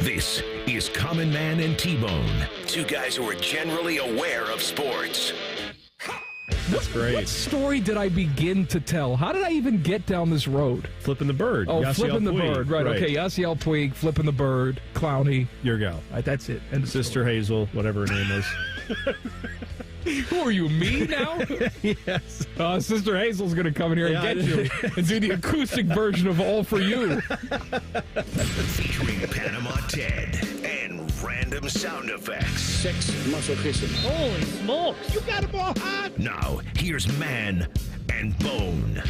This is Common Man and T-Bone, two guys who are generally aware of sports. That's great. What story did I begin to tell? How did I even get down this road? Flipping the bird. Oh, Yasiel flipping the Puig. bird. Right, okay. Yasiel Puig, flipping the bird, Clowney. Your gal. Right, that's it. And Sister Hazel, whatever her name was. Who are you, me now? Yes. Sister Hazel's going to come in here and get you and do the acoustic version of All For You. Featuring Panama Ted and random sound effects. Sex masochism. Holy smokes. You got them all hot. Now, here's Man and Bone.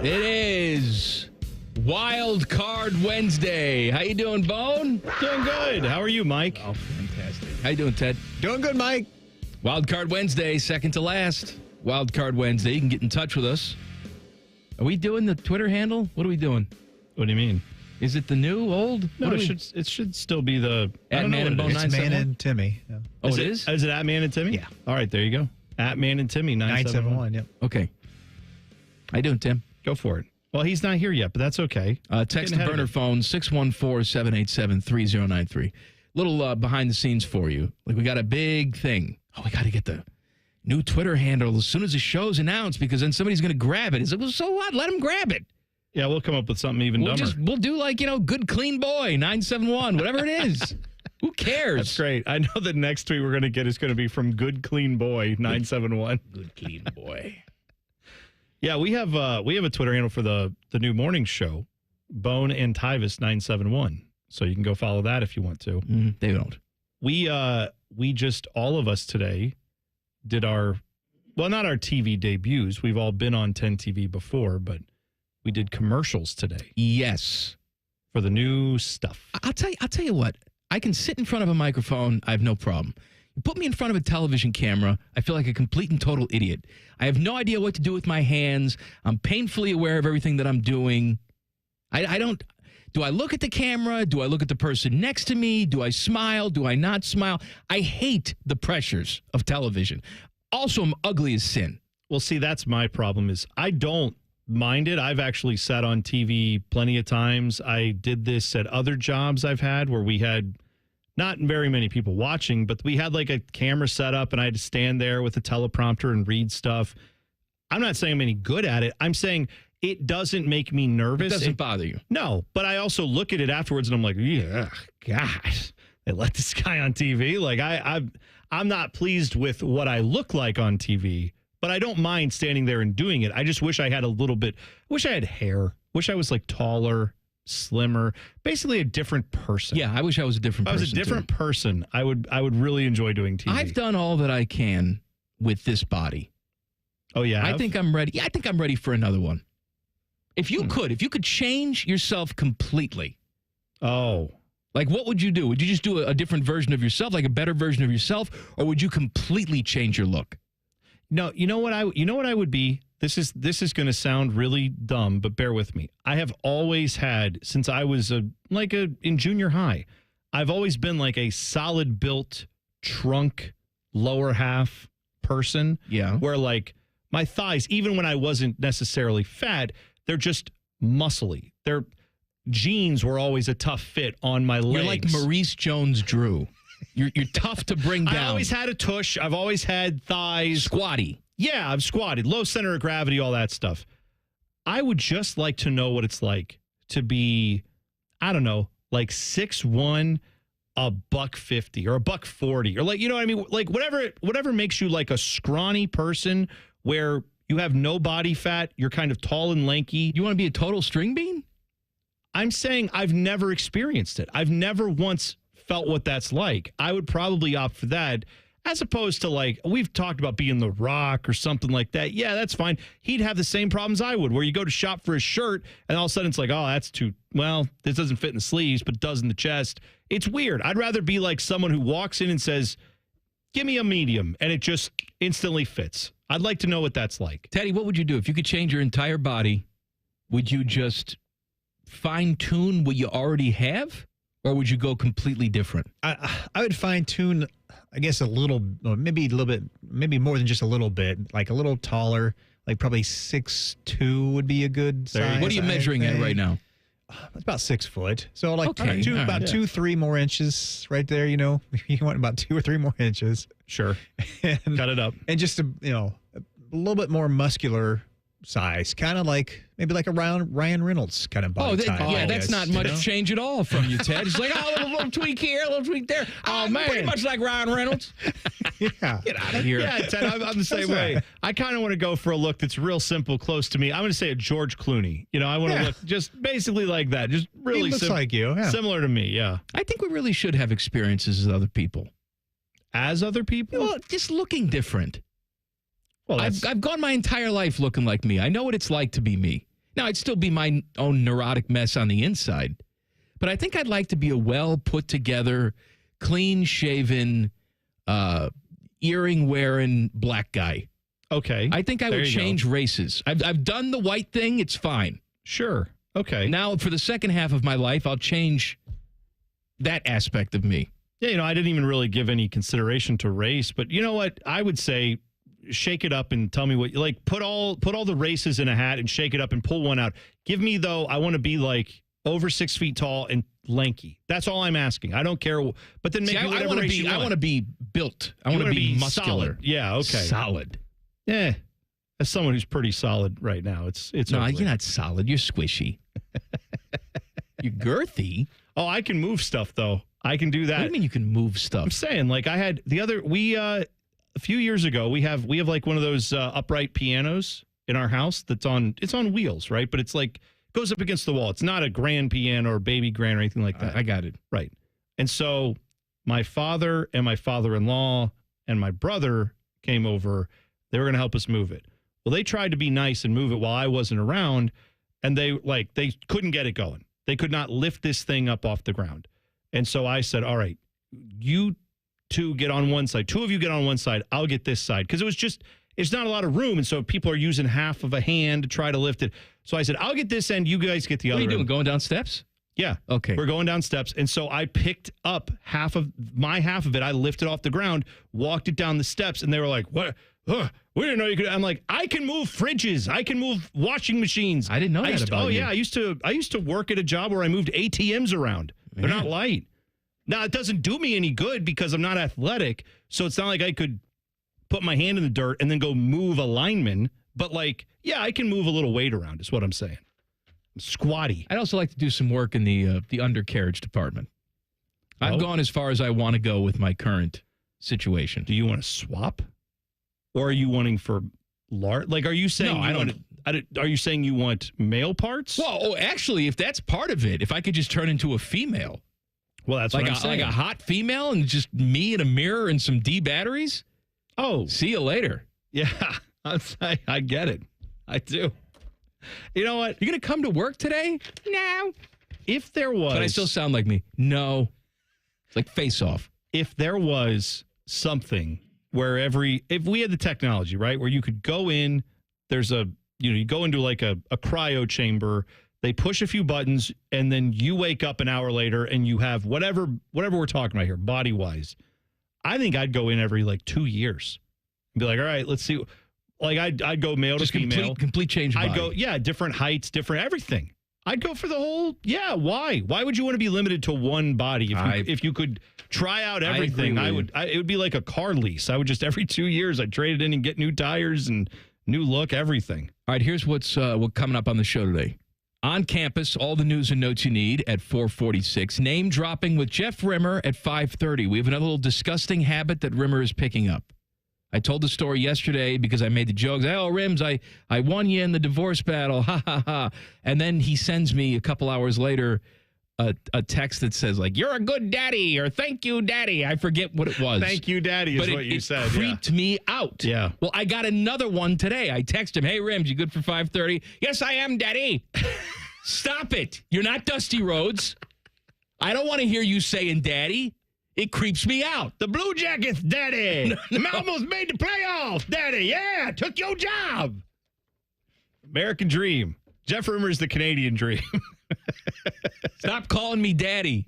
It is Wildcard Wednesday. How you doing, Bone? Doing good. How are you, Mike? Oh, fantastic. How you doing, Ted? Doing good, Mike. Wildcard Wednesday, second to last. Wildcard Wednesday. You can get in touch with us. Are we doing the Twitter handle? What are we doing? What do you mean? Is it the new, old? No, it should still be the... At Man and Bone It's 971? Man and Timmy. Yeah. Oh, it is? Is it at Man and Timmy? Yeah. All right, there you go. At Man and Timmy 971. 971, yep. Okay. How you doing, Tim? Go for it. Well, he's not here yet, but that's okay. Text the burner phone, 614-787-3093. Little behind the scenes for you. Like, we got a big thing. Oh, we got to get the new Twitter handle as soon as the show's announced, because then somebody's going to grab it. It's like, well, so what? Let them grab it. Yeah, we'll come up with something even dumber. We'll do like, good clean boy, 971, whatever it is. Who cares? That's great. I know the next tweet we're going to get is going to be from Good Clean Boy 971. Good clean boy. Yeah, we have a Twitter handle for the new morning show, Bone and Tyvis 971. So you can go follow that if you want to. They don't. We just, all of us today did not our TV debuts. We've all been on 10 TV before, but we did commercials today Yes. for the new stuff. I'll tell you what. I can sit in front of a microphone. I have no problem. You put me in front of a television camera, I feel like a complete and total idiot. I have no idea what to do with my hands. I'm painfully aware of everything that I'm doing. I don't. Do I look at the camera? Do I look at the person next to me? Do I smile? Do I not smile? I hate the pressures of television. Also, I'm ugly as sin. Well, see, that's my problem is I don't mind it. I've actually sat on TV plenty of times. I did this at other jobs I've had where we had not very many people watching, but we had like a camera set up and I had to stand there with a teleprompter and read stuff. I'm not saying I'm any good at it. I'm saying it doesn't make me nervous. It doesn't bother you. No, but I also look at it afterwards and I'm like, yeah, gosh, they let this guy on TV. Like I'm not pleased with what I look like on TV, but I don't mind standing there and doing it. I just wish I had wish I had hair, wish I was like taller, slimmer, basically a different person. Yeah, I wish I was a different person. If I was a different person, I would really enjoy doing TV. I've done all that I can with this body. Oh yeah. I think I'm ready. I think I'm ready for another one. If you could change yourself completely. Oh. Like, what would you do? Would you just do a different version of yourself, like a better version of yourself, or would you completely change your look? No, you know what I would be? This is going to sound really dumb, but bear with me. I have always had, since I was in junior high, I've always been like a solid built trunk lower half person. Yeah. Where like my thighs, even when I wasn't necessarily fat, they're just muscly. Their jeans were always a tough fit on my legs. You're like Maurice Jones-Drew. You're tough to bring down. I always had a tush. I've always had thighs. Squatty. Yeah, I've squatted. Low center of gravity, all that stuff. I would just like to know what it's like to be, I don't know, like 6'1", $150 or $140 or like, you know what I mean? Like whatever makes you like a scrawny person where you have no body fat, you're kind of tall and lanky. You want to be a total string bean? I'm saying I've never experienced it. I've never once felt what that's like. I would probably opt for that as opposed to like, we've talked about being The Rock or something like that. Yeah, that's fine. He'd have the same problems I would, where you go to shop for a shirt and all of a sudden it's like, oh, that's too, well, this doesn't fit in the sleeves, but it does in the chest. It's weird. I'd rather be like someone who walks in and says, give me a medium, and it just instantly fits. I'd like to know what that's like. Teddy, what would you do if you could change your entire body? Would you just fine-tune what you already have, or would you go completely different? I would fine-tune, I guess, a little, or maybe a little bit, maybe more than just a little bit, like a little taller, like probably 6'2" would be a good size. What are you measuring at right now? It's about 6 foot. So like Okay, all right, 2-3 more inches right there. You know, you want about 2 or 3 more inches. Sure. And, Cut it up. and just a little bit more muscular size, kind of like maybe like a Ryan Reynolds kind of body type. That's not much change at all from you, Ted. It's like, a little tweak here, a little tweak there. Oh, man. Pretty much like Ryan Reynolds. Yeah. Get out of here. Yeah, Ted, I'm the same way. I kind of want to go for a look that's real simple, close to me. I'm going to say a George Clooney. I want to look just basically like that. Just really He looks like you. Yeah. similar to me, yeah. I think we really should have experiences as other people. As other people? Well, just looking different. Well, I've gone my entire life looking like me. I know what it's like to be me. Now, I'd still be my own neurotic mess on the inside, but I think I'd like to be a well put together, clean shaven, earring wearing black guy. okay. I think I would change races. I've done the white thing. It's fine. Sure. Okay. Now, for the second half of my life, I'll change that aspect of me. Yeah, I didn't even really give any consideration to race, but you know what? I would say shake it up and tell me what you like. Put all the races in a hat and shake it up and pull one out. Give me, though, I want to be like over 6 feet tall and lanky. That's all I'm asking. I don't care. But then maybe I want to be built. I want to be muscular. Solid. Yeah, okay. Solid. Yeah. As someone who's pretty solid right now, it's No, over. you're not solid. You're squishy. You're girthy. Oh, I can move stuff though. I can do that. What do you mean you can move stuff? I'm saying, like, I had a few years ago, we have like one of those upright pianos in our house it's on wheels, right? But it's like goes up against the wall. It's not a grand piano or baby grand or anything like that. I got it. Right. And so my father and my father-in-law and my brother came over. They were going to help us move it. Well, they tried to be nice and move it while I wasn't around, and they couldn't get it going. They could not lift this thing up off the ground. And so I said, all right, you two get on one side. Two of you get on one side. I'll get this side. Because it's not a lot of room. And so people are using half of a hand to try to lift it. So I said, I'll get this end. You guys get the other What are you doing, end. going down steps? Yeah. Okay. We're going down steps. And so I picked up half of it. I lifted off the ground, walked it down the steps. And they were like, what? We didn't know you could. I'm like, I can move fridges. I can move washing machines. I didn't know that about you. Yeah. I used to work at a job where I moved ATMs around. They're not light. Now, it doesn't do me any good because I'm not athletic. So it's not like I could put my hand in the dirt and then go move a lineman. But like, yeah, I can move a little weight around is what I'm saying. I'm squatty. I'd also like to do some work in the undercarriage department. I've gone as far as I want to go with my current situation. Do you want to swap? Or are you wanting for large? Like, are you saying are you saying you want male parts? Well, actually, if that's part of it, if I could just turn into a female. Well, that's like what I'm saying. Like a hot female and just me in a mirror and some D batteries? Oh. See you later. Yeah, I get it. I do. You know what? You're going to come to work today? No. If there was. But I still sound like me. No. It's like face off. If there was something where if we had the technology, right, where you could go in, there's you go into like a cryo chamber, they push a few buttons, and then you wake up an hour later and you have whatever we're talking about here, body wise. I think I'd go in every like 2 years and be like, all right, let's see. Like I'd go male just to female. Complete change of body. I'd go, different heights, different everything. I'd go for the whole, why? Why would you want to be limited to one body? If you could try out everything, it would be like a car lease. I would just, every 2 years, I'd trade it in and get new tires and new look, everything. All right, here's what's coming up on the show today. On campus, all the news and notes you need at 4:46. Name dropping with Jeff Rimmer at 5:30. We have another little disgusting habit that Rimmer is picking up. I told the story yesterday because I made the jokes. Oh, Rims, I won you in the divorce battle. Ha, ha, ha. And then he sends me a couple hours later a text that says, like, you're a good daddy or thank you, daddy. I forget what it was. Thank you, daddy is what you said. It creeped me out. Yeah. Well, I got another one today. I text him, hey, Rims, you good for 5:30? Yes, I am, daddy. Stop it. You're not Dusty Rhodes. I don't want to hear you saying daddy. It creeps me out. The Blue Jackets, daddy. No. Almost made the playoffs, daddy. Yeah, took your job. American dream. Jeff Rimmer's the Canadian dream. Stop calling me daddy.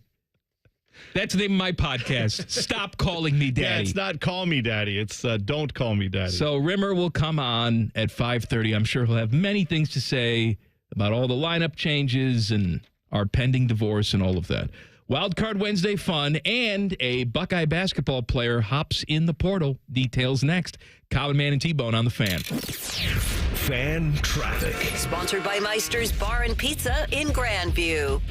That's the name of my podcast. Stop calling me daddy. Yeah, it's not call me daddy. It's don't call me daddy. So Rimmer will come on at 5:30. I'm sure he'll have many things to say about all the lineup changes and our pending divorce and all of that. Wildcard Wednesday fun, and a Buckeye basketball player hops in the portal. Details next. Common Man and T-Bone on the Fan. Fan traffic. Sponsored by Meister's Bar and Pizza in Grandview.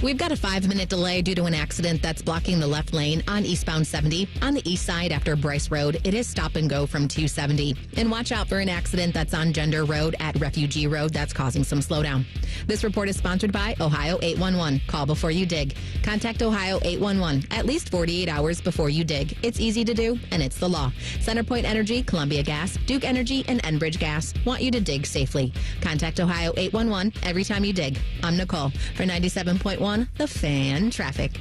We've got a 5-minute delay due to an accident that's blocking the left lane on eastbound 70. On the east side after Bryce Road, it is stop and go from 270. And watch out for an accident that's on Gender Road at Refugee Road that's causing some slowdown. This report is sponsored by Ohio 811. Call before you dig. Contact Ohio 811 at least 48 hours before you dig. It's easy to do, and it's the law. Centerpoint Energy, Columbia Gas, Duke Energy, and Enbridge Gas want you to dig safely. Contact Ohio 811 every time you dig. I'm Nicole for 97.1. The Fan Traffic.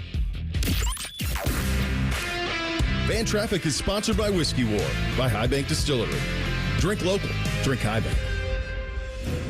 Fan Traffic is sponsored by Whiskey War by High Bank Distillery. Drink local. Drink High Bank.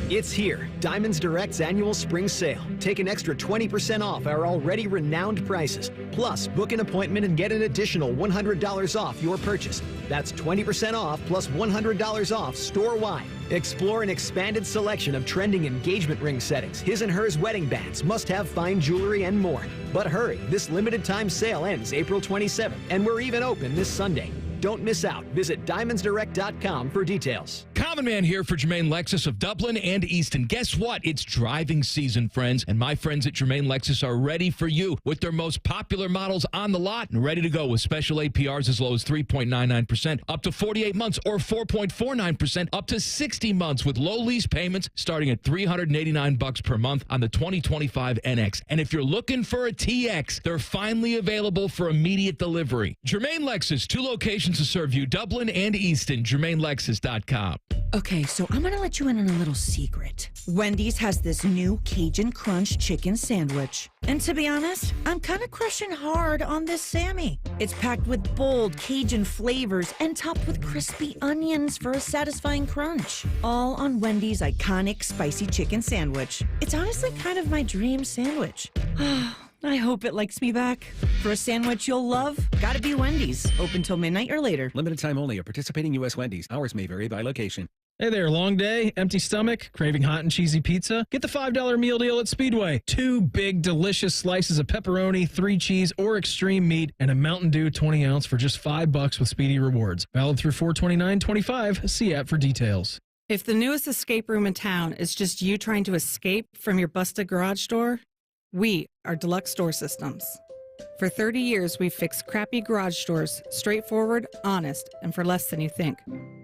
It's here, Diamonds Direct's annual spring sale. Take an extra 20% off our already renowned prices. Plus, book an appointment and get an additional $100 off your purchase. That's 20% off plus $100 off store-wide. Explore an expanded selection of trending engagement ring settings, his and hers wedding bands, must-have fine jewelry, and more. But hurry, this limited-time sale ends April 27th, and we're even open this Sunday. Don't miss out. Visit DiamondsDirect.com for details. Common Man here for Germain Lexus of Dublin and Easton. Guess what? It's driving season, friends. And my friends at Germain Lexus are ready for you with their most popular models on the lot and ready to go with special APRs as low as 3.99%, up to 48 months, or 4.49%, up to 60 months with low lease payments starting at $389 per month on the 2025 NX. And if you're looking for a TX, they're finally available for immediate delivery. Germain Lexus, 2 locations to serve you, Dublin and Easton, GermainLexus.com. Okay, so I'm going to let you in on a little secret. Wendy's has this new Cajun Crunch chicken sandwich. And to be honest, I'm kind of crushing hard on this Sammy. It's packed with bold Cajun flavors and topped with crispy onions for a satisfying crunch. All on Wendy's iconic spicy chicken sandwich. It's honestly kind of my dream sandwich. I hope it likes me back. For a sandwich you'll love, gotta be Wendy's. Open till midnight or later. Limited time only at participating U.S. Wendy's. Hours may vary by location. Hey there, long day, empty stomach, craving hot and cheesy pizza? Get the $5 meal deal at Speedway. 2 big, delicious slices of pepperoni, 3 cheese, or extreme meat, and a Mountain Dew 20-ounce for just $5 with Speedy Rewards. Valid through 4/29/25. See app for details. If the newest escape room in town is just you trying to escape from your busted garage door, we are Deluxe Door Systems. For 30 years, we've fixed crappy garage doors, straightforward, honest, and for less than you think.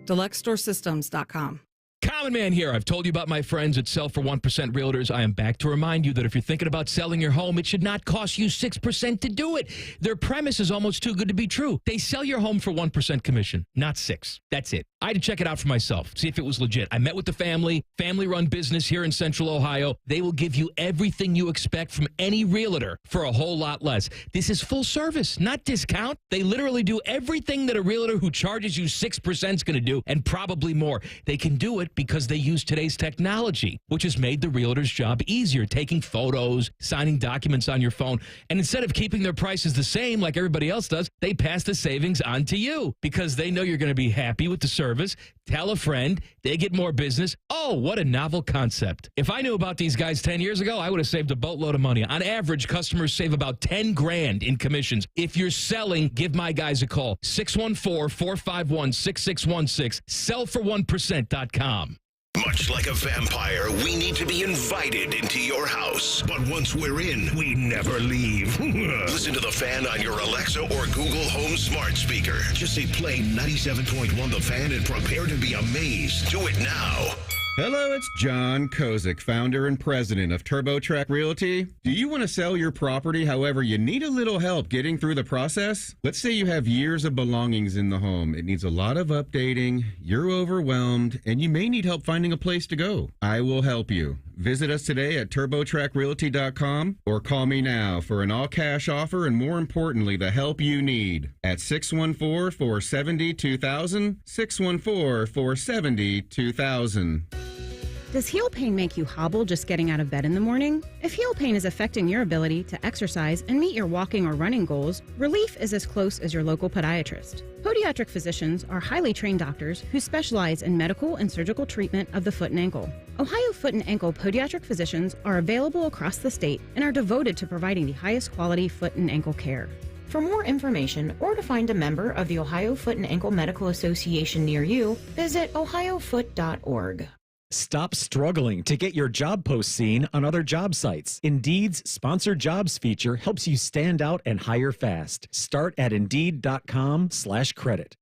DeluxeDoorSystems.com. Common Man here. I've told you about my friends at Sell for 1% Realtors. I am back to remind you that if you're thinking about selling your home, it should not cost you 6% to do it. Their premise is almost too good to be true. They sell your home for 1% commission, not 6. That's it. I had to check it out for myself, see if it was legit. I met with the family-run business here in Central Ohio. They will give you everything you expect from any realtor for a whole lot less. This is full service, not discount. They literally do everything that a realtor who charges you 6% is going to do, and probably more. They can do it because they use today's technology, which has made the realtor's job easier, taking photos, signing documents on your phone. And instead of keeping their prices the same like everybody else does, they pass the savings on to you because they know you're going to be happy with the service. Tell a friend, they get more business. Oh, what a novel concept. If I knew about these guys 10 years ago, I would have saved a boatload of money. On average, customers save about 10 grand in commissions. If you're selling, give my guys a call. 614-451-6616. Sellfor1%.com. Much like a vampire, we need to be invited into your house. But once we're in, we never leave. Listen to The Fan on your Alexa or Google Home smart speaker. Just say play 97.1 The Fan and prepare to be amazed. Do it now. Hello, it's John Kozik, founder and president of TurboTrack Realty. Do you want to sell your property, however, you need a little help getting through the process? Let's say you have years of belongings in the home. It needs a lot of updating, you're overwhelmed, and you may need help finding a place to go. I will help you. Visit us today at TurboTrackRealty.com or call me now for an all-cash offer and, more importantly, the help you need at 614-470-2000, 614-470-2000. Does heel pain make you hobble just getting out of bed in the morning? If heel pain is affecting your ability to exercise and meet your walking or running goals, relief is as close as your local podiatrist. Podiatric physicians are highly trained doctors who specialize in medical and surgical treatment of the foot and ankle. Ohio Foot and Ankle podiatric physicians are available across the state and are devoted to providing the highest quality foot and ankle care. For more information or to find a member of the Ohio Foot and Ankle Medical Association near you, visit ohiofoot.org. Stop struggling to get your job post seen on other job sites. Indeed's Sponsored Jobs feature helps you stand out and hire fast. Start at Indeed.com/credit.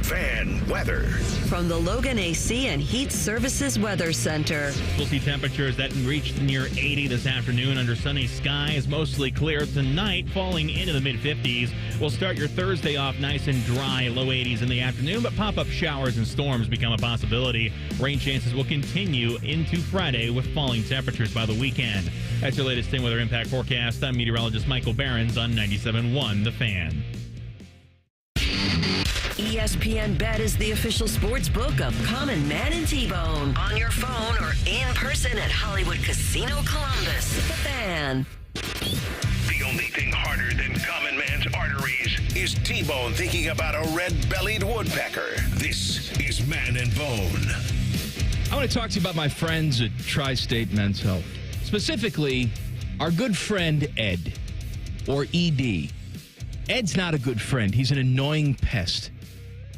Fan weather. From the Logan AC and Heat Services Weather Center. We'll see temperatures that reached near 80 this afternoon under sunny skies, mostly clear tonight, falling into the mid-50s. We'll start your Thursday off nice and dry, low 80s in the afternoon, but pop-up showers and storms become a possibility. Rain chances will continue into Friday with falling temperatures by the weekend. That's your latest weather impact forecast. I'm meteorologist Michael Behrens on 97.1 The Fan. ESPN Bet is the official sports book of Common Man and T-Bone. On your phone or in person at Hollywood Casino Columbus. The Fan. The only thing harder than common man's arteries is T-Bone thinking about a red-bellied woodpecker. This is Man and Bone. I want to talk to you about my friends at Tri-State Men's Health. Specifically, our good friend Ed, or ED. Ed's not a good friend. He's an annoying pest.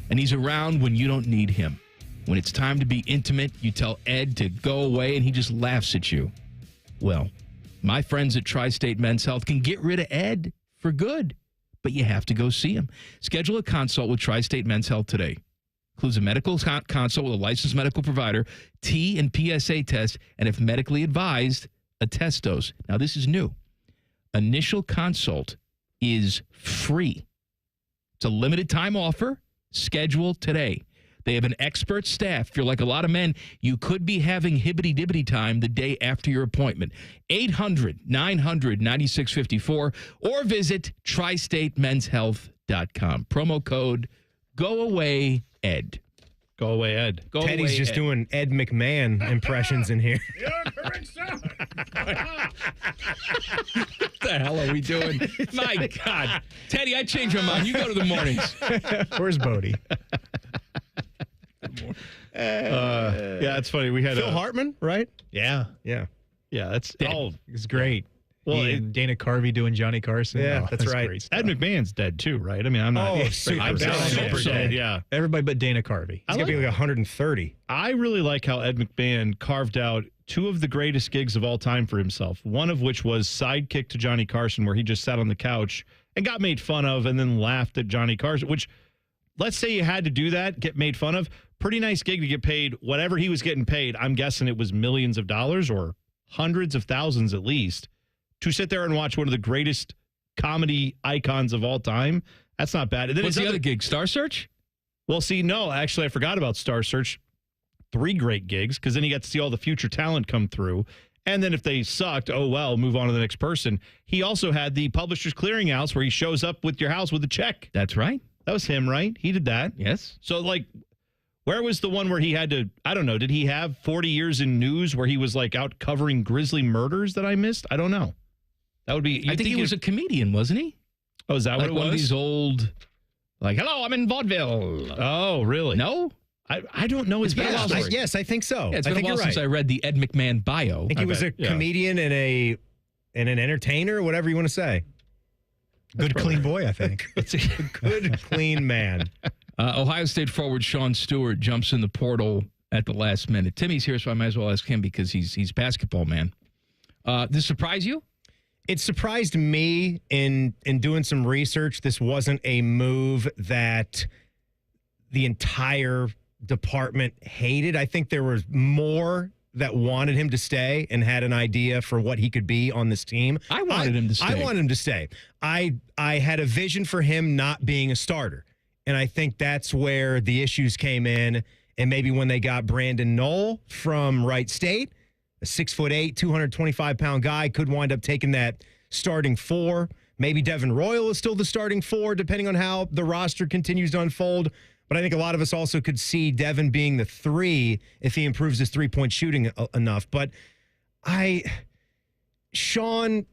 And he's around when you don't need him. When it's time to be intimate, you tell Ed to go away and he just laughs at you. Well, my friends at Tri-State Men's Health can get rid of Ed for good, but you have to go see him. Schedule a consult with Tri-State Men's Health today. Includes a medical consult with a licensed medical provider, T and PSA test, and if medically advised, a test dose. Now, this is new. Initial consult is free. It's a limited time offer. Schedule today. They have an expert staff. If you're like a lot of men, you could be having hibbity-dibbity time the day after your appointment. 800-900-9654 or visit tristatemenshealth.com. Promo code GOAWAYED. Go away, Ed. Go Teddy's away, just Ed. doing Ed McMahon impressions in here. What the hell are we doing? My God. Teddy, I changed my mind. You go to the mornings. Where's Bodie? Yeah, it's funny. We had Phil Hartman, right? Yeah. Yeah. Yeah, that's It's great. Well, He and Dana Carvey doing Johnny Carson. Yeah, Oh, that's right. great stuff. Ed McMahon's dead too, right? I mean, I'm not. super I'm dead. super Super dead. dead. Yeah. Everybody but Dana Carvey. He's going to be like 130. I really like how Ed McMahon carved out two of the greatest gigs of all time for himself. One of which was sidekick to Johnny Carson, where he just sat on the couch and got made fun of and then laughed at Johnny Carson, which, let's say you had to do that, get made fun of. Pretty nice gig to get paid whatever he was getting paid. I'm guessing it was millions of dollars or hundreds of thousands at least to sit there and watch one of the greatest comedy icons of all time. That's not bad. And then What's his the other gig? Star Search? Well, see, no, actually, I forgot about Star Search. 3 great gigs, because then you got to see all the future talent come through. And then if they sucked, oh, well, move on to the next person. He also had the Publishers Clearinghouse where he shows up with your house with a check. That's right. That was him, right? He did that. Yes. So, like, where was the one where he had to, I don't know, did he have 40 years in news where he was, like, out covering grisly murders that I missed? I don't know. That would be. I think he was a comedian, wasn't he? Oh, is that like what it was? One of these old, like, hello, I'm in vaudeville. Oh, really? No? I don't know his backstory. Yes, I think so. Yeah, it's I been a think while you're since right. I read the Ed McMahon bio. I think he was a comedian and an entertainer, whatever you want to say. Good, clean boy, I think. It's a good, clean man. Ohio State forward Sean Stewart jumps in the portal at the last minute. Timmy's here, so I might as well ask him because he's basketball man. This surprise you? It surprised me in doing some research. This wasn't a move that the entire department hated. I think there was more that wanted him to stay and had an idea for what he could be on this team. I wanted him to stay. I wanted him to stay. I had a vision for him not being a starter. And I think that's where the issues came in. And maybe when they got Brandon Knoll from Wright State, a 6'8", 225-pound guy, could wind up taking that starting 4. Maybe Devin Royal is still the starting 4, depending on how the roster continues to unfold. But I think a lot of us also could see Devin being the 3 if he improves his three-point shooting enough. But Sean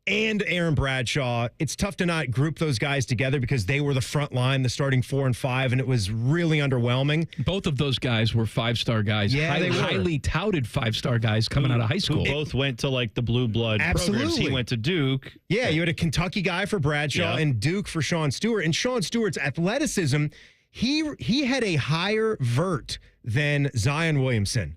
and Aaron Bradshaw, it's tough to not group those guys together because they were the front line, the starting 4 and 5, and it was really underwhelming. Both of those guys were 5-star guys. Yeah, they were. Highly touted 5-star guys coming out of high school. Who both went to like the blue blood programs. He went to Duke. Yeah, you had a Kentucky guy for Bradshaw and Duke for Sean Stewart. And Sean Stewart's athleticism, he had a higher vert than Zion Williamson.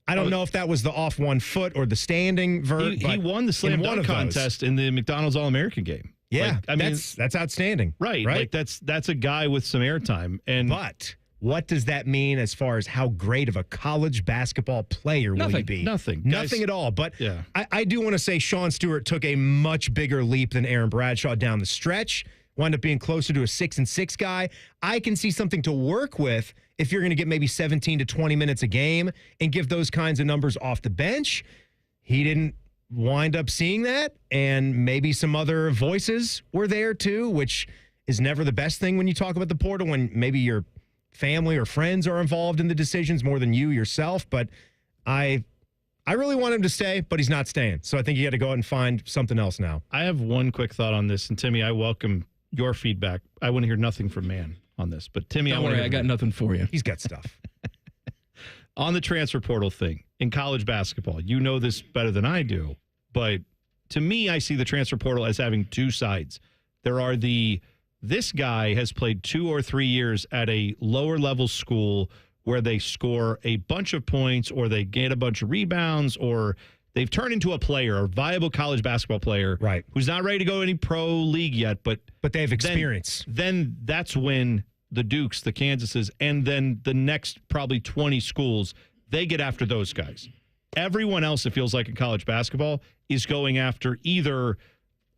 I don't know if that was the off 1 foot or the standing vert. He won the slam dunk contest in the McDonald's All-American game. Yeah, I mean, that's outstanding. Right. Like that's a guy with some airtime. But what does that mean as far as how great of a college basketball player will you be? Nothing at all. But I do want to say Sean Stewart took a much bigger leap than Aaron Bradshaw down the stretch. Wound up being closer to a 6-6 guy. I can see something to work with if you're going to get maybe 17 to 20 minutes a game and give those kinds of numbers off the bench. He didn't wind up seeing that, and maybe some other voices were there too, which is never the best thing when you talk about the portal, when maybe your family or friends are involved in the decisions more than you yourself. But I really want him to stay, but he's not staying. So I think you got to go out and find something else now. I have one quick thought on this, and Timmy, I welcome your feedback. I want to hear nothing from Man on this, but Timmy, Don't worry, I got nothing for you. He's got stuff. On the transfer portal thing in college basketball, you know this better than I do, but to me, I see the transfer portal as having 2 sides. There are this guy has played 2 or 3 years at a lower level school where they score a bunch of points or they get a bunch of rebounds or they've turned into a player, a viable college basketball player, right? Who's not ready to go any pro league yet, but they have experience. Then that's when the Dukes, the Kansases, and then the next probably 20 schools, they get after those guys. Everyone else, it feels like in college basketball, is going after either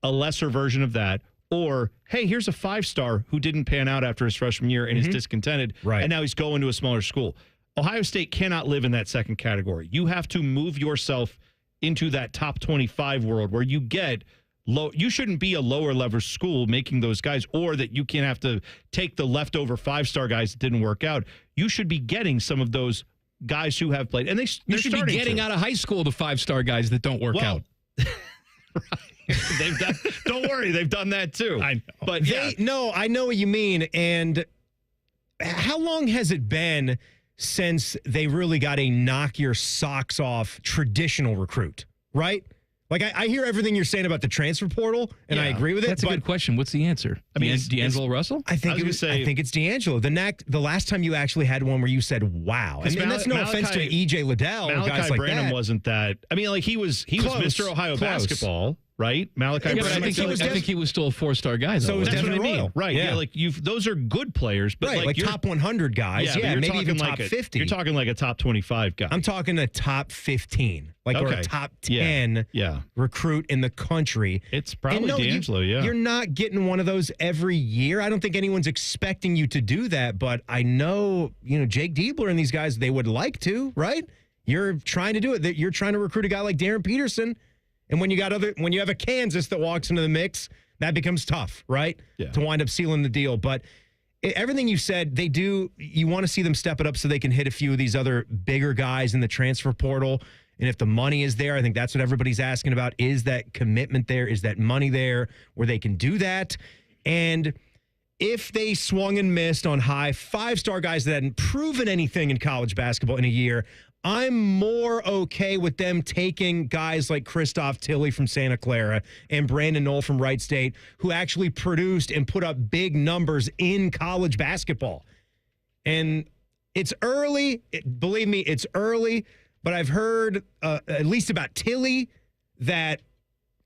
a lesser version of that or, hey, here's a 5-star who didn't pan out after his freshman year and is discontented, and now he's going to a smaller school. Ohio State cannot live in that second category. You have to move yourself into that top 25 world where you get low. You shouldn't be a lower level school making those guys, or that you can have to take the leftover 5-star guys that didn't work out. You should be getting some of those guys who have played, and you should be getting out of high school the 5-star guys that don't work out. They've done. Don't worry, they've done that too. I know. But I know what you mean. And how long has it been since they really got a knock your socks off traditional recruit, right? Like, I hear everything you're saying about the transfer portal, and I agree with it. That's a good question. What's the answer? I mean, D'Angelo Russell? I think it's D'Angelo. The last time you actually had one where you said, wow. And that's no offense to E.J. Liddell or guys like Branham that. wasn't that. I mean, like, he was Mr. Ohio basketball, right? Malachi Branham. I think he was still a 4-star guy, though. So was that's Devin what I mean. Royal. Right. Yeah. Like, those are good players, but right, like top 100 guys. Yeah, maybe even top 50. You're talking like a top 25 guy. I'm talking a top 15. Or a top 10 recruit in the country. It's probably D'Angelo, You're not getting one of those every year. I don't think anyone's expecting you to do that, but I know, Jake Diebler and these guys, they would like to, right? You're trying to do it. You're trying to recruit a guy like Darren Peterson, and when you have a Kansas that walks into the mix, that becomes tough, right? Yeah. To wind up sealing the deal. But everything you said, you want to see them step it up so they can hit a few of these other bigger guys in the transfer portal. And if the money is there, I think that's what everybody's asking about. Is that commitment there? Is that money there where they can do that? And if they swung and missed on high 5-star guys that hadn't proven anything in college basketball in a year, I'm more okay with them taking guys like Christoph Tilley from Santa Clara and Brandon Knoll from Wright State, who actually produced and put up big numbers in college basketball. And it's early. Believe me, it's early. But I've heard, at least about Tilley, that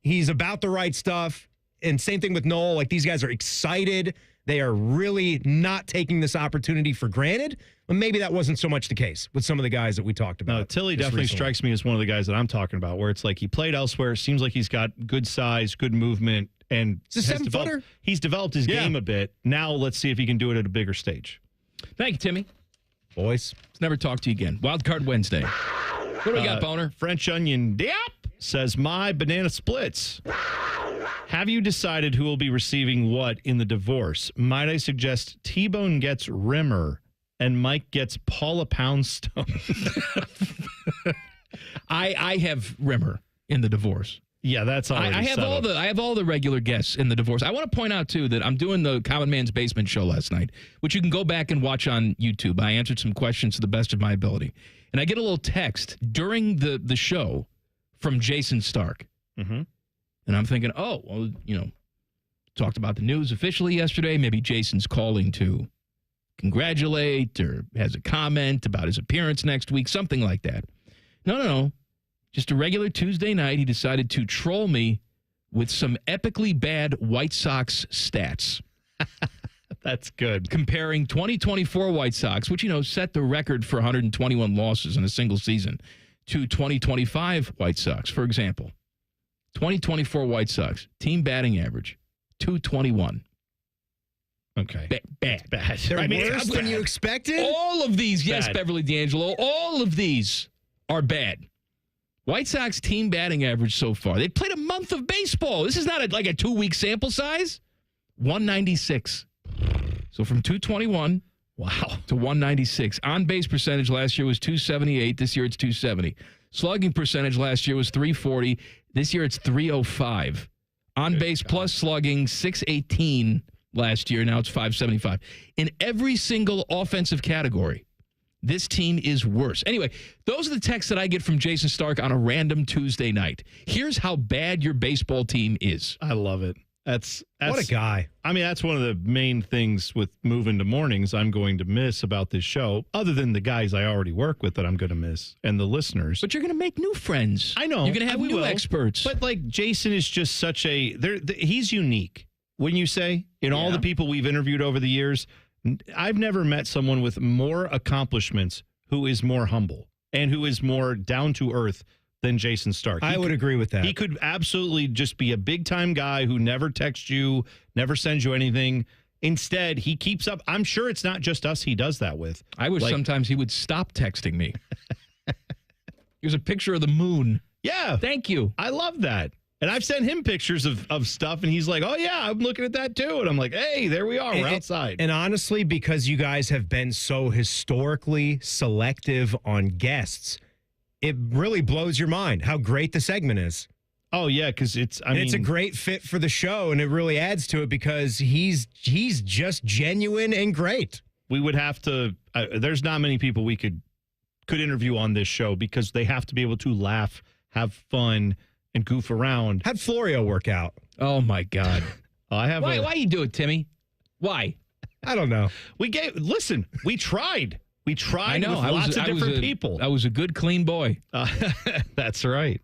he's about the right stuff. And same thing with Knoll. Like, these guys are excited. They are really not taking this opportunity for granted. But maybe that wasn't so much the case with some of the guys that we talked about. No, Tilley definitely strikes me as one of the guys that I'm talking about, where it's like he played elsewhere. Seems like he's got good size, good movement, and he's a 7-footer. He's developed his game a bit. Now let's see if he can do it at a bigger stage. Thank you, Timmy. Boys, let's never talk to you again. Wildcard Wednesday. What do we got, Boner? French Onion Diop says, my banana splits. Have you decided who will be receiving what in the divorce? Might I suggest T-Bone gets Rimmer and Mike gets Paula Poundstone? I have Rimmer in the divorce. Yeah, that's already I have all the regular guests in the divorce. I want to point out too that I'm doing the Common Man's Basement show last night, which you can go back and watch on YouTube. I answered some questions to the best of my ability, and I get a little text during the show from Jason Stark, and I'm thinking, oh, well, talked about the news officially yesterday. Maybe Jason's calling to congratulate or has a comment about his appearance next week, something like that. No. Just a regular Tuesday night, he decided to troll me with some epically bad White Sox stats. That's good. Comparing 2024 White Sox, which, set the record for 121 losses in a single season, to 2025 White Sox. For example, 2024 White Sox, team batting average, 221. Okay. Bad. They're worse than you expected? All of these, yes, Bad. Beverly D'Angelo, all of these are bad. White Sox team batting average so far. They played a month of baseball. This is not like a 2-week sample size. 196. So from 221 to 196. On base percentage last year was 278. This year it's 270. Slugging percentage last year was 340. This year it's 305. On base plus slugging 618 last year. Now it's 575. In every single offensive category, this team is worse. Anyway, those are the texts that I get from Jason Stark on a random Tuesday night. Here's how bad your baseball team is. I love it. That's what a guy. I mean, that's one of the main things with moving to mornings I'm going to miss about this show, other than the guys I already work with that I'm going to miss and the listeners. But you're going to make new friends. I know. You're going to have new experts. But like Jason is just such he's unique. Wouldn't you say? In all the people we've interviewed over the years, I've never met someone with more accomplishments who is more humble and who is more down to earth than Jason Stark. I would agree with that. He could absolutely just be a big time guy who never texts you, never sends you anything. Instead, he keeps up. I'm sure it's not just us he does that with. I wish sometimes he would stop texting me. Here's a picture of the moon. Yeah. Thank you. I love that. And I've sent him pictures of stuff, and he's like, oh, yeah, I'm looking at that, too. And I'm like, hey, there we are. We're outside. And honestly, because you guys have been so historically selective on guests, it really blows your mind how great the segment is. Oh, yeah, because it's a great fit for the show, and it really adds to it because he's just genuine and great. We would have to there's not many people we could interview on this show because they have to be able to laugh, have fun, and goof around. How'd Florio work out? Oh, my God. Why you do it, Timmy? Why? I don't know. We tried. We tried I know. with lots of different people. I was a good, clean boy. That's right.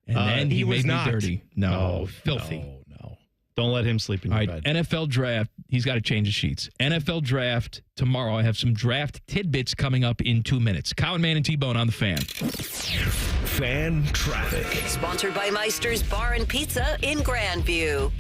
And then he was made not me dirty. No, filthy. No. Don't let him sleep in your bed. NFL draft. He's got to change the sheets. NFL draft tomorrow. I have some draft tidbits coming up in 2 minutes. Cowan, Man, and T-Bone on the Fan. Fan traffic. Sponsored by Meister's Bar and Pizza in Grandview.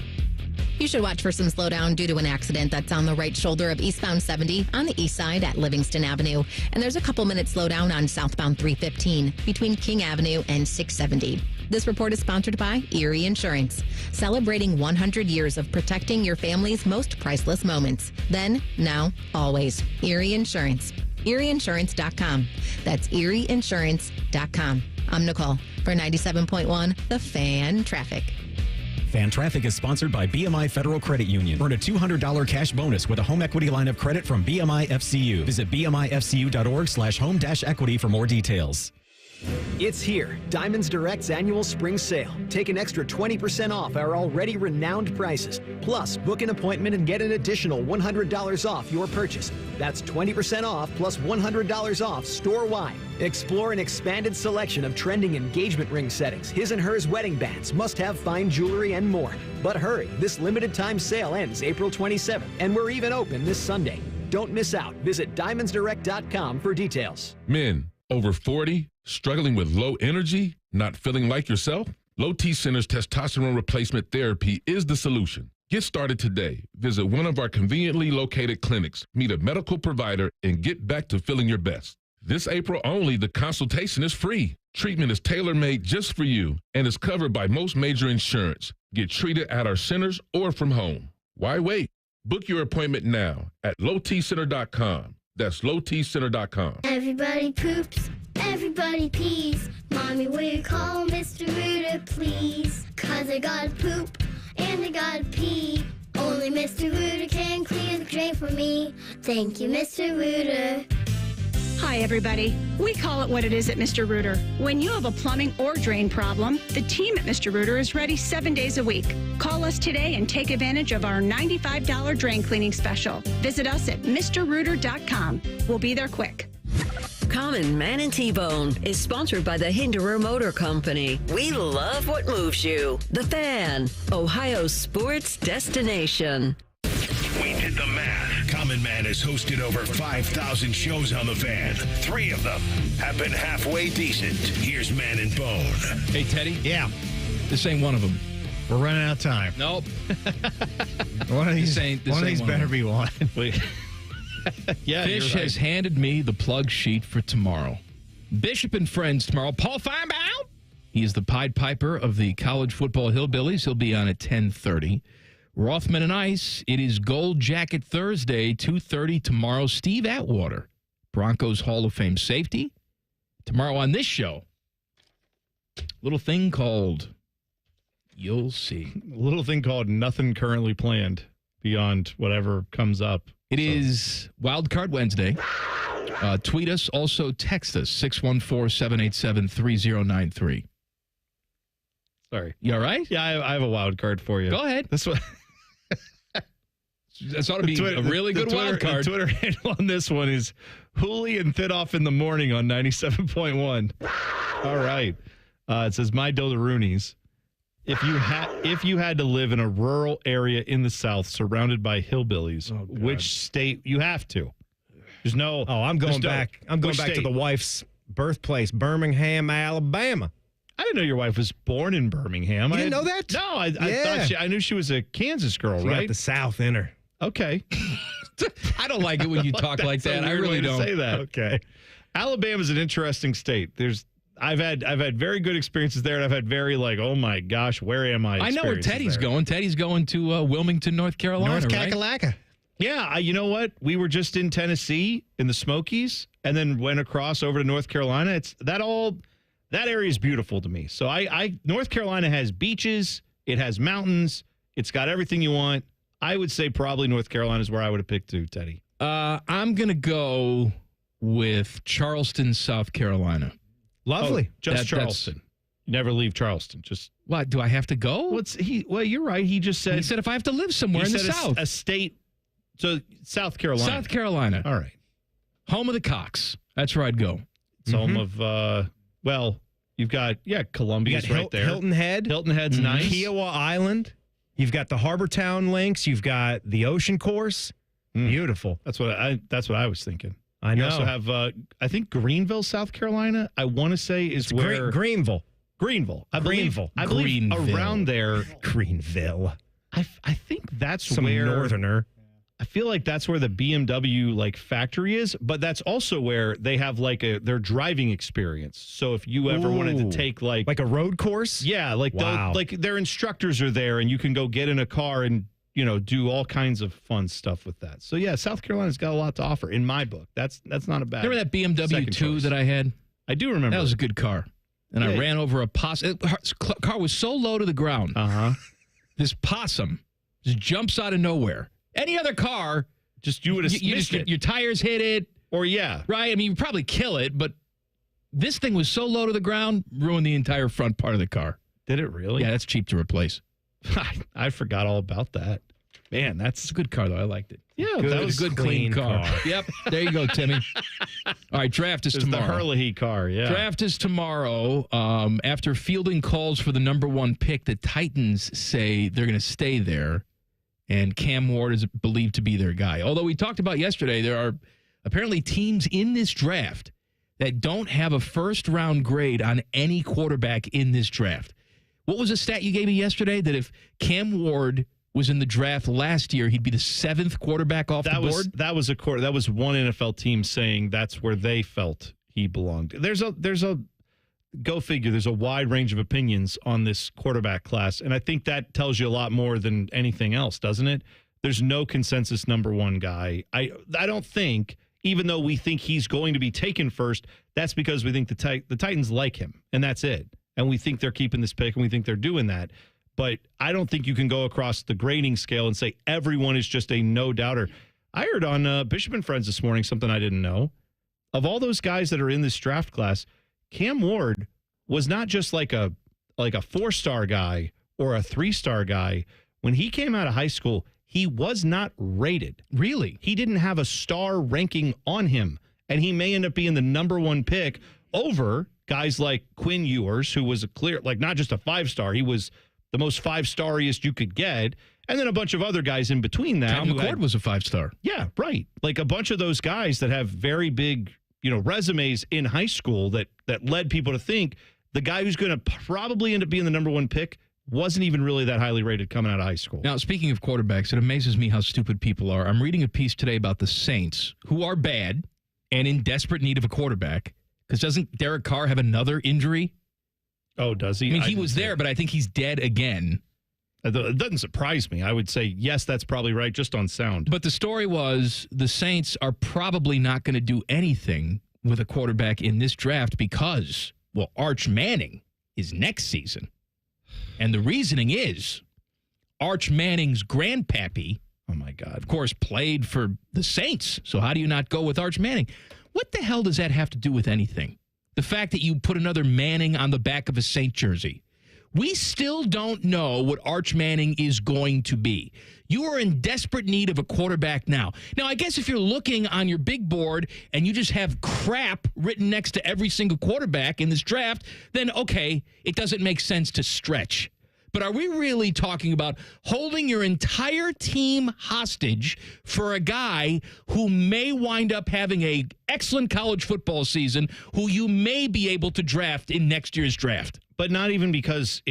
You should watch for some slowdown due to an accident that's on the right shoulder of eastbound 70 on the east side at Livingston Avenue. And there's a couple minutes slowdown on southbound 315 between King Avenue and 670. This report is sponsored by Erie Insurance, celebrating 100 years of protecting your family's most priceless moments. Then, now, always. Erie Insurance. ErieInsurance.com. That's ErieInsurance.com. I'm Nicole for 97.1 The Fan Traffic. Fan Traffic is sponsored by BMI Federal Credit Union. Earn a $200 cash bonus with a home equity line of credit from BMI FCU. Visit bmifcu.org/home-equity for more details. It's here, Diamonds Direct's annual spring sale. Take an extra 20% off our already renowned prices. Plus, book an appointment and get an additional $100 off your purchase. That's 20% off plus $100 off store-wide. Explore an expanded selection of trending engagement ring settings, his and hers wedding bands, must-have fine jewelry, and more. But hurry, this limited-time sale ends April 27th, and we're even open this Sunday. Don't miss out. Visit DiamondsDirect.com for details. Men over 40, struggling with low energy, not feeling like yourself? Low T Center's testosterone replacement therapy is the solution. Get started today. Visit one of our conveniently located clinics, meet a medical provider, and get back to feeling your best. This April only, the consultation is free. Treatment is tailor-made just for you and is covered by most major insurance. Get treated at our centers or from home. Why wait? Book your appointment now at lowtcenter.com. That's lowtcenter.com. Everybody poops, everybody pees. Mommy, will you call Mr. Rooter, please? 'Cause I gotta poop and I gotta pee. Only Mr. Rooter can clear the drain for me. Thank you, Mr. Rooter. Hi, everybody. We call it what it is at Mr. Rooter. When you have a plumbing or drain problem, the team at Mr. Rooter is ready 7 days a week. Call us today and take advantage of our $95 drain cleaning special. Visit us at MrRooter.com. We'll be there quick. Common Man and T-Bone is sponsored by the Hinderer Motor Company. We love what moves you. The Fan, Ohio's sports destination. We did the math. Common Man has hosted over 5,000 shows on the Fan. 3 of them have been halfway decent. Here's Man and Bone. Hey, Teddy. Yeah. This ain't one of them. We're running out of time. Nope. One of these better be one. Yeah, Fish you're right. has handed me the plug sheet for tomorrow. Bishop and Friends tomorrow. Paul Feinbaum. He is the Pied Piper of the College Football Hillbillies. He'll be on at 10:30. Rothman and Ice. It is Gold Jacket Thursday, 2:30 tomorrow. Steve Atwater, Broncos Hall of Fame safety. Tomorrow on this show, little thing called You'll See. A little thing called Nothing Currently Planned beyond whatever comes up. It is Wildcard Wednesday. Tweet us. Also text us, 614-787-3093. Sorry. You all right? Yeah, I have a wild card for you. Go ahead. This one. That ought to be a really good wild card. The Twitter handle on this one is Hooli and Thidoff in the morning on 97.1. All right. It says, my Dodaroonies. If you had to live in a rural area in the South surrounded by hillbillies, which state you have to? There's no. Oh, I'm going back. I'm going back to the wife's birthplace, Birmingham, Alabama. I didn't know your wife was born in Birmingham. You didn't know that? No, I thought I knew she was a Kansas girl, She right? got the South in her. Okay. I don't like it when you talk like that. I really don't say that. Okay. Alabama's an interesting state. I've had very good experiences there, and I've had very oh my gosh, where am I? I know where Teddy's going. Teddy's going to Wilmington, North Carolina. North right? Kakalaka. Yeah, you know what? We were just in Tennessee in the Smokies, and then went across over to North Carolina. That area is beautiful to me. So North Carolina has beaches, it has mountains, it's got everything you want. I would say probably North Carolina is where I would have picked to, Teddy. I'm gonna go with Charleston, South Carolina. Lovely. Just Charleston. You never leave Charleston. Just what? Do I have to go? Well, you're right. He just said. He said if I have to live somewhere in the South, a state. So South Carolina. South Carolina. All right. Home of the Cox. That's where I'd go. It's home of. You've got Columbia's right there. Hilton Head. Hilton Head's nice. Kiowa Island. You've got the Harbortown links. You've got the Ocean Course. Beautiful. That's what I was thinking. I know. You also have, I think Greenville, South Carolina, I want to say is where. Greenville. I believe around there. Greenville. I think that's Some where. northerner. I feel like that's where the BMW factory is, but that's also where they have their driving experience. So if you ever wanted to take like a road course, yeah, their instructors are there, and you can go get in a car and do all kinds of fun stuff with that. So yeah, South Carolina's got a lot to offer in my book. That's not a bad. Remember that BMW 2 that I had? I do remember. That was a good car, and I ran over a possum. Her car was so low to the ground. This possum just jumps out of nowhere. Any other car, you would have missed it. Your tires hit it. Or, yeah. Right? I mean, you probably kill it, but this thing was so low to the ground, ruined the entire front part of the car. Did it really? Yeah, that's cheap to replace. I forgot all about that. Man, that's a good car, though. I liked it. Yeah, that was was a good, clean car. Yep. There you go, Timmy. All right, draft is tomorrow. The Hurley car, yeah. Draft is tomorrow. After fielding calls for the number 1 pick, the Titans say they're going to stay there. And Cam Ward is believed to be their guy. Although we talked about yesterday, there are apparently teams in this draft that don't have a first-round grade on any quarterback in this draft. What was the stat you gave me yesterday? That if Cam Ward was in the draft last year, he'd be the 7th quarterback off the board? That was one NFL team saying that's where they felt he belonged. There's a go figure. There's a wide range of opinions on this quarterback class, and I think that tells you a lot more than anything else, doesn't it? There's no consensus number one guy. I don't think, even though we think he's going to be taken first, that's because we think the Titans like him, and that's it. And we think they're keeping this pick, and we think they're doing that. But I don't think you can go across the grading scale and say everyone is just a no-doubter. I heard on Bishop and Friends this morning something I didn't know. Of all those guys that are in this draft class, Cam Ward was not just like a 4-star guy or a 3-star guy. When he came out of high school, he was not rated. Really? He didn't have a star ranking on him, and he may end up being the number one pick over guys like Quinn Ewers, who was a clear, like not just a 5-star, he was the most 5-stariest you could get, and then a bunch of other guys in between that. Tom McCord was a 5-star. Yeah, right. Like a bunch of those guys that have very big, resumes in high school that led people to think the guy who's going to probably end up being the number one pick wasn't even really that highly rated coming out of high school. Now, speaking of quarterbacks, it amazes me how stupid people are. I'm reading a piece today about the Saints, who are bad and in desperate need of a quarterback. Because doesn't Derek Carr have another injury? Oh, does he? I mean, he was there, but I think he's dead again. It doesn't surprise me. I would say, yes, that's probably right, just on sound. But the story was the Saints are probably not going to do anything with a quarterback in this draft because, well, Arch Manning is next season. And the reasoning is Arch Manning's grandpappy, oh my God, of course, played for the Saints. So how do you not go with Arch Manning? What the hell does that have to do with anything? The fact that you put another Manning on the back of a Saint jersey. We still don't know what Arch Manning is going to be. You are in desperate need of a quarterback now. Now, I guess if you're looking on your big board and you just have crap written next to every single quarterback in this draft, then okay, it doesn't make sense to stretch. But are we really talking about holding your entire team hostage for a guy who may wind up having an excellent college football season, who you may be able to draft in next year's draft? But not even because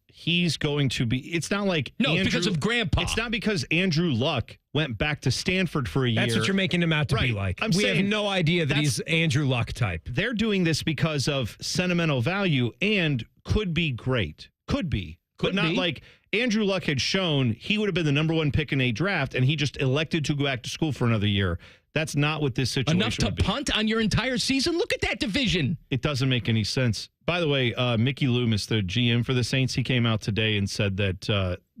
he's going to be. It's not like because of Grandpa. It's not because Andrew Luck went back to Stanford for a year. That's what you're making him out to be like. We have no idea that he's Andrew Luck type. They're doing this because of sentimental value and could be great. Could be. But not like Andrew Luck had shown he would have been the number one pick in a draft, and he just elected to go back to school for another year. That's not what this situation Enough to punt on your entire season? Look at that division. It doesn't make any sense. By the way, Mickey Loomis, the GM for the Saints, he came out today and said that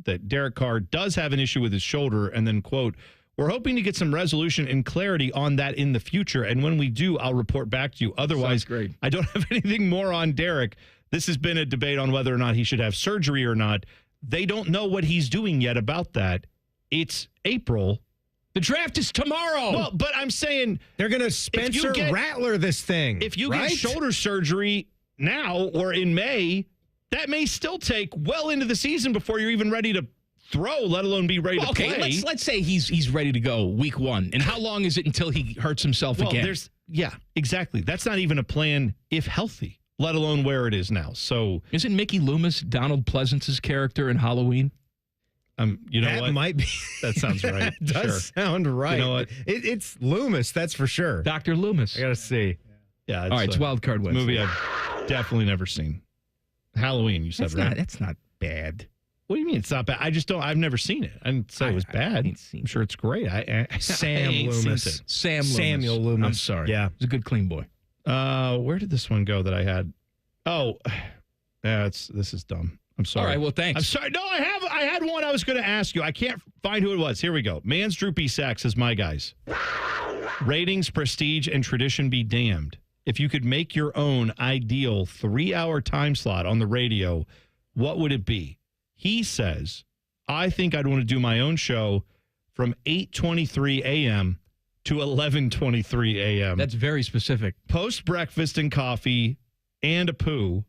that Derek Carr does have an issue with his shoulder, and then, quote, "We're hoping to get some resolution and clarity on that in the future, and when we do, I'll report back to you. Otherwise, great. I don't have anything more on Derek." This has been a debate on whether or not he should have surgery or not. They don't know what he's doing yet about that. It's April. The draft is tomorrow. Well, but I'm saying they're going to Spencer Rattler this thing. If you get shoulder surgery now or in May, that may still take well into the season before you're even ready to throw, let alone be ready to play. Okay, let's say he's ready to go week 1. And how long is it until he hurts himself again? Yeah, exactly. That's not even a plan if healthy, let alone where it is now. So isn't Mickey Loomis Donald Pleasance's character in Halloween? You know that what? Might be. That sounds right. It does sound right. You know what? It's Loomis, that's for sure. Dr. Loomis. I got to see. Yeah. All right, it's Wildcard Wednesday. Movie I've definitely never seen. Halloween, you said, right? That's not bad. What do you mean it's not bad? I've never seen it. I didn't say it was bad. I'm sure it's great. Sam Loomis. Samuel Loomis. I'm sorry. Yeah. He's a good clean boy. Where did this one go that I had? Oh, yeah, this is dumb. I'm sorry. All right, well, thanks. I'm sorry. No, I had one I was going to ask you. I can't find who it was. Here we go. Man's Droopy Sacks is my guys. Ratings, prestige, and tradition be damned. If you could make your own ideal 3-hour time slot on the radio, what would it be? He says, I think I'd want to do my own show from 8:23 a.m. to 11:23 a.m. That's very specific. Post-breakfast and coffee and a poo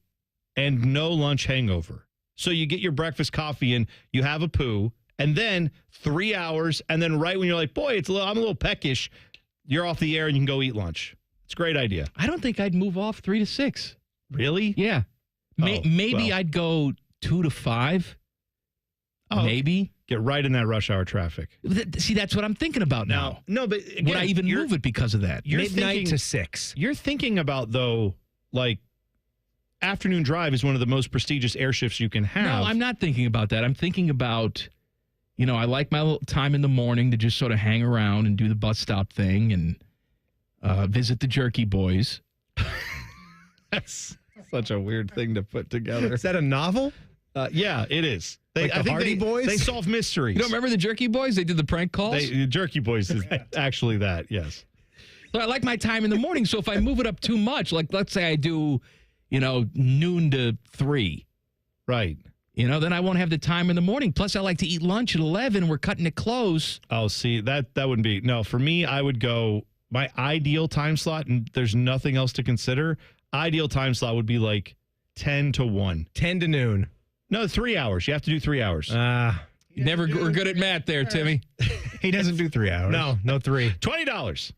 and no lunch hangover. So you get your breakfast coffee and you have a poo, and then 3 hours, and then right when you're like, boy, I'm a little peckish, you're off the air and you can go eat lunch. It's a great idea. I don't think I'd move off 3 to 6. Really? Yeah. Maybe I'd go 2 to 5. Maybe. Get right in that rush hour traffic. See, that's what I'm thinking about now. No, but again, would I even move it because of that? You're Midnight thinking, to 6. You're thinking about, though, like, afternoon drive is one of the most prestigious air shifts you can have. No, I'm not thinking about that. I'm thinking about, I like my little time in the morning to just sort of hang around and do the bus stop thing and visit the Jerky Boys. That's such a weird thing to put together. Is that a novel? Yeah, it is. Like the Hardy Boys? They solve mysteries. You don't remember the Jerky Boys? They did the prank calls? The Jerky Boys is actually that, yes. So I like my time in the morning. So if I move it up too much, like let's say I do, noon to 3. Right. Then I won't have the time in the morning. Plus, I like to eat lunch at 11. We're cutting it close. Oh, see, that wouldn't be. No, for me, I would go, my ideal time slot, and there's nothing else to consider, ideal time slot would be like 10 to 1. 10 to noon. No, 3 hours. You have to do 3 hours. Never were good at math there, Timmy. He doesn't do 3 hours. No 3. $20.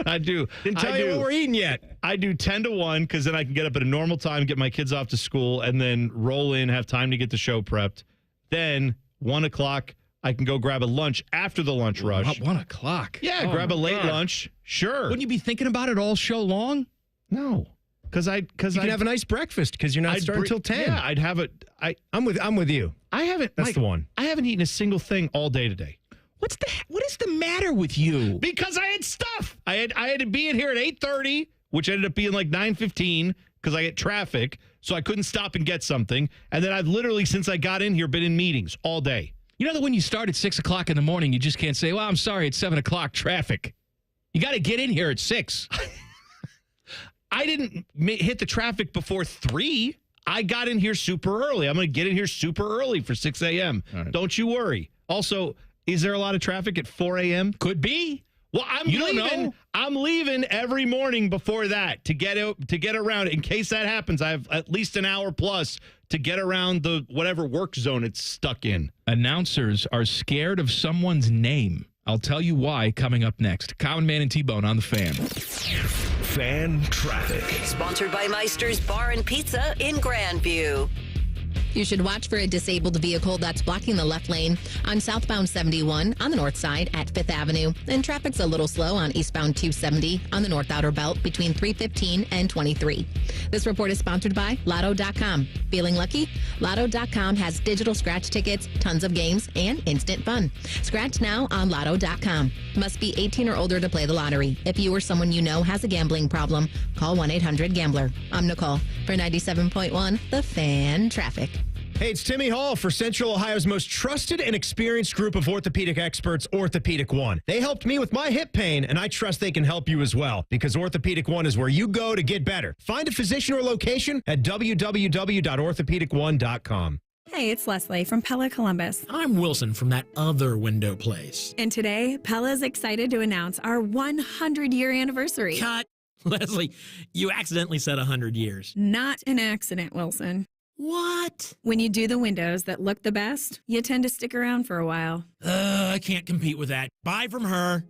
I do. Didn't tell you what we're eating yet. I do 10 to 1 because then I can get up at a normal time, get my kids off to school, and then roll in, have time to get the show prepped. Then 1 o'clock, I can go grab a lunch after the lunch rush. 1 o'clock? Yeah, grab a late lunch. Sure. Wouldn't you be thinking about it all show long? No. Because you can have a nice breakfast because you're not starting until 10. Yeah, I'd have it. I'm with you. I haven't. That's the one. I haven't eaten a single thing all day today. What is the matter with you? Because I had stuff. I had to be in here at 8:30, which ended up being like 9:15 because I had traffic, so I couldn't stop and get something. And then I've literally, since I got in here, been in meetings all day. You know that when you start at 6 o'clock in the morning, you just can't say, well, I'm sorry, it's 7 o'clock traffic. You got to get in here at 6. I didn't hit the traffic before 3. I got in here super early. I'm going to get in here super early for 6 a.m. Right. Don't you worry. Also, is there a lot of traffic at 4 a.m.? Could be. Well, I'm leaving every morning before that to get around. In case that happens, I have at least an hour plus to get around the whatever work zone it's stuck in. Announcers are scared of someone's name. I'll tell you why coming up next. Common Man and T-Bone on the Fan. Fan traffic. Sponsored by Meister's Bar and Pizza in Grandview. You should watch for a disabled vehicle that's blocking the left lane on southbound 71 on the north side at 5th Avenue. And traffic's a little slow on eastbound 270 on the north outer belt between 315 and 23. This report is sponsored by Lotto.com. Feeling lucky? Lotto.com has digital scratch tickets, tons of games, and instant fun. Scratch now on Lotto.com. Must be 18 or older to play the lottery. If you or someone you know has a gambling problem, call 1-800-GAMBLER. I'm Nicole for 97.1 The Fan Traffic. Hey, it's Timmy Hall for Central Ohio's most trusted and experienced group of orthopedic experts, Orthopedic One. They helped me with my hip pain, and I trust they can help you as well, because Orthopedic One is where you go to get better. Find a physician or location at www.orthopedic1.com. Hey, it's Leslie from Pella Columbus. I'm Wilson from that other window place. And today, Pella's excited to announce our 100-year anniversary. Cut! Leslie, you accidentally said 100 years. Not an accident, Wilson. What? When you do the windows that look the best, you tend to stick around for a while. I can't compete with that. Buy from her.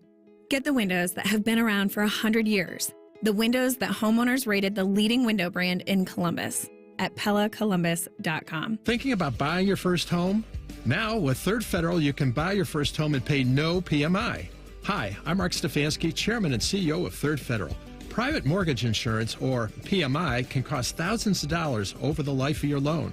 Get the windows that have been around for 100 years. The windows that homeowners rated the leading window brand in Columbus at PellaColumbus.com. Thinking about buying your first home? Now, with Third Federal, you can buy your first home and pay no PMI. Hi, I'm Mark Stefanski, Chairman and CEO of Third Federal. Private mortgage insurance, or PMI, can cost thousands of dollars over the life of your loan.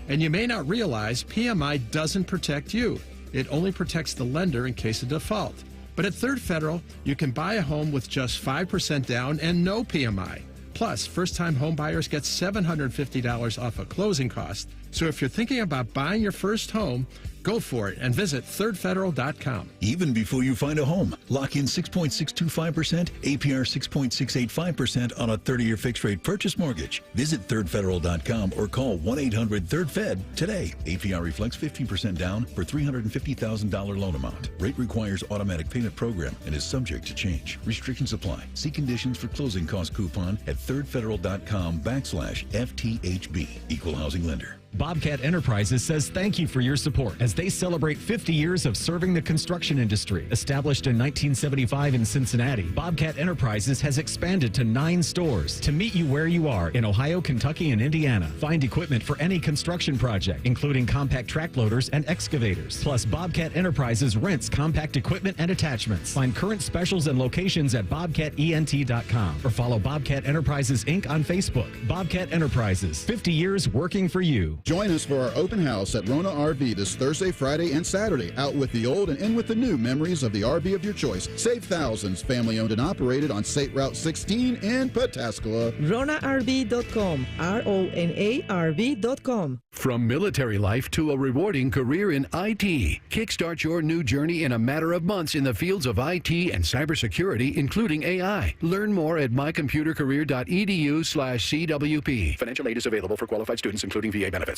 And you may not realize PMI doesn't protect you. It only protects the lender in case of default. But at Third Federal, you can buy a home with just 5% down and no PMI. Plus, first-time home buyers get $750 off of closing costs. So if you're thinking about buying your first home, go for it and visit thirdfederal.com. Even before you find a home, lock in 6.625%, APR 6.685% on a 30-year fixed-rate purchase mortgage. Visit thirdfederal.com or call 1-800-3RD-FED today. APR reflects 15% down for $350,000 loan amount. Rate requires automatic payment program and is subject to change. Restrictions apply. See conditions for closing cost coupon at thirdfederal.com/FTHB. Equal housing lender. Bobcat Enterprises says thank you for your support as they celebrate 50 years of serving the construction industry. Established in 1975 in Cincinnati, Bobcat Enterprises has expanded to 9 stores to meet you where you are in Ohio, Kentucky, and Indiana. Find equipment for any construction project, including compact track loaders and excavators. Plus, Bobcat Enterprises rents compact equipment and attachments. Find current specials and locations at bobcatent.com or follow Bobcat Enterprises Inc. on Facebook. Bobcat Enterprises, 50 years working for you. Join us for our open house at Rona RV this Thursday, Friday, and Saturday. Out with the old and in with the new memories of the RV of your choice. Save thousands. Family owned and operated on State Route 16 in Pataskala. RonaRV.com. RonaRV.com. From military life to a rewarding career in IT. Kickstart your new journey in a matter of months in the fields of IT and cybersecurity, including AI. Learn more at mycomputercareer.edu/CWP. Financial aid is available for qualified students, including VA benefits.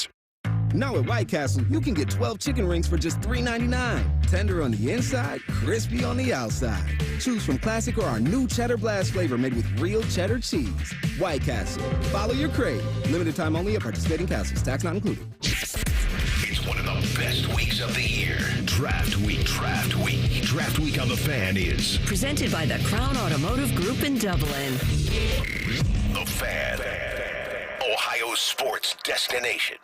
Now at White Castle, you can get 12 chicken rings for just $3.99. Tender on the inside, crispy on the outside. Choose from classic or our new Cheddar Blast flavor made with real cheddar cheese. White Castle. Follow your crave. Limited time only at participating castles. Tax not included. It's one of the best weeks of the year. Draft Week. Draft Week. Draft Week on The Fan is presented by the Crown Automotive Group in Dublin. The Fan. Ohio's sports destination.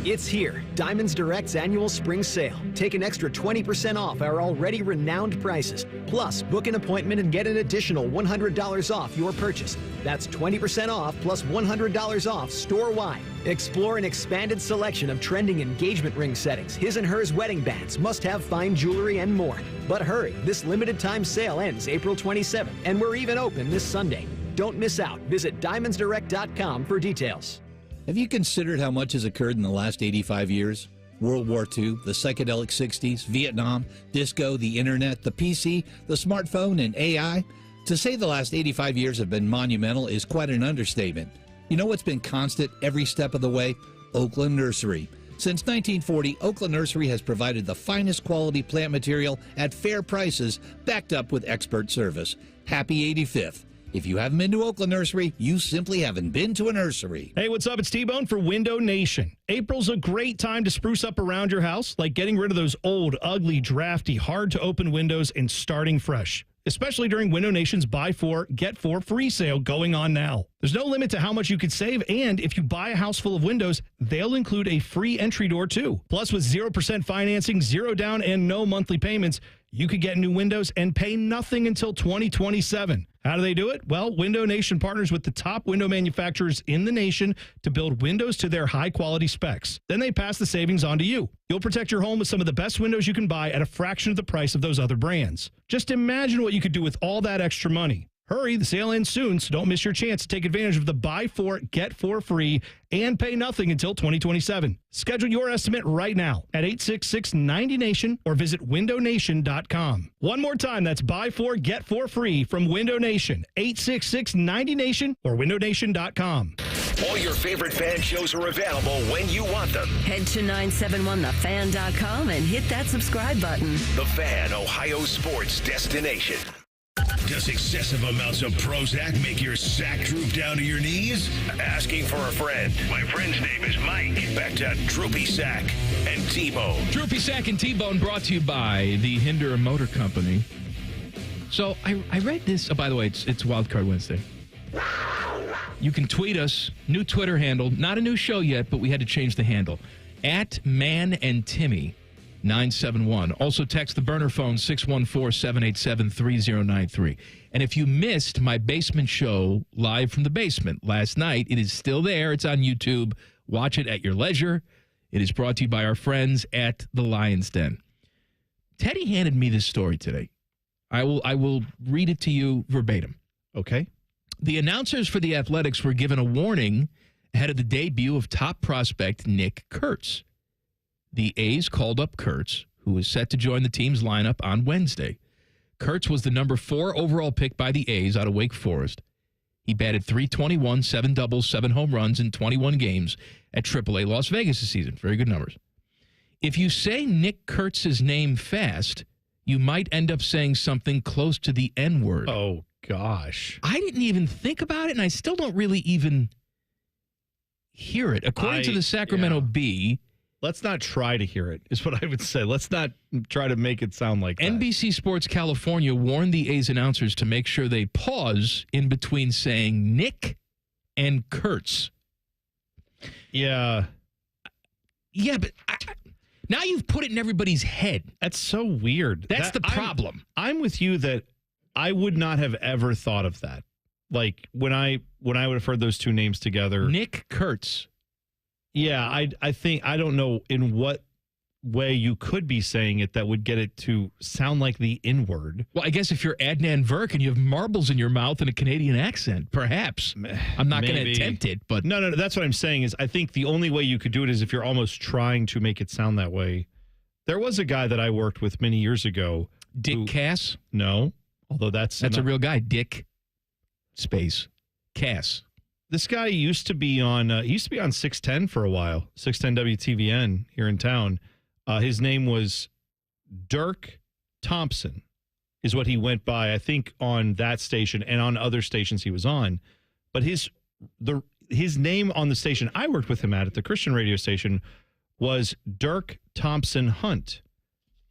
It's here, Diamonds Direct's annual spring sale. Take an extra 20% off our already renowned prices. Plus, book an appointment and get an additional $100 off your purchase. That's 20% off plus $100 off store-wide. Explore an expanded selection of trending engagement ring settings, his and hers wedding bands, must-have fine jewelry, and more. But hurry, this limited-time sale ends April 27th, and we're even open this Sunday. Don't miss out. Visit DiamondsDirect.com for details. Have you considered how much has occurred in the last 85 years? World War II, the psychedelic 60s, Vietnam, disco, the internet, the PC, the smartphone, and AI? To say the last 85 years have been monumental is quite an understatement. You know what's been constant every step of the way? Oakland Nursery. Since 1940, Oakland Nursery has provided the finest quality plant material at fair prices, backed up with expert service. Happy 85th. If you haven't been to Oakland Nursery, you simply haven't been to a nursery. Hey, what's up? It's T-Bone for Window Nation. April's a great time to spruce up around your house, like getting rid of those old, ugly, drafty, hard-to-open windows and starting fresh. Especially during Window Nation's Buy 4, Get 4 free sale going on now. There's no limit to how much you could save, and if you buy a house full of windows, they'll include a free entry door, too. Plus, with 0% financing, 0 down, and no monthly payments, you could get new windows and pay nothing until 2027. How do they do it? Well, Window Nation partners with the top window manufacturers in the nation to build windows to their high-quality specs. Then they pass the savings on to you. You'll protect your home with some of the best windows you can buy at a fraction of the price of those other brands. Just imagine what you could do with all that extra money. Hurry, the sale ends soon, so don't miss your chance to take advantage of the Buy 4, Get 4 free and pay nothing until 2027. Schedule your estimate right now at 866-90NATION or visit windownation.com. One more time, that's Buy 4, Get 4 free from Window Nation, 866-90NATION or windownation.com. All your favorite fan shows are available when you want them. Head to 971thefan.com and hit that subscribe button. The Fan, Ohio sports destination. Does excessive amounts of Prozac make your sack droop down to your knees? Asking for a friend. My friend's name is Mike. Back to Droopy Sack and T-Bone. Droopy Sack and T-Bone brought to you by the Hinder Motor Company. So I read this. Oh, by the way, it's Wildcard Wednesday. You can tweet us. New Twitter handle. Not a new show yet, but we had to change the handle. At Man and Timmy. 971. Also text the burner phone 614-787-3093. And if you missed my basement show live from the basement last night, it is still there. It's on YouTube. Watch it at your leisure. It is brought to you by our friends at the Lion's Den. Teddy handed me this story today. I will read it to you verbatim. Okay. The announcers for the Athletics were given a warning ahead of the debut of top prospect Nick Curts. The A's called up Curts, who was set to join the team's lineup on Wednesday. Curts was the number 4 overall pick by the A's out of Wake Forest. He batted .321, 7 doubles, 7 home runs in 21 games at AAA Las Vegas this season. Very good numbers. If you say Nick Kurtz's name fast, you might end up saying something close to the N-word. Oh, gosh. I didn't even think about it, and I still don't really even hear it. According to the Sacramento Bee, let's not try to hear it, is what I would say. Let's not try to make it sound like that. NBC Sports California warned the A's announcers to make sure they pause in between saying Nick and Curts. Yeah. Yeah, but now you've put it in everybody's head. That's so weird. That's the problem. I'm with you that I would not have ever thought of that. Like when I would have heard those two names together. Nick Curts. Yeah, I think I don't know in what way you could be saying it that would get it to sound like the N-word. Well, I guess if you're Adnan Virk and you have marbles in your mouth and a Canadian accent, perhaps. I'm not going to attempt it, but... No, that's what I'm saying is I think the only way you could do it is if you're almost trying to make it sound that way. There was a guy that I worked with many years ago. Dick Cass? No, although that's a real guy. Dick space Cass. This guy used to be on 610 for a while, 610 WTVN here in town. His name was Dirk Thompson is what he went by, I think, on that station and on other stations he was on. But his name on the station I worked with him at the Christian radio station was Dirk Thompson Hunt.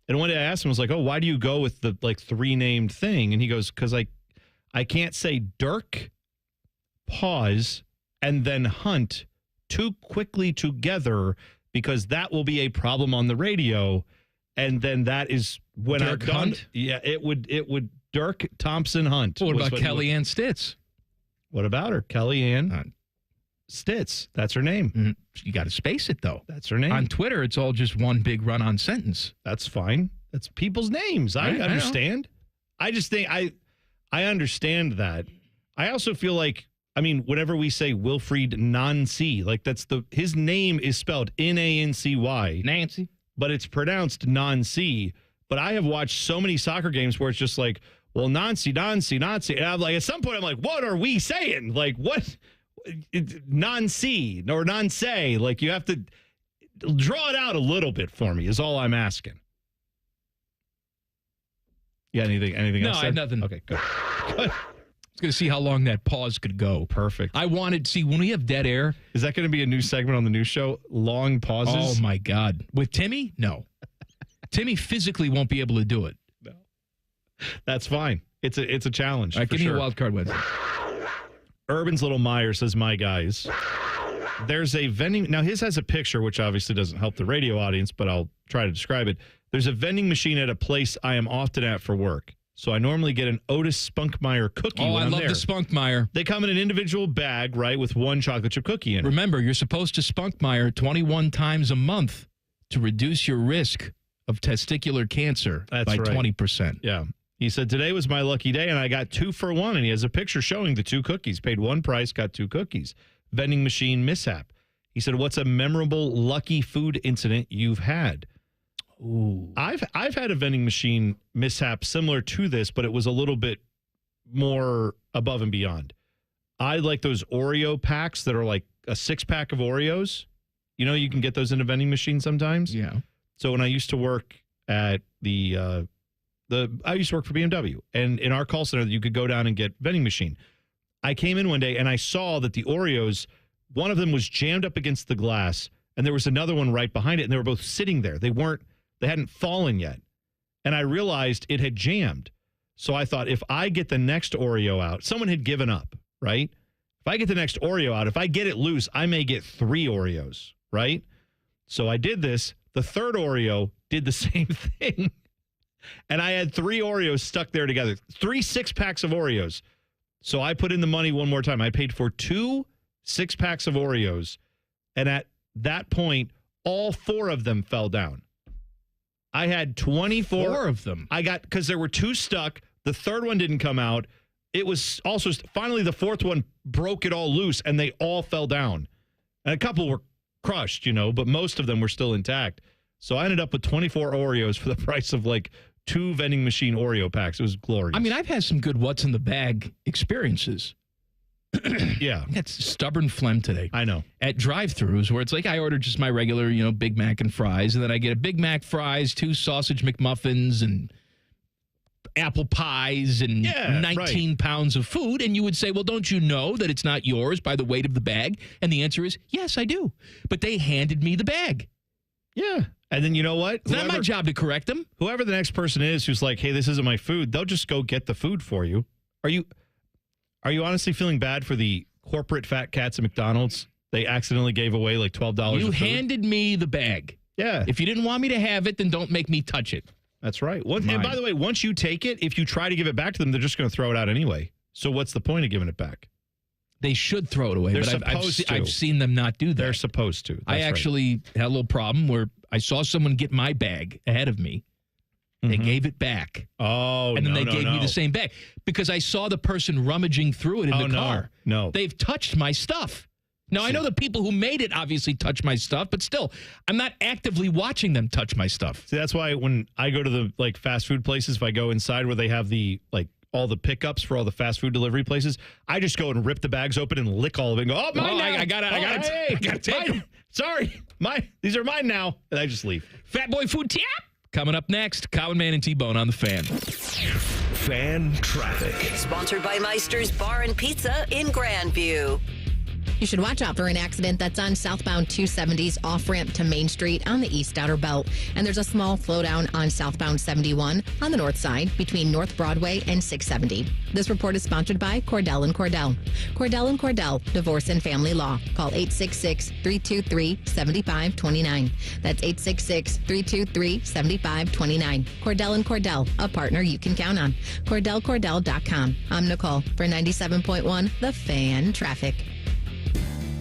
And one day I asked him, I was like, oh, why do you go with the three-named thing? And he goes, because I can't say Dirk, pause, and then Hunt too quickly together because that will be a problem on the radio. And then that is when Dirk I've done. Hunt? Yeah, it would Dirk Thompson Hunt. What about Kellyanne Stitz? What about her? Kellyanne Stitz. That's her name. Mm-hmm. You got to space it, though. That's her name. On Twitter, it's all just one big run-on sentence. That's fine. That's people's names. I understand. I just think I understand that. I also feel like, I mean, whenever we say Wilfried Nancy, like his name is spelled Nancy. Nancy. But it's pronounced Nancy. But I have watched so many soccer games where it's just like, well, Nancy. And I'm like, at some point, I'm like, what are we saying? Like, what? Nancy or Nancy. Like, you have to draw it out a little bit for me is all I'm asking. You got anything else? No, I had nothing. Okay, good. I was going to see how long that pause could go. Perfect. I wanted to see when we have dead air. Is that going to be a new segment on the new show? Long pauses? Oh, my God. With Timmy? No. Timmy physically won't be able to do it. No. That's fine. It's a challenge. All right, give me a Wildcard Wednesday. Urban's Little Meyer says, my guys. There's a vending. Now, his has a picture, which obviously doesn't help the radio audience, but I'll try to describe it. There's a vending machine at a place I am often at for work. So I normally get an Otis Spunkmeyer cookie when I'm there. I love the Spunkmeyer. They come in an individual bag, right, with one chocolate chip cookie in it. Remember, you're supposed to Spunkmeyer 21 times a month to reduce your risk of testicular cancer by 20%. Yeah. He said, today was my lucky day, and I got 2 for 1. And he has a picture showing the 2 cookies. Paid one price, got 2 cookies. Vending machine mishap. He said, what's a memorable lucky food incident you've had? Ooh. I've had a vending machine mishap similar to this, but it was a little bit more above and beyond. I like those Oreo packs that are like a 6-pack of Oreos. You know, you can get those in a vending machine sometimes. Yeah. So when I used to work at I used to work for BMW, and in our call center, you could go down and get vending machine. I came in one day and I saw that the Oreos, one of them was jammed up against the glass, and there was another one right behind it, and they were both sitting there. They hadn't fallen yet. And I realized it had jammed. So I thought, if I get the next Oreo out, someone had given up, right? If I get the next Oreo out, if I get it loose, I may get 3 Oreos, right? So I did this. The third Oreo did the same thing. And I had 3 Oreos stuck there together. 3 6-packs of Oreos. So I put in the money one more time. I paid for 2 6-packs of Oreos. And at that point, all 4 of them fell down. I had 24. 4 of them. I got, because there were 2 stuck. The third one didn't come out. It was also, finally, the 4th one broke it all loose, and they all fell down. And a couple were crushed, but most of them were still intact. So I ended up with 24 Oreos for the price of like 2 vending machine Oreo packs. It was glorious. I mean, I've had some good what's in the bag experiences. Yeah. That's stubborn phlegm today. I know. At drive-thrus where it's like I order just my regular, Big Mac and fries, and then I get a Big Mac fries, 2 sausage McMuffins, and apple pies and 19 pounds of food. And you would say, well, don't you know that it's not yours by the weight of the bag? And the answer is, yes, I do. But they handed me the bag. Yeah. And then you know what? It's not my job to correct them. Whoever the next person is who's like, hey, this isn't my food, they'll just go get the food for you. Are you honestly feeling bad for the corporate fat cats at McDonald's? They accidentally gave away like $12 You of food. handed me the bag. Yeah. If you didn't want me to have it, then don't make me touch it. That's right. And by the way, once you take it, if you try to give it back to them, they're just going to throw it out anyway. So what's the point of giving it back? They should throw it away, They're but supposed to. I've seen them not do that. They're supposed to. That's I actually had a little problem where I saw someone get my bag ahead of me. They gave it back. Oh, and then they gave me the same bag because I saw the person rummaging through it in the car. No. They've touched my stuff. Now, I know the people who made it obviously touch my stuff, but still, I'm not actively watching them touch my stuff. See, that's why when I go to the like fast food places, if I go inside where they have the like all the pickups for all the fast food delivery places, I just go and rip the bags open and lick all of it and go, oh, mine now. I got to take them. Sorry, these are mine now. And I just leave. Fat Boy Food Tap. Coming up next, Common Man and T-Bone on the Fan. Fan traffic. Sponsored by Meister's Bar and Pizza in Grandview. You should watch out for an accident that's on southbound 270's off-ramp to Main Street on the East Outer Belt. And there's a small slowdown on southbound 71 on the north side between North Broadway and 670. This report is sponsored by Cordell & Cordell. Cordell & Cordell, Divorce and Family Law. Call 866-323-7529. That's 866-323-7529. Cordell & Cordell, a partner you can count on. CordellCordell.com. I'm Nicole for 97.1 The Fan Traffic.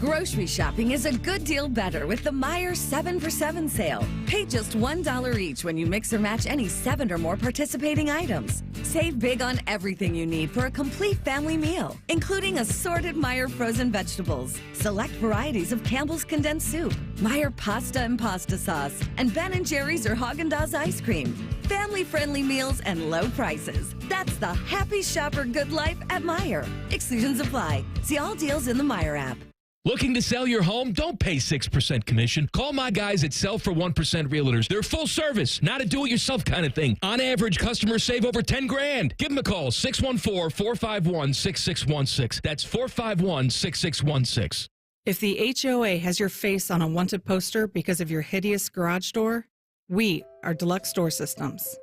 Grocery shopping is a good deal better with the Meijer 7 for 7 sale. Pay just $1 each when you mix or match any 7 or more participating items. Save big on everything you need for a complete family meal, including assorted Meijer frozen vegetables, select varieties of Campbell's condensed soup, Meijer pasta and pasta sauce, and Ben & Jerry's or Haagen-Dazs ice cream. Family-friendly meals and low prices. That's the happy shopper good life at Meijer. Exclusions apply. See all deals in the Meijer app. Looking to sell your home? Don't pay 6% commission. Call my guys at Sell for 1% Realtors. They're full service, not a do-it-yourself kind of thing. On average, customers save over $10,000. Give them a call, 614-451-6616. That's 451-6616. If the HOA has your face on a wanted poster because of your hideous garage door, we are Deluxe Door Systems.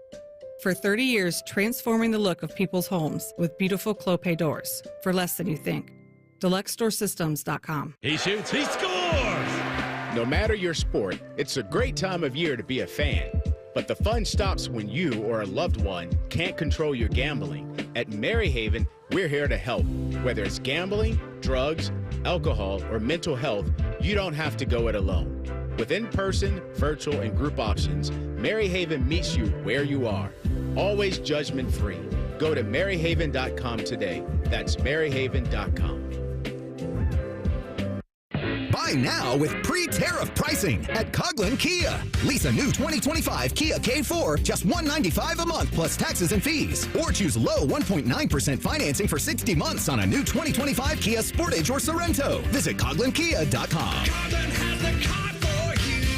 For 30 years, transforming the look of people's homes with beautiful Clopay doors for less than you think. DeluxeDoorSystems.com. He shoots, he scores! No matter your sport, it's a great time of year to be a fan. But the fun stops when you or a loved one can't control your gambling. At Maryhaven, we're here to help. Whether it's gambling, drugs, alcohol, or mental health, you don't have to go it alone. With in-person, virtual, and group options, Maryhaven meets you where you are. Always judgment-free. Go to maryhaven.com today. That's maryhaven.com. Buy now with pre-tariff pricing at Coughlin Kia. Lease a new 2025 Kia K4, just $195 a month plus taxes and fees. Or choose low 1.9% financing for 60 months on a new 2025 Kia Sportage or Sorrento. Visit CoughlinKia.com.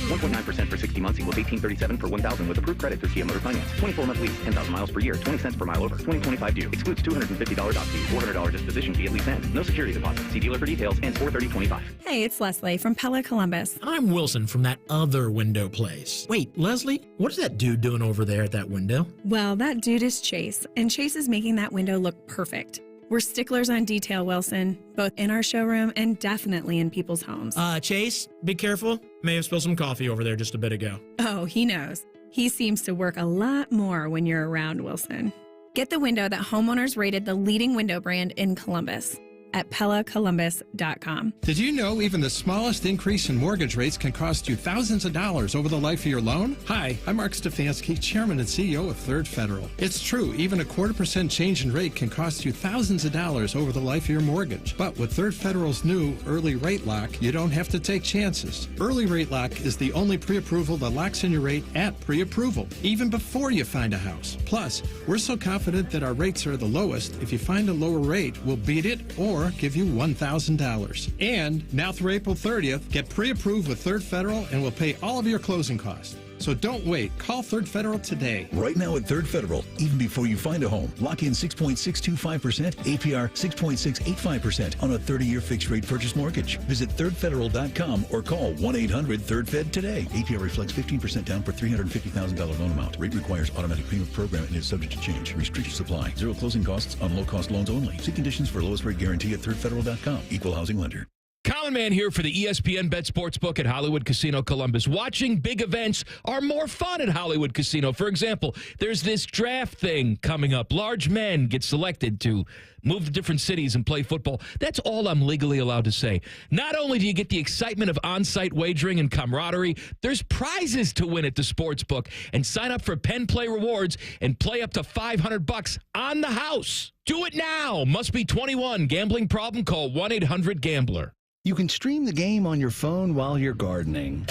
1.9% for 60 months equals $18.37 for 1,000 with approved credit through Kia Motor Finance. 24-month lease, 10,000 miles per year, 20 cents per mile over. 2025 due. Excludes $250 opt fee, $400 disposition fee at lease end. No security deposit. See dealer for details. Ends 4/30/25. Hey, it's Leslie from Pella Columbus. I'm Wilson from that other window place. Wait, Leslie, what is that dude doing over there at that window? Well, that dude is Chase, and Chase is making that window look perfect. We're sticklers on detail, Wilson, both in our showroom and definitely in people's homes. Chase, be careful. May have spilled some coffee over there just a bit ago. Oh, he knows. He seems to work a lot more when you're around, Wilson. Get the window that homeowners rated the leading window brand in Columbus at PellaColumbus.com. Did you know even the smallest increase in mortgage rates can cost you thousands of dollars over the life of your loan? Hi, I'm Mark Stefanski, Chairman and CEO of Third Federal. It's true, even a 0.25% change in rate can cost you thousands of dollars over the life of your mortgage. But with Third Federal's new Early Rate Lock, you don't have to take chances. Early Rate Lock is the only pre-approval that locks in your rate at pre-approval, even before you find a house. Plus, we're so confident that our rates are the lowest, if you find a lower rate, we'll beat it or give you $1,000. And now through April 30th, get pre-approved with Third Federal and we'll pay all of your closing costs. So don't wait. Call Third Federal today. Right now at Third Federal, even before you find a home, lock in 6.625%, APR 6.685% on a 30-year fixed-rate purchase mortgage. Visit thirdfederal.com or call 1-800-3RD-FED today. APR reflects 15% down for $350,000 loan amount. Rate requires automatic payment program and is subject to change. Restricted supply. Zero closing costs on low-cost loans only. See conditions for lowest rate guarantee at thirdfederal.com. Equal housing lender. Common Man here for the ESPN Bet Sportsbook at Hollywood Casino Columbus. Watching big events are more fun at Hollywood Casino. For example, there's this draft thing coming up. Large men get selected to move to different cities and play football. That's all I'm legally allowed to say. Not only do you get the excitement of on-site wagering and camaraderie, there's prizes to win at the sportsbook. And sign up for Penn Play Rewards and play up to $500 on the house. Do it now. Must be 21. Gambling problem? Call 1-800-GAMBLER. You can stream the game on your phone while you're gardening.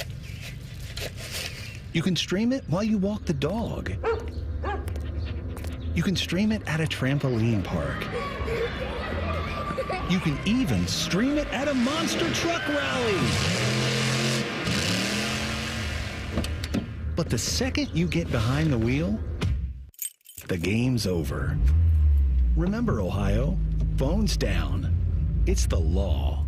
You can stream it while you walk the dog. You can stream it at a trampoline park. You can even stream it at a monster truck rally. But the second you get behind the wheel, the game's over. Remember, Ohio, phones down. It's the law.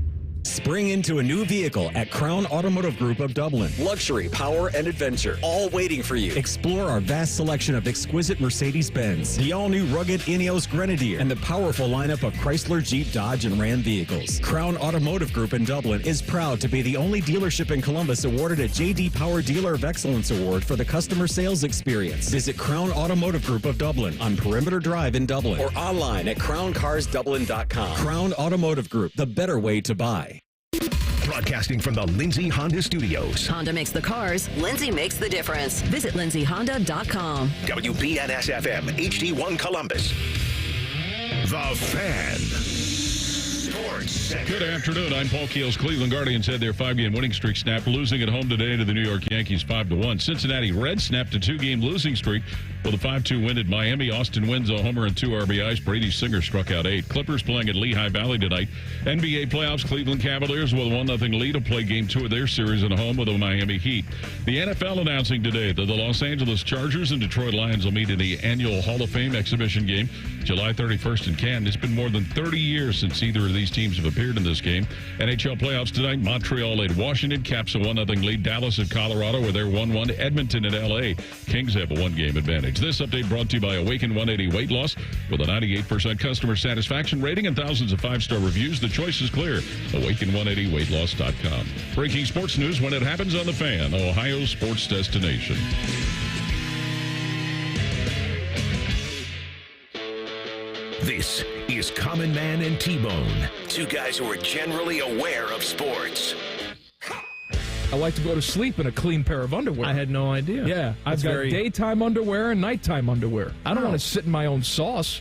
Spring into a new vehicle at Crown Automotive Group of Dublin. Luxury, power, and adventure, all waiting for you. Explore our vast selection of exquisite Mercedes-Benz, the all-new rugged Ineos Grenadier, and the powerful lineup of Chrysler, Jeep, Dodge, and Ram vehicles. Crown Automotive Group in Dublin is proud to be the only dealership in Columbus awarded a J.D. Power Dealer of Excellence Award for the customer sales experience. Visit Crown Automotive Group of Dublin on Perimeter Drive in Dublin or online at crowncarsdublin.com. Crown Automotive Group, the better way to buy. Broadcasting from the Lindsay Honda Studios. Honda makes the cars. Lindsay makes the difference. Visit lindsayhonda.com. WBNS-FM, HD1 Columbus. The Fan. Sports Center. Good afternoon. I'm Paul Keels. Cleveland Guardians had their 5-game winning streak snapped, losing at home today to the New York Yankees 5-1. Cincinnati Reds snapped a 2-game losing streak with a 5-2 win at Miami. Austin wins a homer and 2 RBIs. Brady Singer struck out 8. Clippers playing at Lehigh Valley tonight. NBA playoffs, Cleveland Cavaliers with a 1-0 lead to play Game 2 of their series at home with the Miami Heat. The NFL announcing today that the Los Angeles Chargers and Detroit Lions will meet in the annual Hall of Fame exhibition game July 31st in Canton. It's been more than 30 years since either of these teams have appeared in this game. NHL playoffs tonight. Montreal at Washington. Caps a 1-0 lead. Dallas at Colorado where they're 1-1. Edmonton at L.A. Kings have a 1-game advantage. This update brought to you by Awaken 180 Weight Loss with a 98% customer satisfaction rating and thousands of 5-star reviews. The choice is clear. Awaken180weightloss.com. Breaking sports news when it happens on The Fan, Ohio's sports destination. This is Common Man and T-Bone, two guys who are generally aware of sports. I like to go to sleep in a clean pair of underwear. I had no idea. Yeah, I've got daytime underwear and nighttime underwear. I don't want to sit in my own sauce.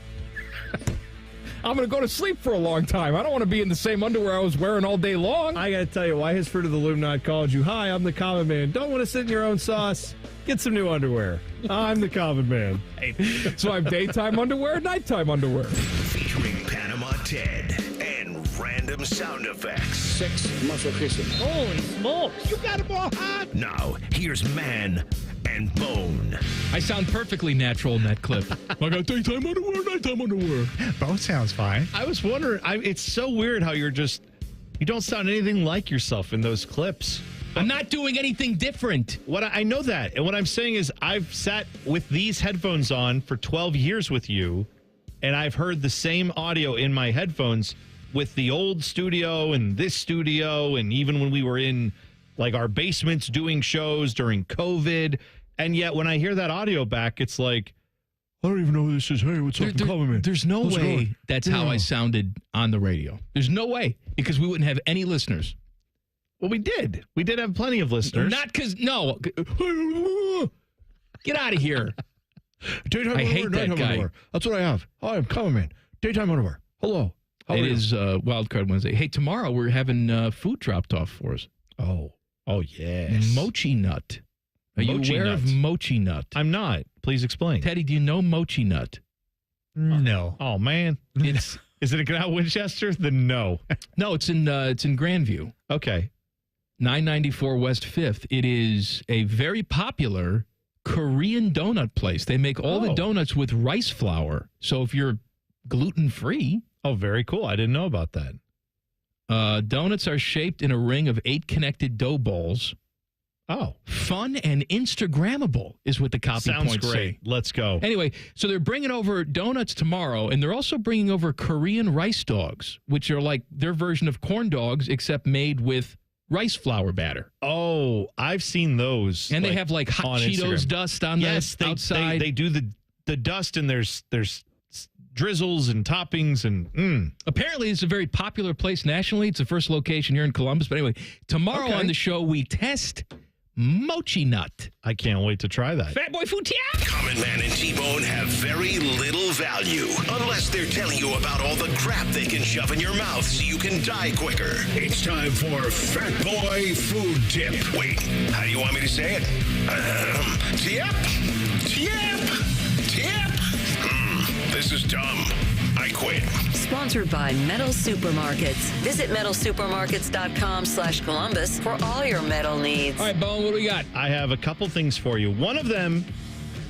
I'm going to go to sleep for a long time. I don't want to be in the same underwear I was wearing all day long. I got to tell you, why has Fruit of the Loom not called you? Hi, I'm the Common Man. Don't want to sit in your own sauce? Get some new underwear. I'm the Common Man. So I have daytime underwear, nighttime underwear. Featuring Panama Ted and random sound effects. Sex masochism. Holy smokes. You got them all hot. Now, here's Man and Bone. I sound perfectly natural in that clip. I got daytime underwear, nighttime underwear. Both sounds fine. I was wondering, it's so weird how you don't sound anything like yourself in those clips. I'm not doing anything different. I know that. And what I'm saying is I've sat with these headphones on for 12 years with you, and I've heard the same audio in my headphones with the old studio and this studio, and even when we were in like our basements doing shows during COVID. And yet when I hear that audio back, it's like, I don't even know who this is. Hey, what's up, Common Man? There's no way that's how I sounded on the radio. There's no way, because we wouldn't have any listeners. Well, we did. We did have plenty of listeners. Not because, no. Get out of here. Daytime I underwear, hate that nighttime guy. underwear. That's what I have. Hi, I'm Common Man. Daytime underwear. Hello. How It are you? is Wildcard Wednesday. Hey, tomorrow we're having food dropped off for us. Oh, yes. Mochi nut. Are you Mochi aware nut. of mochi nut? I'm not. Please explain. Teddy, do you know mochi nut? No. Oh, man. Is it in Canal Winchester? Then no. No, it's in Grandview. Okay. 994 West 5th. It is a very popular Korean donut place. They make all the donuts with rice flour. So if you're gluten-free. Oh, very cool. I didn't know about that. Donuts are shaped in a ring of 8 connected dough balls. Oh. Fun and Instagrammable is what the copy Sounds points great. say. Let's go. Anyway, so they're bringing over donuts tomorrow, and they're also bringing over Korean rice dogs, which are like their version of corn dogs, except made with rice flour batter. Oh, I've seen those. And they have like hot Cheetos Instagram. dust on the outside. They do the dust, and there's drizzles and toppings and Apparently it's a very popular place nationally. It's the first location here in Columbus. But anyway, tomorrow on the show we test Mochi Nut. I can't wait to try that. Fat Boy Futia. Common Man and T-Bone have very little value unless they're telling you about all the crap they can shove in your mouth so you can die quicker. It's time for Fat Boy Food Tip. Wait, how do you want me to say it? Tip. This is dumb. I quit. Sponsored by Metal Supermarkets. Visit metalsupermarkets.com/Columbus for all your metal needs. All right, Bone, what do we got? I have a couple things for you. One of them,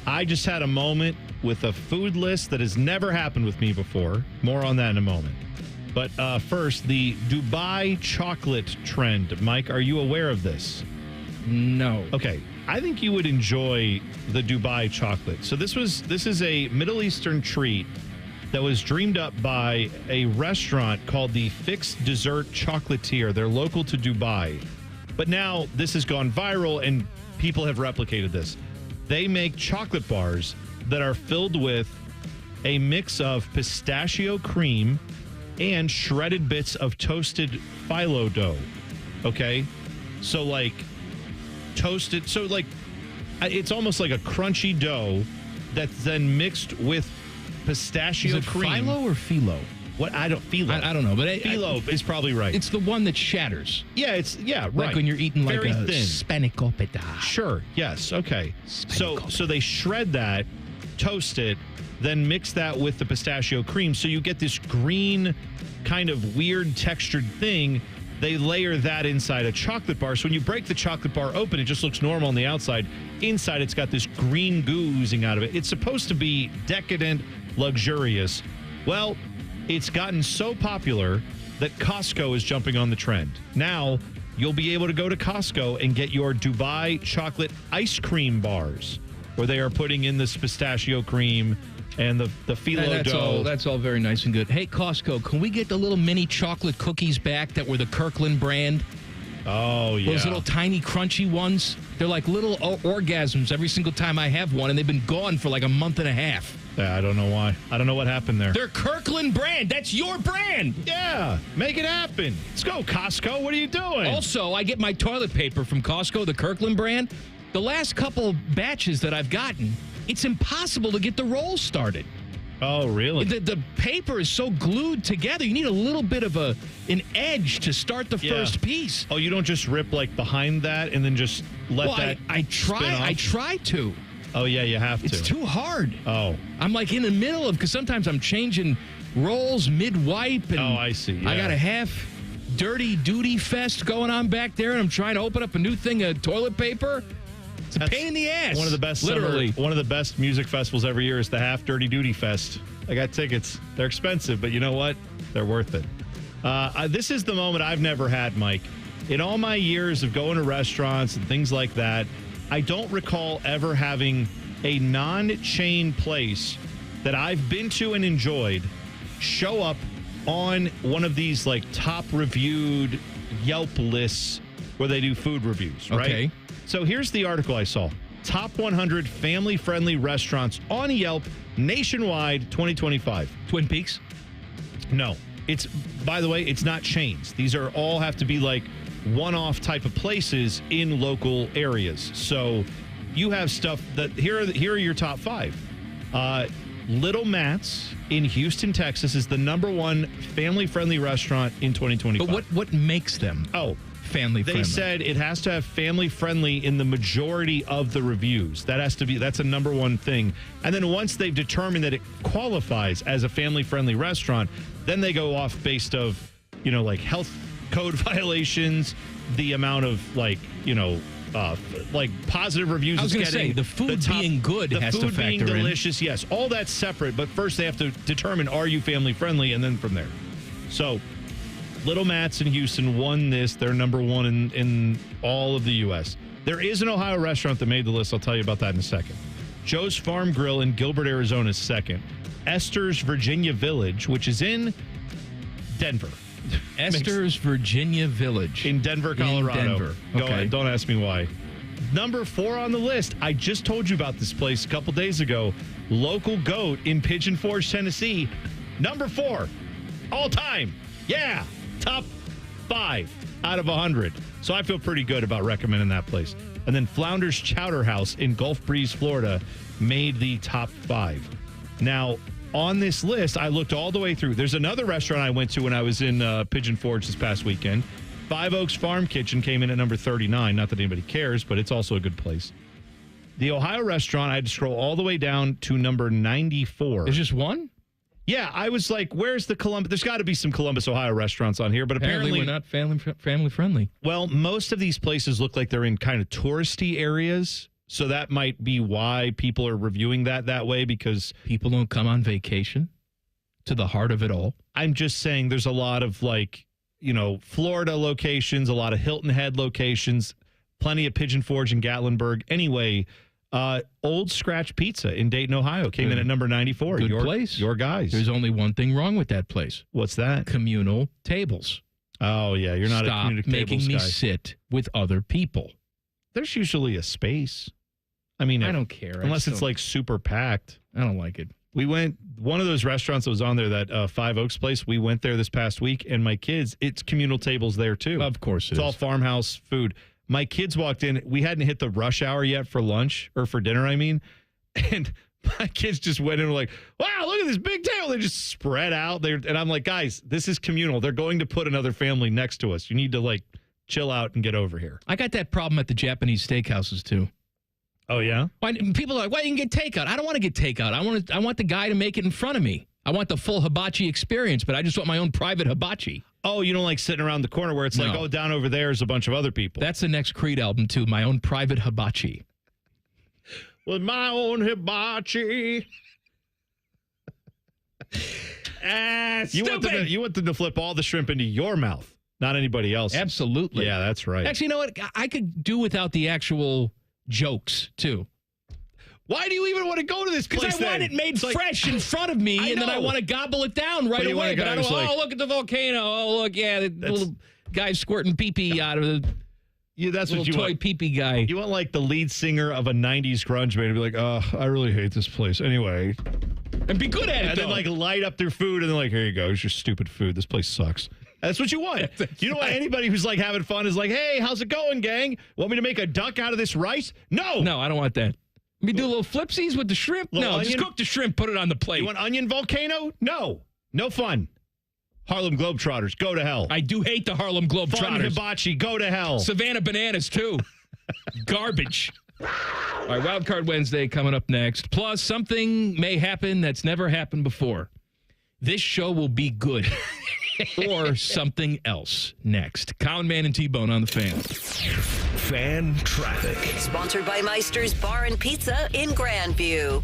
I just had a moment with a food list that has never happened with me before. More on that in a moment. But first, the Dubai chocolate trend. Mike, are you aware of this? No. Okay. I think you would enjoy the Dubai chocolate. So this is a Middle Eastern treat that was dreamed up by a restaurant called the Fixed Dessert Chocolatier. They're local to Dubai. But now this has gone viral and people have replicated this. They make chocolate bars that are filled with a mix of pistachio cream and shredded bits of toasted phyllo dough. Okay? So like toasted, so like it's almost like a crunchy dough that's then mixed with pistachio cream. Phyllo or phyllo? What? I don't phyllo. I don't know, but phyllo is probably right. It's the one that shatters. Yeah, right. Like when you're eating like very a thin spanakopita. Sure. Yes. Okay. So they shred that, toast it, then mix that with the pistachio cream, so you get this green kind of weird textured thing. They layer that inside a chocolate bar. So when you break the chocolate bar open, it just looks normal on the outside. Inside, it's got this green goo oozing out of it. It's supposed to be decadent, luxurious. Well, it's gotten so popular that Costco is jumping on the trend. Now, you'll be able to go to Costco and get your Dubai chocolate ice cream bars, where they are putting in this pistachio cream and the phyllo dough. That's all very nice and good. Hey, Costco, can we get the little mini chocolate cookies back that were the Kirkland brand? Oh, yeah. Those little tiny crunchy ones. They're like little orgasms every single time I have one, and they've been gone for like a month and a half. Yeah, I don't know why. I don't know what happened there. They're Kirkland brand. That's your brand. Yeah, make it happen. Let's go, Costco. What are you doing? Also, I get my toilet paper from Costco, the Kirkland brand. The last couple batches that I've gotten, it's impossible to get the roll started. Oh, really? The paper is so glued together. You need a little bit of an edge to start the first piece. Oh, you don't just rip like behind that and then just let that I try to. Oh, yeah, you have to. It's too hard. Oh. I'm like in the middle of, because sometimes I'm changing rolls mid-wipe. And I see. Yeah. I got a half dirty duty fest going on back there, and I'm trying to open up a new thing of toilet paper. It's a pain in the ass. One of the best one of the best music festivals every year is the Half Dirty Duty Fest. I got tickets. They're expensive, but you know what? They're worth it. This is the moment I've never had, Mike. In all my years of going to restaurants and things like that, I don't recall ever having a non-chain place that I've been to and enjoyed show up on one of these like top reviewed Yelp lists where they do food reviews, right? Okay. So here's the article I saw. Top 100 family-friendly restaurants on Yelp nationwide 2025. Twin Peaks? No. It's, by the way, it's not chains. These are all have to be like one-off type of places in local areas. So you have stuff that here are your top 5. Little Matt's in Houston, Texas is the #1 family-friendly restaurant in 2025. But what makes them? Family-friendly. They said it has to have family-friendly in the majority of the reviews. That's a #1 thing. And then once they've determined that it qualifies as a family-friendly restaurant, then they go off based of, like health code violations, the amount of positive reviews. I was going to say the food being good has to factor in. The food being delicious, yes, all that's separate. But first, they have to determine, are you family friendly, and then from there. So, Little Matt's in Houston won this. They're number one in all of the U.S. There is an Ohio restaurant that made the list. I'll tell you about that in a second. Joe's Farm Grill in Gilbert, Arizona is second. Esther's Virginia Village, which is in Denver. Esther's Virginia Village. In Denver, Colorado. In Denver. Go Okay. ahead. Don't ask me why. Number 4 on the list. I just told you about this place a couple days ago. Local Goat in Pigeon Forge, Tennessee. Number 4. All time. Yeah. Top 5 out of 100. So I feel pretty good about recommending that place. And then Flounder's Chowder House in Gulf Breeze, Florida, made the top 5. Now, on this list, I looked all the way through. There's another restaurant I went to when I was in Pigeon Forge this past weekend. Five Oaks Farm Kitchen came in at number 39. Not that anybody cares, but it's also a good place. The Ohio restaurant, I had to scroll all the way down to number 94. There's just one? Yeah, I was like, where's the Columbus? There's got to be some Columbus, Ohio restaurants on here, but apparently we're not family friendly. Well, most of these places look like they're in kind of touristy areas, so that might be why people are reviewing that way, because people don't come on vacation to the heart of it all. I'm just saying there's a lot of Florida locations, a lot of Hilton Head locations, plenty of Pigeon Forge and Gatlinburg. Anyway, Old Scratch Pizza in Dayton, Ohio came in at number 94. Good place. Your guys. There's only one thing wrong with that place. What's that? Communal tables. Oh, yeah. You're not Stop a communal making tables me guy. sit with other people. There's usually a space. I mean, I don't care. Unless it's like super packed. I don't like it. We went, one of those restaurants that was on there, that Five Oaks place, we went there this past week, and my kids, it's communal tables there too. Of course it's all farmhouse food. My kids walked in, we hadn't hit the rush hour yet for lunch, or for dinner, I mean, and my kids just went in and were like, wow, look at this big table. They just spread out. And I'm like, guys, this is communal. They're going to put another family next to us. You need to chill out and get over here. I got that problem at the Japanese steakhouses too. Oh, yeah? People are like, well, you can get takeout. I don't want to get takeout. I want the guy to make it in front of me. I want the full hibachi experience, but I just want my own private hibachi. Oh, you don't like sitting around the corner where it's like, oh, down over there is a bunch of other people. That's the next Creed album, too. My own private hibachi. With my own hibachi. You want them to flip all the shrimp into your mouth, not anybody else. Absolutely. Yeah, that's right. Actually, you know what? I could do without the actual jokes, too. Why do you even want to go to this place? Because I want it made fresh in front of me, and then I want to gobble it down right away. But I don't want, look at the volcano. Oh, look, yeah, the little guy squirting pee-pee out of the that's little what you toy want. pee-pee guy. You want the lead singer of a 90s grunge band to be like, oh, I really hate this place. Anyway. And be good at it, and then light up their food, and then here you go. Here's your stupid food. This place sucks. That's what you want. You know what? Anybody who's having fun is like, hey, how's it going, gang? Want me to make a duck out of this rice? No. No, I don't want that. Let me do a little flipsies with the shrimp? No, just cook the shrimp, put it on the plate. You want onion volcano? No. No fun. Harlem Globetrotters, go to hell. I do hate the Harlem Globetrotters. Fun hibachi, go to hell. Savannah Bananas, too. Garbage. All right, Wildcard Wednesday coming up next. Plus, something may happen that's never happened before. This show will be good. Or something else next. Colin Man and T-Bone on the Fan. Fan Traffic. Sponsored by Meister's Bar and Pizza in Grandview.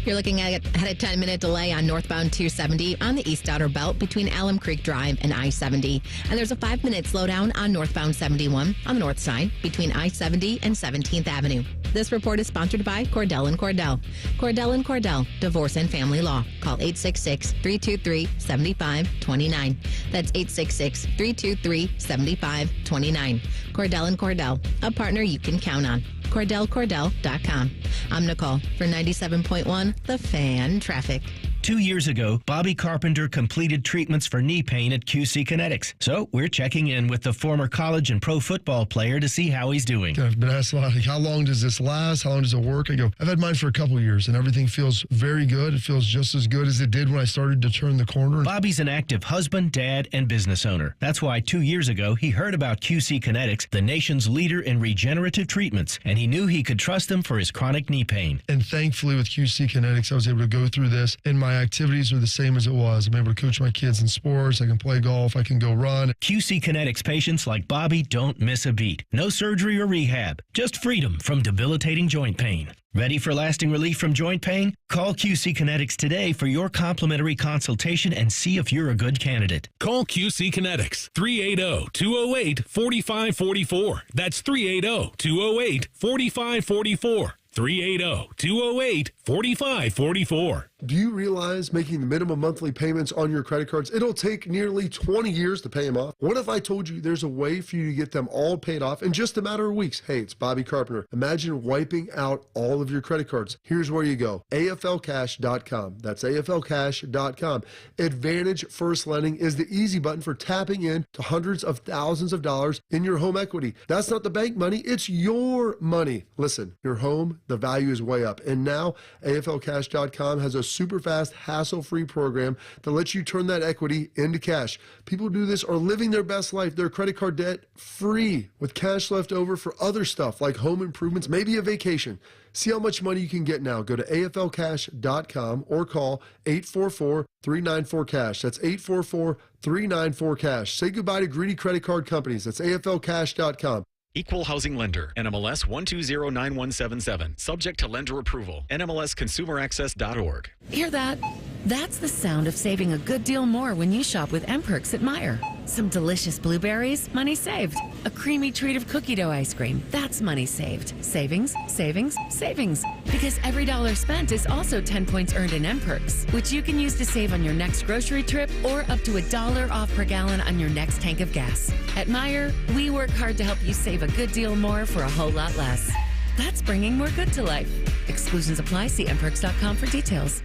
You're looking at a 10-minute delay on northbound 270 on the East Outer Belt between Alum Creek Drive and I-70. And there's a 5-minute slowdown on northbound 71 on the north side between I-70 and 17th Avenue. This report is sponsored by Cordell & Cordell. Cordell & Cordell, Divorce and Family Law. Call 866-323-7529. That's 866-323-7529. Cordell & Cordell, a partner you can count on. CordellCordell.com. I'm Nicole for 97.1 The Fan Traffic. 2 years ago, Bobby Carpenter completed treatments for knee pain at QC Kinetics. So we're checking in with the former college and pro football player to see how he's doing. I've been asked a lot, how long does this last? How long does it work? I go, I've had mine for a couple of years, and everything feels very good. It feels just as good as it did when I started to turn the corner. Bobby's an active husband, dad, and business owner. That's why 2 years ago, he heard about QC Kinetics, the nation's leader in regenerative treatments, and he knew he could trust them for his chronic knee pain. And thankfully, with QC Kinetics, I was able to go through this, and my my activities are the same as it was. I'm able to coach my kids in sports. I can play golf. I can go run. QC Kinetics patients like Bobby don't miss a beat. No surgery or rehab. Just freedom from debilitating joint pain. Ready for lasting relief from joint pain? Call QC Kinetics today for your complimentary consultation and see if you're a good candidate. Call QC Kinetics, 380-208-4544. That's 380-208-4544. 380-208-4544. Do you realize making the minimum monthly payments on your credit cards, it'll take nearly 20 years to pay them off? What if I told you there's a way for you to get them all paid off in just a matter of weeks? Hey, it's Bobby Carpenter. Imagine wiping out all of your credit cards. Here's where you go. AFLcash.com. That's AFLcash.com. Advantage First Lending is the easy button for tapping in to hundreds of thousands of dollars in your home equity. That's not the bank money. It's your money. Listen, your home, the value is way up. And now AFLcash.com has a super fast, hassle-free program that lets you turn that equity into cash. People who do this are living their best life, their credit card debt free, with cash left over for other stuff like home improvements, maybe a vacation. See how much money you can get now. Go to AFLcash.com or call 844-394-CASH. That's 844-394-CASH. Say goodbye to greedy credit card companies. That's AFLcash.com. Equal Housing Lender, NMLS 1209177. Subject to lender approval. NMLSConsumerAccess.org. Hear that? That's the sound of saving a good deal more when you shop with M-Perks at Meijer. Some delicious blueberries, money saved. A creamy treat of cookie dough ice cream, that's money saved. Savings, savings, savings. Because every dollar spent is also 10 points earned in M-Perks, which you can use to save on your next grocery trip or up to $1 off per gallon on your next tank of gas. At Meijer, we work hard to help you save a good deal more for a whole lot less. That's bringing more good to life. Exclusions apply. See mperks.com for details.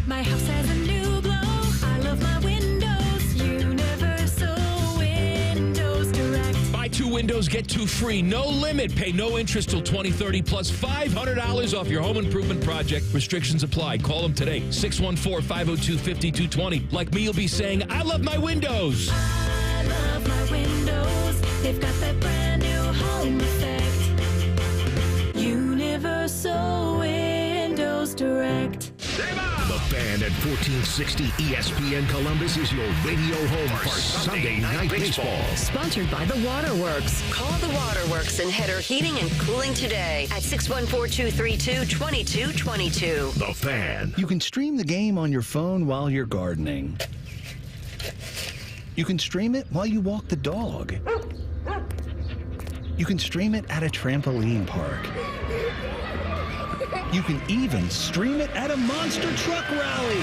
My house has a new glow. I love my windows. Universal Windows Direct. Buy 2 windows, get 2 free. No limit. Pay no interest till 2030 plus $500 off your home improvement project. Restrictions apply. Call them today. 614-502-5220. Like me, you'll be saying, I love my windows. I love my windows. They've got that brand new home effect. Universal Windows Direct. The Fan at 1460 ESPN Columbus is your radio home for Sunday Night Baseball. Sponsored by The Waterworks. Call The Waterworks and Header Heating and Cooling today at 614-232-2222. The Fan. You can stream the game on your phone while you're gardening. You can stream it while you walk the dog. You can stream it at a trampoline park. You can even stream it at a monster truck rally.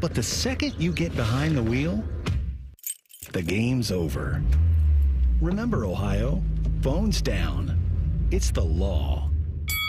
But the second you get behind the wheel, the game's over. Remember, Ohio, phones down. It's the law.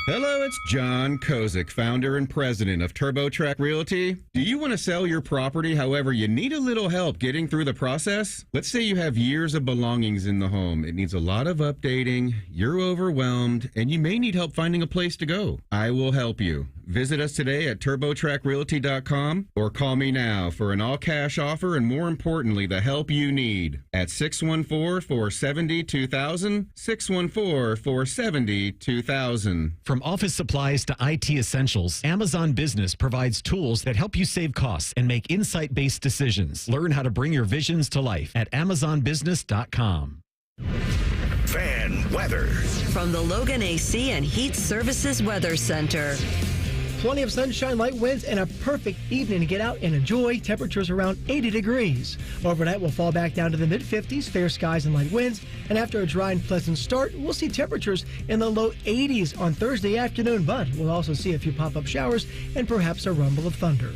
Hello, it's John Kozik, founder and president of TurboTrack Realty. Do you want to sell your property, however, you need a little help getting through the process? Let's say you have years of belongings in the home. It needs a lot of updating, you're overwhelmed, and you may need help finding a place to go. I will help you. Visit us today at TurboTrackRealty.com or call me now for an all-cash offer and, more importantly, the help you need at 614-470-2000, 614-470-2000. From office supplies to IT essentials, Amazon Business provides tools that help you save costs and make insight-based decisions. Learn how to bring your visions to life at AmazonBusiness.com. Fan weather. From the Logan AC and Heat Services Weather Center. Plenty of sunshine, light winds, and a perfect evening to get out and enjoy. Temperatures around 80 degrees. Overnight, we'll fall back down to the mid-50s, fair skies and light winds. And after a dry and pleasant start, we'll see temperatures in the low 80s on Thursday afternoon. But we'll also see a few pop-up showers and perhaps a rumble of thunder.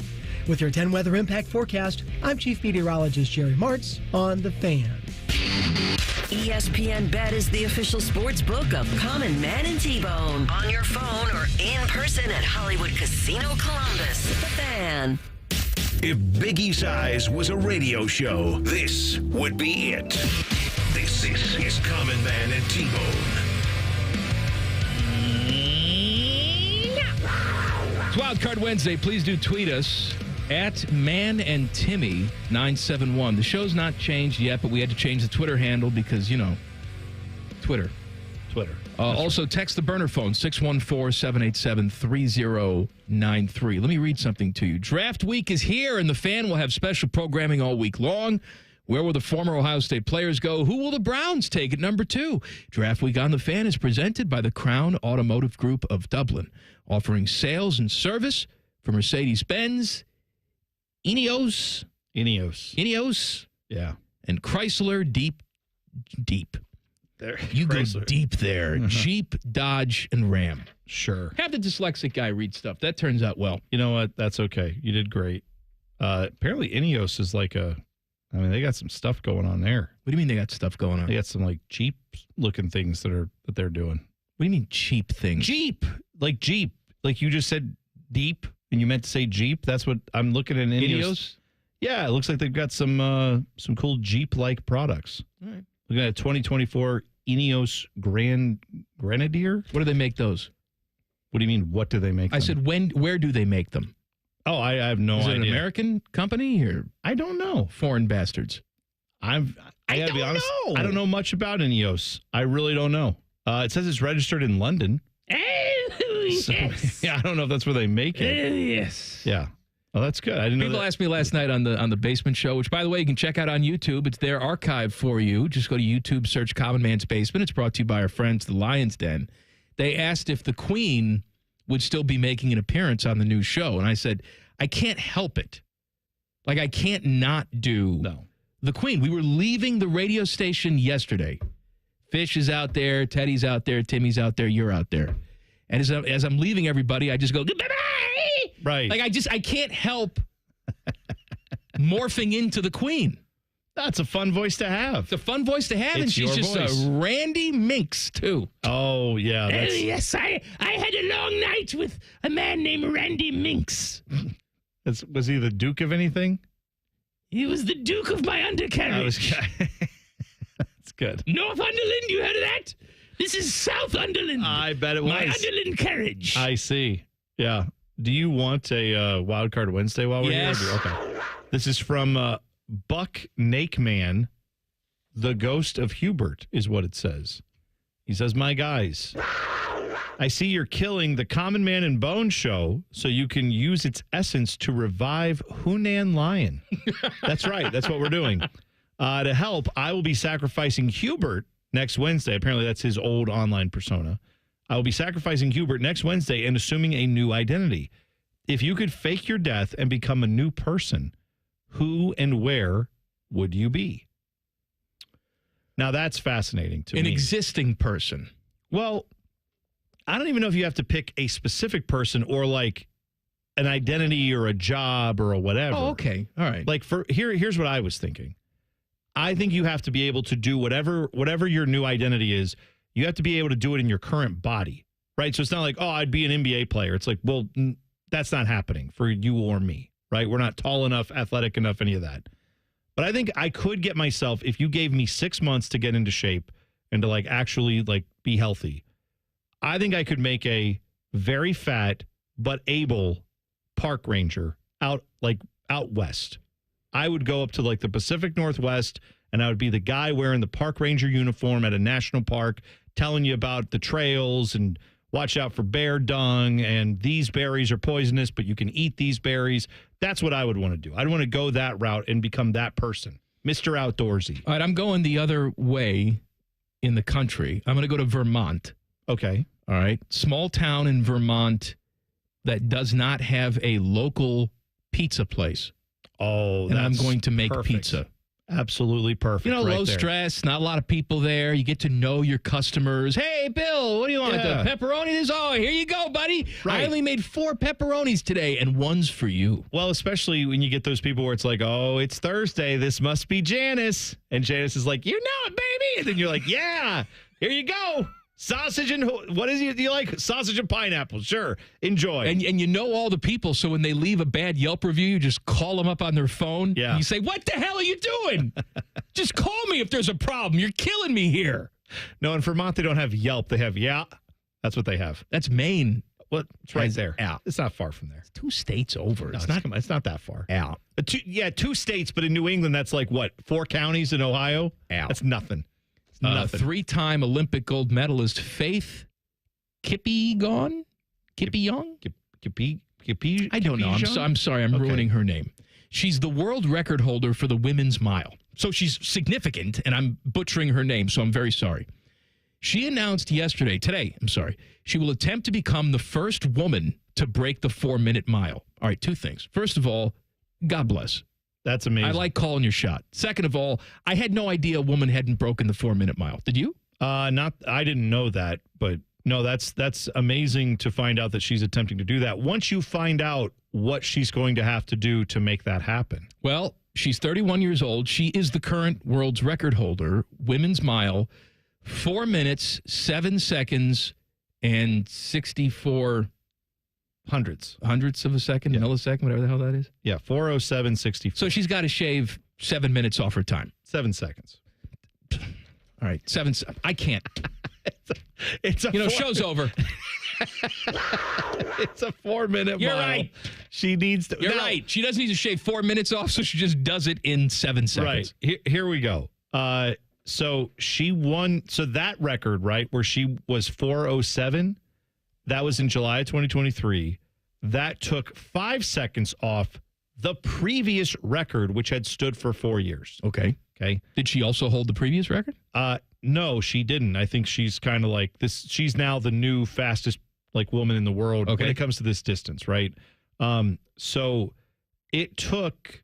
With your 10 weather impact forecast, I'm Chief Meteorologist Jerry Martz on The Fan. ESPN Bet is the official sports book of Common Man and T-Bone. On your phone or in person at Hollywood Casino Columbus. The Fan. If Biggie's Eyes was a radio show, this would be it. This is Common Man and T-Bone. It's Wildcard Wednesday. Please do tweet us at Man and Timmy 971. The show's not changed yet, but we had to change the Twitter handle because, you know, Twitter. Twitter. Also, text the burner phone, 614-787-3093. Let me read something to you. Draft week is here, and the Fan will have special programming all week long. Where will the former Ohio State players go? Who will the Browns take at number 2? Draft week on the Fan is presented by the Crown Automotive Group of Dublin, offering sales and service for Mercedes-Benz, Ineos, yeah, and Chrysler deep. There, You Chrysler. go deep there. Jeep, Dodge, and Ram. Sure. Have the dyslexic guy read stuff. That turns out well. You know what? That's okay. You did great. Apparently, Ineos is like they got some stuff going on there. What do you mean they got stuff going on? They got some like Jeep looking things that they're doing. What do you mean cheap things? Jeep. Like you just said deep and you meant to say Jeep. That's what I'm looking at. Ineos. Yeah, it looks like they've got some cool Jeep-like products. All right. Looking at 2024 Ineos Grenadier. What do they make those? What do you mean? What do they make? I said where do they make them? Oh, I have no idea. Is it an American company or I don't know. Foreign bastards. I gotta be honest. I don't know much about Ineos. I really don't know. It says it's registered in London. So, yeah, I don't know if that's where they make it. Yes. Yeah. Oh, that's good. I didn't know. People that. asked me last night on the Basement Show, which, by the way, you can check out on YouTube. It's there archived for you. Just go to YouTube, search Common Man's Basement. It's brought to you by our friends, the Lion's Den. They asked if the Queen would still be making an appearance on the new show. And I said, I can't help it. Like, I can't not do the Queen. We were leaving the radio station yesterday. Fish is out there. Teddy's out there. Timmy's out there. You're out there. And as I'm leaving everybody, I just go, goodbye. Right. Like, I can't help morphing into the Queen. That's a fun voice to have. It's a fun voice to have, and she's just voice. a Randy Minx, too. Oh, yeah. Yes, I had a long night with a man named Randy Minx. Was he the Duke of anything? He was the Duke of my undercarriage. That's good. Northumberland, you heard of that? This is Southumberland. I bet it was. My Underland carriage. I see. Yeah. Do you want a Wildcard Wednesday while we're Yes. here? Okay. This is from Buck Nakeman. The Ghost of Hubert is what it says. He says, my guys, I see you're killing the Common Man and Bone show so you can use its essence to revive Hunan Lion. That's right. That's what we're doing. To help, I will be sacrificing Hubert next Wednesday. Apparently, that's his old online persona. I will be sacrificing Hubert next Wednesday and assuming a new identity. If you could fake your death and become a new person, who and where would you be? Now, that's fascinating to me. An existing person. Well, I don't even know if you have to pick a specific person or like an identity or a job or a whatever. Oh, okay. All right. Like here's what I was thinking. I think you have to be able to do whatever your new identity is. You have to be able to do it in your current body, right? So it's not like, oh, I'd be an NBA player. It's like, well, that's not happening for you or me, right? We're not tall enough, athletic enough, any of that. But I think I could get myself, if you gave me 6 months to get into shape and to like actually like be healthy, I think I could make a very fat but able park ranger out west. I would go up to like the Pacific Northwest and I would be the guy wearing the park ranger uniform at a national park telling you about the trails and watch out for bear dung and these berries are poisonous, but you can eat these berries. That's what I would want to do. I'd want to go that route and become that person, Mr. Outdoorsy. All right, I'm going the other way in the country. I'm going to go to Vermont. Okay. All right. Small town in Vermont that does not have a local pizza place. Oh, and I'm going to make perfect. Pizza. Absolutely perfect. You know, right low there. stress, not a lot of people there. You get to know your customers. Hey, Bill, what do you want? Yeah. The pepperoni? Oh, here you go, buddy. Right. I only made 4 pepperonis today, and one's for you. Well, especially when you get those people where it's like, oh, it's Thursday. This must be Janice. And Janice is like, you know it, baby. And then you're like, yeah, here you go. Sausage and what is it? Do you like sausage and pineapple? Sure. Enjoy. And you know all the people, so when they leave a bad Yelp review, you just call them up on their phone. Yeah. You say, what the hell are you doing? Just call me if there's a problem. You're killing me here. No, in Vermont, they don't have Yelp. They have Yeah. That's what they have. That's Maine. Well, it's right there. Yeah. It's not far from there. It's 2 states over. No, It's not that far. out. 2 states, but in New England, that's like what? 4 counties in Ohio? Out. That's nothing. Nothing. Three-time Olympic gold medalist Faith Kipyegon? Kipyegon? Kippy? I don't know. I'm sorry. I'm ruining her name. She's the world record holder for the women's mile. So she's significant, and I'm butchering her name, so I'm very sorry. She announced today, she will attempt to become the first woman to break the 4-minute mile. All right, two things. First of all, God bless. That's amazing. I like calling your shot. Second of all, I had no idea a woman hadn't broken the 4-minute mile. Did you? I didn't know that, but no, that's amazing to find out that she's attempting to do that. Once you find out what she's going to have to do to make that happen. Well, she's 31 years old. She is the current world's record holder, women's mile, 4 minutes, 7 seconds, and 64 hundredths of a second, millisecond, whatever the hell that is. Yeah, 4:07.64. So she's got to shave 7 minutes off her time. 7 seconds. All right, I can't. It's a show's over. It's a 4-minute mile. You're right. She needs to. You're right. She doesn't need to shave 4 minutes off, so she just does it in 7 seconds. Right. Here we go. So she won. So that record, right, where she was 4:07, that was in July of 2023. That took 5 seconds off the previous record, which had stood for 4 years. Okay. Did she also hold the previous record? No, she didn't. I think she's kind of like this. She's now the new fastest woman in the world when it comes to this distance, right? So it took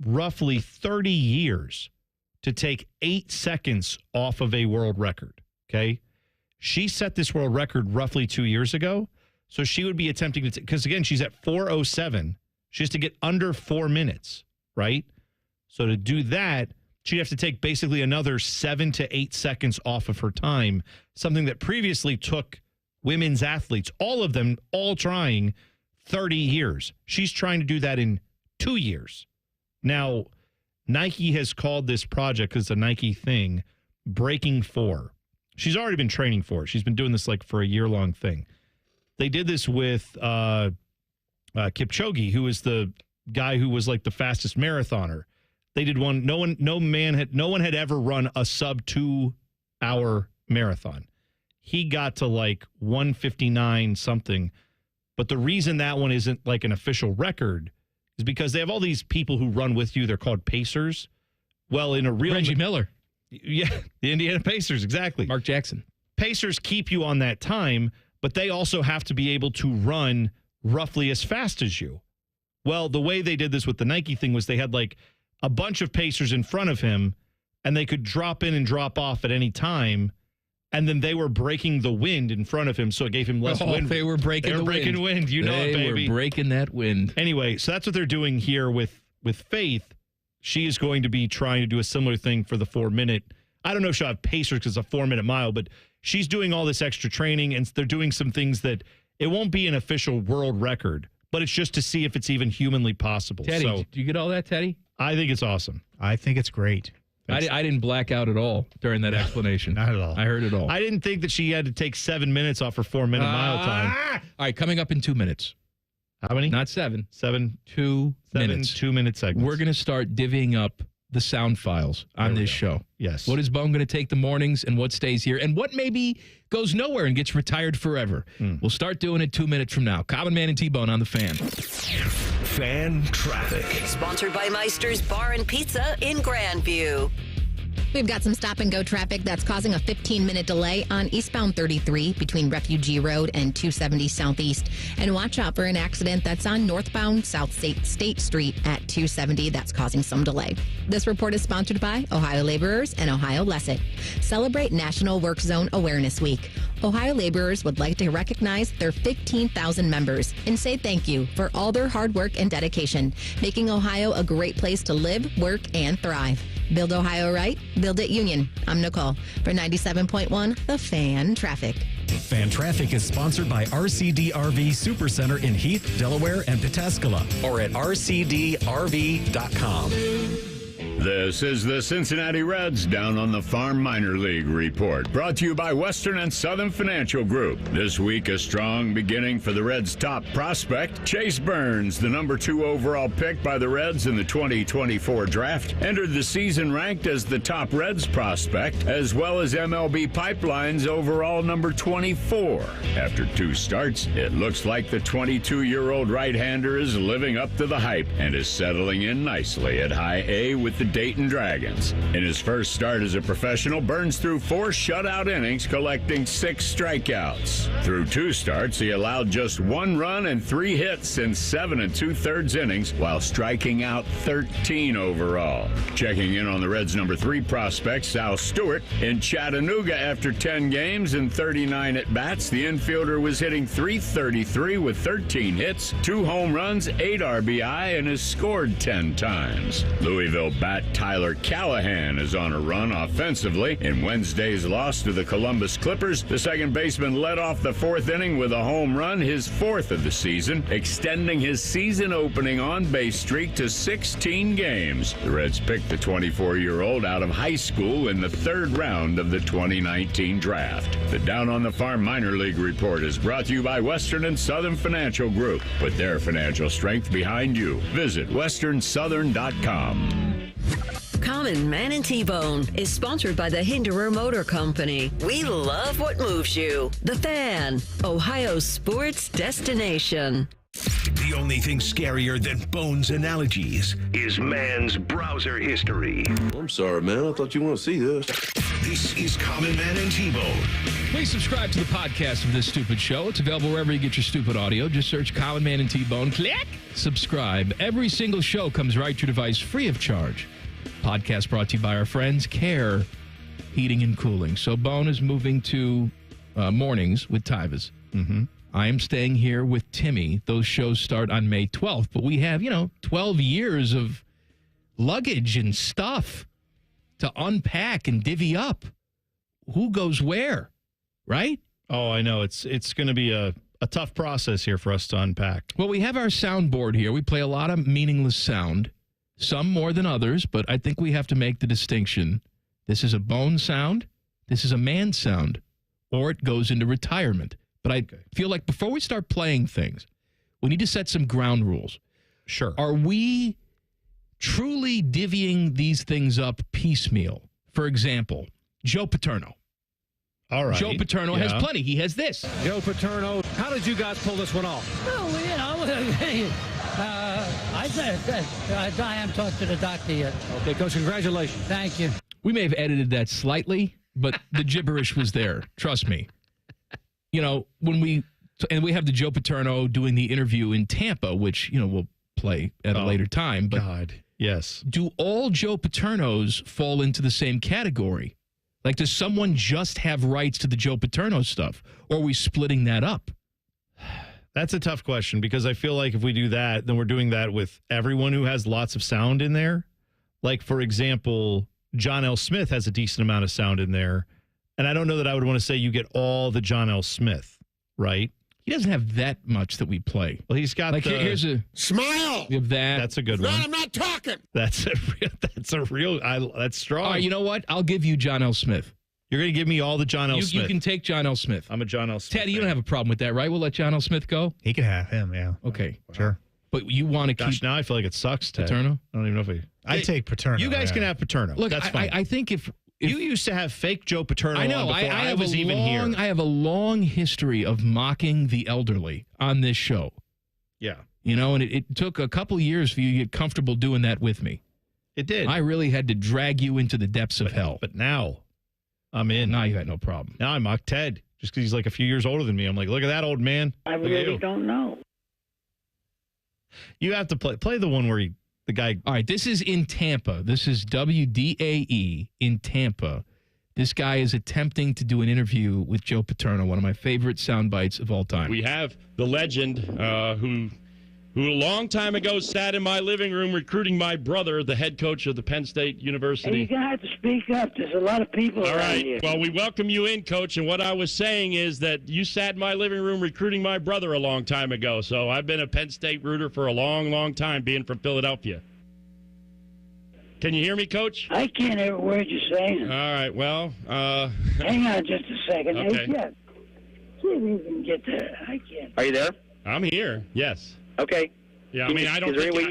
roughly 30 years to take 8 seconds off of a world record. Okay. She set this world record roughly 2 years ago. So she would be attempting to, because again, she's at 4:07. She has to get under 4 minutes, right? So to do that, she'd have to take basically another 7 to 8 seconds off of her time, something that previously took women's athletes, all of them, all trying 30 years. She's trying to do that in 2 years. Now, Nike has called this project, because it's a Nike thing, Breaking 4. She's already been training for it. She's been doing this for a year-long thing. They did this with Kipchoge, who is the guy who was the fastest marathoner. They did one. No one had ever run a sub 2 hour marathon. He got to 1:59 something. But the reason that one isn't an official record is because they have all these people who run with you. They're called pacers. Well, in a real Reggie Miller. Yeah, the Indiana Pacers, exactly. Mark Jackson. Pacers keep you on that time, but they also have to be able to run roughly as fast as you. Well, the way they did this with the Nike thing was they had a bunch of pacers in front of him, and they could drop in and drop off at any time, and then they were breaking the wind in front of him, so it gave him less wind. They were breaking the wind. They were breaking wind. You know it, baby. They were breaking that wind. Anyway, so that's what they're doing here with Faith. She is going to be trying to do a similar thing for the 4-minute. I don't know if she'll have pacers because it's a 4-minute mile, but she's doing all this extra training, and they're doing some things that it won't be an official world record, but it's just to see if it's even humanly possible. Teddy, did you get all that, Teddy? I think it's awesome. I think it's great. I didn't black out at all during that explanation. Not at all. I heard it all. I didn't think that she had to take 7 minutes off her 4-minute mile time. All right, coming up in 2 minutes. How many? Not 7. 7. 2 minutes. 2-minute segments. We're going to start divvying up the sound files on this show. Yes. What is Bone going to take the mornings, and what stays here, and what maybe goes nowhere and gets retired forever? We'll start doing it 2 minutes from now. Common Man and T-Bone on the Fan. Fan Traffic. Sponsored by Meister's Bar and Pizza in Grandview. We've got some stop-and-go traffic that's causing a 15-minute delay on eastbound 33 between Refugee Road and 270 Southeast. And watch out for an accident that's on northbound South State Street at 270 that's causing some delay. This report is sponsored by Ohio Laborers and Ohio Lesset. Celebrate National Work Zone Awareness Week. Ohio Laborers would like to recognize their 15,000 members and say thank you for all their hard work and dedication, making Ohio a great place to live, work, and thrive. Build Ohio right, build it Union. I'm Nicole for 97.1 The Fan Traffic. Fan Traffic is sponsored by RCD RV Supercenter in Heath, Delaware, and Pataskala, or at rcdrv.com. This is the Cincinnati Reds Down on the Farm Minor League report, brought to you by Western and Southern Financial Group. This week, a strong beginning for the Reds' top prospect, Chase Burns, the number 2 overall pick by the Reds in the 2024 draft, entered the season ranked as the top Reds prospect, as well as MLB Pipeline's overall number 24. After 2 starts, it looks like the 22-year-old right-hander is living up to the hype and is settling in nicely at High A with the Dayton Dragons. In his first start as a professional, Burns threw 4 shutout innings, collecting 6 strikeouts. Through 2 starts, he allowed just 1 run and 3 hits in 7 2/3 innings, while striking out 13 overall. Checking in on the Reds' number 3 prospect, Sal Stewart, in Chattanooga after 10 games and 39 at-bats, the infielder was hitting .333 with 13 hits, 2 home runs, 8 RBI, and has scored 10 times. Louisville bat Tyler Callahan is on a run offensively. In Wednesday's loss to the Columbus Clippers, the second baseman led off the 4th inning with a home run, his 4th of the season, extending his season-opening on-base streak to 16 games. The Reds picked the 24-year-old out of high school in the 3rd round of the 2019 draft. The Down on the Farm Minor League report is brought to you by Western and Southern Financial Group. Put their financial strength behind you. Visit westernsouthern.com. Common Man and T-Bone is sponsored by the Hinderer Motor Company. We love what moves you. The Fan, Ohio's sports destination. The only thing scarier than Bones' analogies is man's browser history. I'm sorry, man. I thought you want to see this. This is Common Man and T-Bone. Please subscribe to the podcast of this stupid show. It's available wherever you get your stupid audio. Just search Common Man and T-Bone. Click. Subscribe. Every single show comes right to your device free of charge. Podcast brought to you by our friends, Care Heating and Cooling. So Bone is moving to mornings with Tivas. Mm-hmm. I am staying here with Timmy. Those shows start on May 12th, but we have, 12 years of luggage and stuff to unpack and divvy up. Who goes where, right? Oh, I know. It's going to be a tough process here for us to unpack. Well, we have our soundboard here. We play a lot of meaningless sound, some more than others, but I think we have to make the distinction. This is a Bone sound. This is a man sound, or it goes into retirement. But I feel like before we start playing things, we need to set some ground rules. Sure. Are we truly divvying these things up piecemeal? For example, Joe Paterno. All right. Joe Paterno has plenty. He has this. Joe Paterno, how did you guys pull this one off? Well, I haven't talked to the doctor yet. Okay, Coach, congratulations. Thank you. We may have edited that slightly, but the gibberish was there. Trust me. When we have the Joe Paterno doing the interview in Tampa, which, we'll play at a later time. But God, yes. Do all Joe Paternos fall into the same category? Like, does someone just have rights to the Joe Paterno stuff? Or are we splitting that up? That's a tough question, because I feel like if we do that, then we're doing that with everyone who has lots of sound in there. Like, for example, John L. Smith has a decent amount of sound in there. And I don't know that I would want to say you get all the John L. Smith, right? He doesn't have that much that we play. Well, he's got here's a smile. You have that. That's a good one. I'm not talking. That's strong. All right, you know what? I'll give you John L. Smith. You're going to give me all the John L. Smith. You can take John L. Smith. I'm a John L. Smith. Teddy, you don't have a problem with that, right? We'll let John L. Smith go. He can have him, yeah. Okay. Sure. But you want to keep... now I feel like it sucks, Ted. Paterno? I don't even know if I'd take Paterno. You guys can have Paterno. Look, that's fine. I think if you used to have fake Joe Paterno I know, on before I was even here. I have a long history of mocking the elderly on this show. Yeah. And it took a couple years for you to get comfortable doing that with me. It did. I really had to drag you into the depths of hell. But now I'm in. Now you got no problem. Now I mock Ted just because he's like a few years older than me. I'm like, look at that old man. I really don't know. You have to play the one where the guy. All right, this is in Tampa. This is WDAE in Tampa. This guy is attempting to do an interview with Joe Paterno, one of my favorite sound bites of all time. We have the legend who a long time ago sat in my living room recruiting my brother, the head coach of the Penn State University. You're going to have to speak up. There's a lot of people All around right. here. Well, we welcome you in, Coach. And what I was saying is that you sat in my living room recruiting my brother a long time ago. So I've been a Penn State rooter for a long, long time, being from Philadelphia. Can you hear me, Coach? I can't hear a word you're saying. All right, well... Hang on just a second. Okay. Hey, Jeff, see if you can get there. I can't. Are you there? I'm here, yes. Okay. Yeah, I Can mean, you- I don't is there think... any way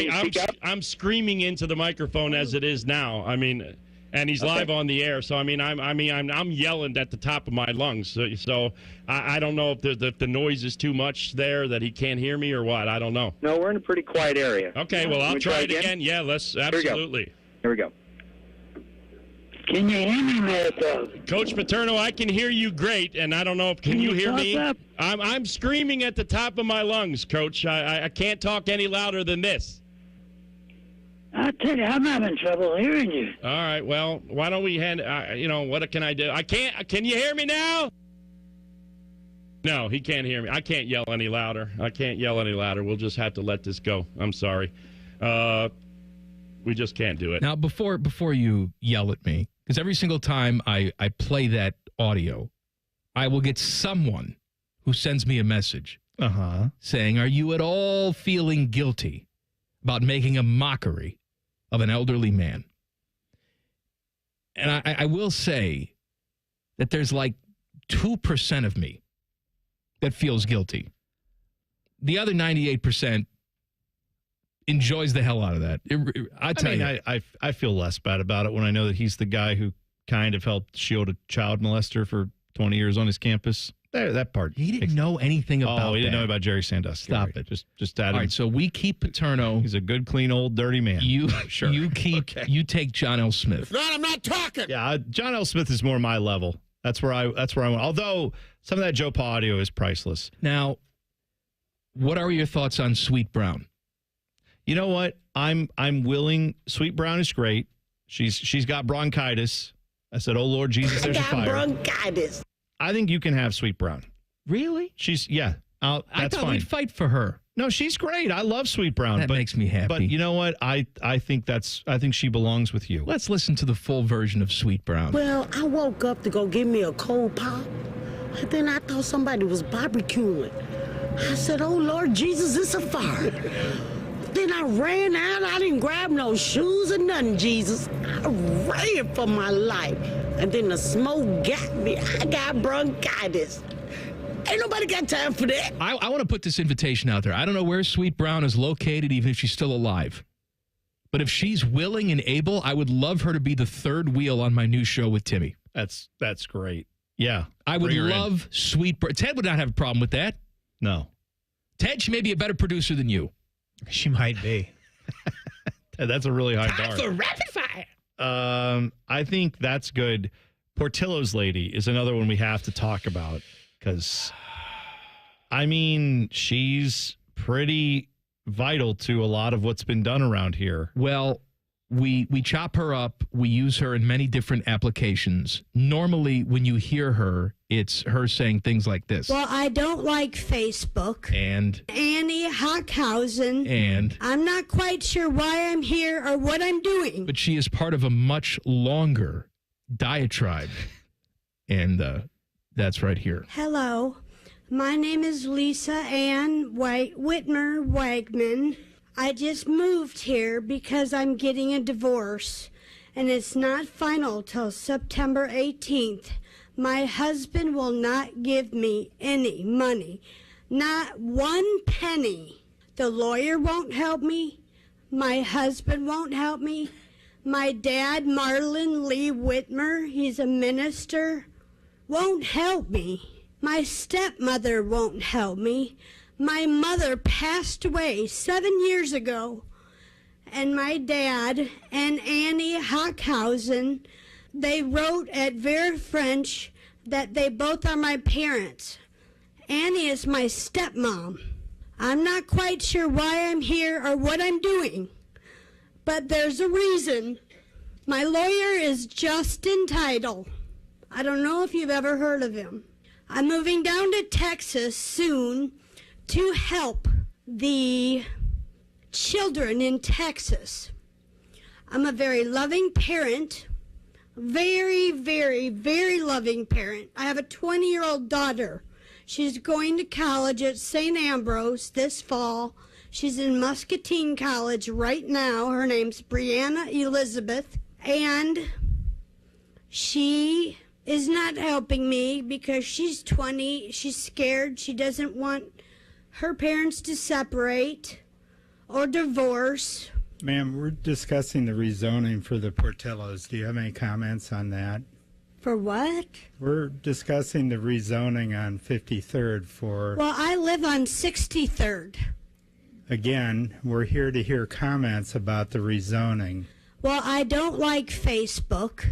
you can speak up? I'm screaming into the microphone as it is now. I mean... And he's live on the air, so I mean, I'm yelling at the top of my lungs. So I don't know if the noise is too much there that he can't hear me or what. I don't know. No, we're in a pretty quiet area. Okay, well I'll try it again. Yeah, let's absolutely. Here we go. Can you hear me, Mad Coach Paterno, I can hear you great, and I don't know if can you hear talk me? up? I'm screaming at the top of my lungs, Coach. I can't talk any louder than this. I tell you, I'm having trouble hearing you. All right, well, why don't we hand? What can I do? I can't. Can you hear me now? No, he can't hear me. I can't yell any louder. We'll just have to let this go. I'm sorry. We just can't do it. Now, before you yell at me, because every single time I play that audio, I will get someone who sends me a message saying, "Are you at all feeling guilty about making a mockery of an elderly man?" And I will say that there's like 2% of me that feels guilty. The other 98% enjoys the hell out of that. I feel less bad about it when I know that he's the guy who kind of helped shield a child molester for 20 years on his campus. That part. He didn't know anything about Oh, he didn't that. know about Jerry Sandusky. Stop Right. it. Just add All him. right, so we keep Paterno. He's a good, clean, old, dirty man. You Sure. You keep you take John L. Smith. I'm not talking. Yeah, John L. Smith is more my level. That's where I want. Although some of that Joe Pa audio is priceless. Now, what are your thoughts on Sweet Brown? You know what? I'm willing. Sweet Brown is great. She's got bronchitis. I said, "Oh Lord Jesus, there's a fire." Bronchitis. I think you can have Sweet Brown. Really? That's I thought fine. we'd fight for her. No, she's great. I love Sweet Brown. That makes me happy. But you know what? I think she belongs with you. Let's listen to the full version of Sweet Brown. Well, I woke up to go get me a cold pop, and then I thought somebody was barbecuing. I said, "Oh Lord Jesus, it's a fire." Then I ran out. I didn't grab no shoes or nothing, Jesus. I ran for my life. And then the smoke got me. I got bronchitis. Ain't nobody got time for that. I want to put this invitation out there. I don't know where Sweet Brown is located, even if she's still alive. But if she's willing and able, I would love her to be the third wheel on my new show with Timmy. That's great. Yeah. I would Bring her love Sweet Brown. Ted would not have a problem with that. No. Ted, she may be a better producer than you. She might be. That's a really high bar. For rapid fire. I think that's good. Portillo's lady is another one we have to talk about because, I mean, she's pretty vital to a lot of what's been done around here. Well, we chop her up. We use her in many different applications. Normally, when you hear her, it's her saying things like this. Well, I don't like Facebook. And Annie Hockhausen. And I'm not quite sure why I'm here or what I'm doing. But she is part of a much longer diatribe. And that's right here. Hello. My name is Lisa Ann Whitmer Wagman. I just moved here because I'm getting a divorce, and it's not final till September 18th. My husband will not give me any money, not 1 penny. The lawyer won't help me. My husband won't help me. My dad, Marlon Lee Whitmer, he's a minister, won't help me. My stepmother won't help me. My mother passed away 7 years ago, and my dad and Annie Hockhausen, they wrote at Vera French that they both are my parents. Annie is my stepmom. I'm not quite sure why I'm here or what I'm doing, but there's a reason. My lawyer is Justin Title. I don't know if you've ever heard of him. I'm moving down to Texas soon to help the children in Texas. I'm a very loving parent, very, very, very loving parent. I have a 20-year-old daughter. She's going to college at St. Ambrose this fall. She's in Muscatine College right now. Her name's Brianna Elizabeth. And she is not helping me because she's 20. She's scared. She doesn't want her parents to separate or divorce. Ma'am, we're discussing the rezoning for the Portillos. Do you have any comments on that? For what? We're discussing the rezoning on 53rd for... Well, I live on 63rd. Again, we're here to hear comments about the rezoning. Well, I don't like Facebook,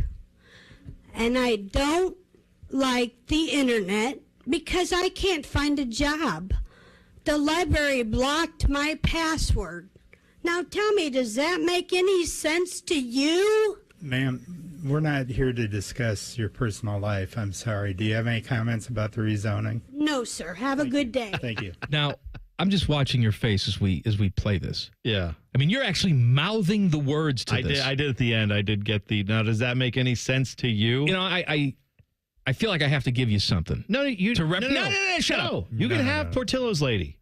and I don't like the internet because I can't find a job. The library blocked my password. Now tell me, does that make any sense to you? Ma'am, we're not here to discuss your personal life. I'm sorry. Do you have any comments about the rezoning? No, sir. Have a good day. Thank you. Now, I'm just watching your face as we play this. Yeah. I mean, you're actually mouthing the words to this. I did at the end. I did get the. Now, does that make any sense to you? You know, I feel like I have to give you something. No, you. No, shut up. You can have Portillo's lady.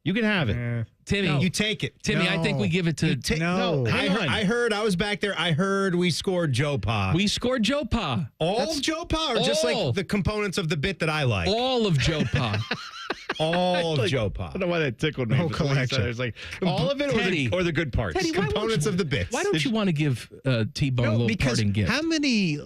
You can have it. Timmy, you take it. Timmy, I think we give it to... I heard, I was back there. I heard we scored Joe Pa. We scored Joe Pa. All of Joe Pa or just like the components of the bit that I like? All of Joe Pa. All of Joe Pa. I don't know why that tickled me. Whole collection. It's like all of it or the good parts. Teddy, components of the bits. Why don't you want to give T-Bone a little parting gift? How many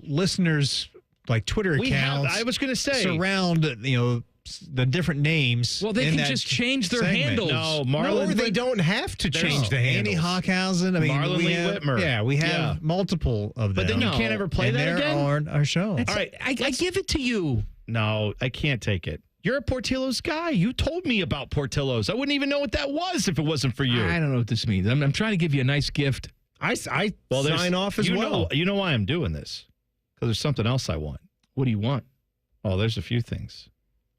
listeners, like Twitter accounts, I was going to say, surround, the different names. Well, they can just change their handles. No, Marlon. They don't have to change the handles. Andy Hockhausen. I mean, Marlon Lee Whitmer. Yeah, we have multiple of them. But then you can't ever play that again? on our show. All right, I give it to you. No, I can't take it. You're a Portillo's guy. You told me about Portillo's. I wouldn't even know what that was if it wasn't for you. I don't know what this means. I'm trying to give you a nice gift. I sign off as well. You know why I'm doing this? Because there's something else I want. What do you want? Oh, there's a few things.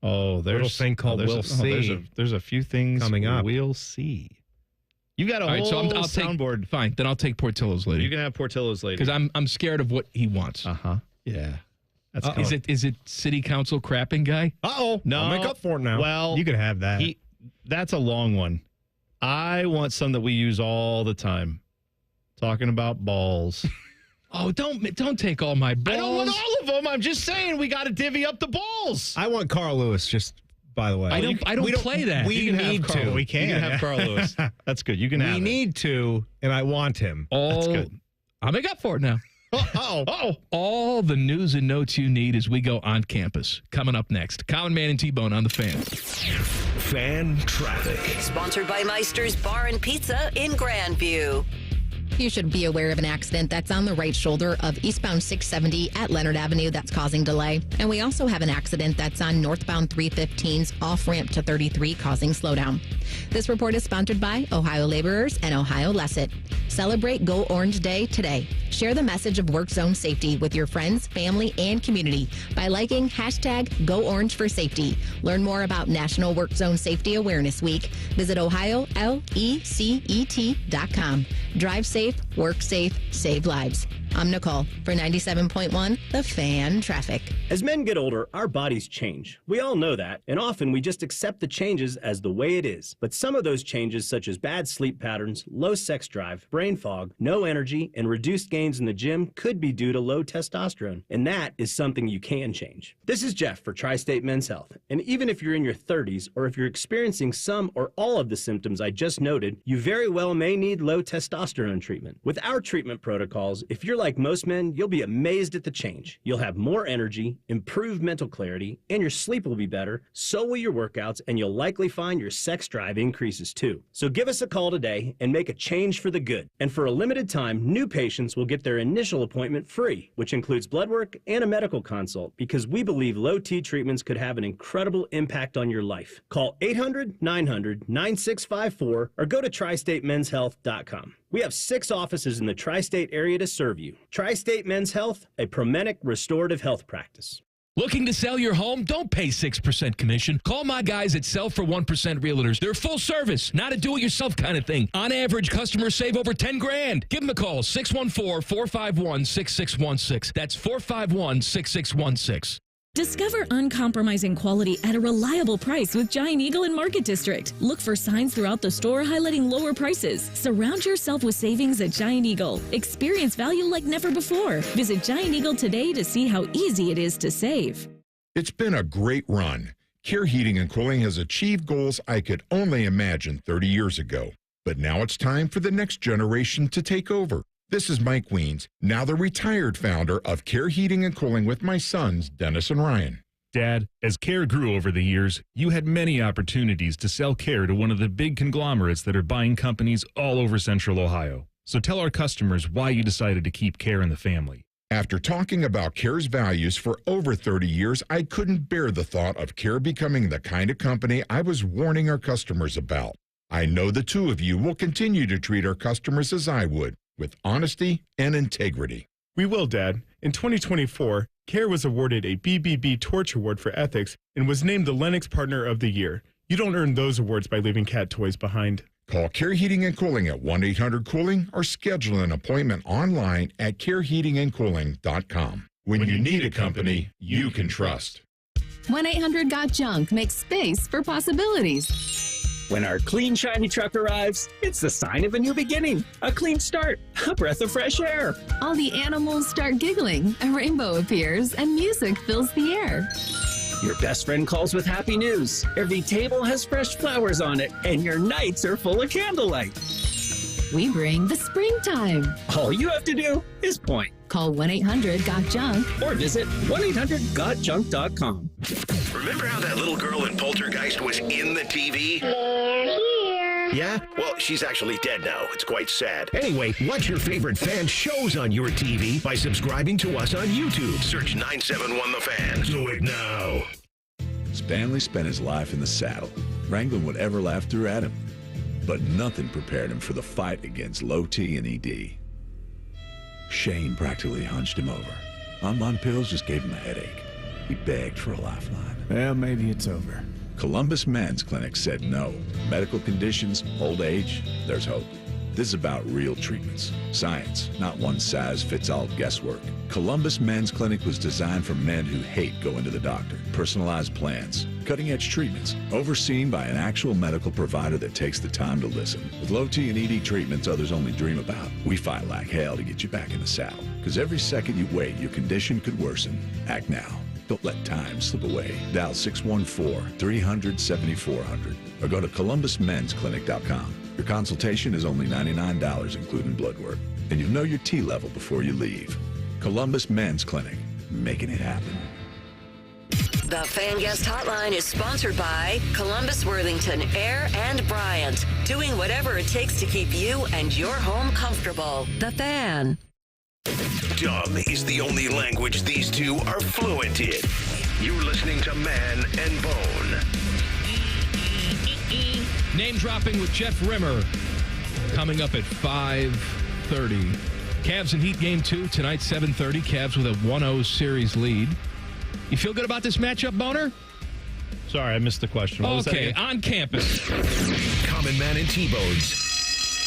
Oh, there's a little thing called We'll See. There's a few things coming up. We'll see. You got a whole I'll soundboard. Fine, then I'll take Portillo's lady. You can have Portillo's lady. Because I'm scared of what he wants. Yeah. Is it city council crapping guy? Uh-oh. No. I'll make up for it now. Well, you can have that. That's a long one. I want some that we use all the time. Talking about balls. Oh, don't take all my balls. I don't want all of them. I'm just saying we got to divvy up the balls. I want Carl Lewis, just by the way. I don't play that. We need to. We can. You can have Carl Lewis. That's good. You can have it. We need to, and I want him. That's good. I'll make up for it now. All the news and notes you need as we go on campus. Coming up next. Common Man and T-Bone on the Fan. Fan traffic. Sponsored by Meister's Bar and Pizza in Grandview. You should be aware of an accident that's on the right shoulder of eastbound 670 at Leonard Avenue that's causing delay. And we also have an accident that's on northbound 315's off-ramp to 33 causing slowdown. This report is sponsored by Ohio Laborers and Ohio Lesset. Celebrate Go Orange Day today. Share the message of work zone safety with your friends, family, and community by liking hashtag Go Orange for Safety. Learn more about National Work Zone Safety Awareness Week. Visit OhioLECET.com. Drive safe, work safe, save lives. I'm Nicole for 97.1 The Fan Traffic. As men get older, our bodies change. We all know that, and often we just accept the changes as the way it is. But some of those changes, such as bad sleep patterns, low sex drive, brain fog, no energy, and reduced gains in the gym could be due to low testosterone, and that is something you can change. This is Jeff for Tri-State Men's Health, and even if you're in your 30s or if you're experiencing some or all of the symptoms I just noted, you very well may need low testosterone treatment. With our treatment protocols, if you're like most men, you'll be amazed at the change. You'll have more energy, improved mental clarity, and your sleep will be better, so will your workouts, and you'll likely find your sex drive increases too. So give us a call today and make a change for the good. And for a limited time, new patients will get their initial appointment free, which includes blood work and a medical consult, because we believe low T treatments could have an incredible impact on your life. Call 800-900-9654 or go to tristatemenshealth.com. We have 6 offices in the tri-state area to serve you. Tri-State Men's Health, a Promenic restorative health practice. Looking to sell your home? Don't pay 6% commission. Call my guys at Sell for 1% Realtors. They're full service, not a do-it-yourself kind of thing. On average, customers save over $10,000. Give them a call, 614-451-6616. That's 451-6616. Discover uncompromising quality at a reliable price with Giant Eagle in Market District. Look for signs throughout the store highlighting lower prices. Surround yourself with savings at Giant Eagle. Experience value like never before. Visit Giant Eagle today to see how easy it is to save. It's been a great run. Care Heating and Cooling has achieved goals I could only imagine 30 years ago. But now it's time for the next generation to take over. This is Mike Weens, now the retired founder of Care Heating and Cooling with my sons, Dennis and Ryan. Dad, as Care grew over the years, you had many opportunities to sell Care to one of the big conglomerates that are buying companies all over Central Ohio. So tell our customers why you decided to keep Care in the family. After talking about Care's values for over 30 years, I couldn't bear the thought of Care becoming the kind of company I was warning our customers about. I know the two of you will continue to treat our customers as I would, with honesty and integrity. We will, Dad. In 2024, Care was awarded a BBB Torch Award for Ethics and was named the Lennox Partner of the Year. You don't earn those awards by leaving cat toys behind. Call Care Heating and Cooling at 1-800-COOLING or schedule an appointment online at careheatingandcooling.com. When you need a company you can trust. 1-800-GOT-JUNK makes space for possibilities. When our clean, shiny truck arrives, it's the sign of a new beginning, a clean start, a breath of fresh air. All the animals start giggling, a rainbow appears, and music fills the air. Your best friend calls with happy news. Every table has fresh flowers on it, and your nights are full of candlelight. We bring the springtime. All you have to do is point. Call 1-800-GOT-JUNK or visit 1-800-GOT-JUNK.com. Remember how that little girl in Poltergeist was in the TV? They're here. Yeah? Well, she's actually dead now. It's quite sad. Anyway, watch your favorite fan shows on your TV by subscribing to us on YouTube. Search 971 The Fan. Do it now. Stanley spent his life in the saddle, wrangling whatever life threw at him. But nothing prepared him for the fight against low T and ED. Shane practically hunched him over. Bonbon pills just gave him a headache. He begged for a lifeline. Well, maybe it's over. Columbus Men's Clinic said no. Medical conditions, old age, there's hope. This is about real treatments. Science, not one-size-fits-all guesswork. Columbus Men's Clinic was designed for men who hate going to the doctor. Personalized plans, cutting-edge treatments, overseen by an actual medical provider that takes the time to listen. With low T and ED treatments others only dream about, we fight like hell to get you back in the saddle. Because every second you wait, your condition could worsen. Act now. Don't let time slip away. Dial 614-300-7400 or go to columbusmensclinic.com. Your consultation is only $99, including blood work. And you'll know your T level before you leave. Columbus Men's Clinic, making it happen. The Fan Guest Hotline is sponsored by Columbus, Worthington, Air, and Bryant. Doing whatever it takes to keep you and your home comfortable. The Fan. Dumb is the only language these two are fluent in. You're listening to Man and Bone. Name dropping with Jeff Rimmer coming up at 5:30. Cavs and Heat game 2 tonight, 7:30. Cavs with a 1-0 series lead. You feel good about this matchup, Boner? Sorry, I missed the question. What was that again? On campus. Common Man and T-Bones.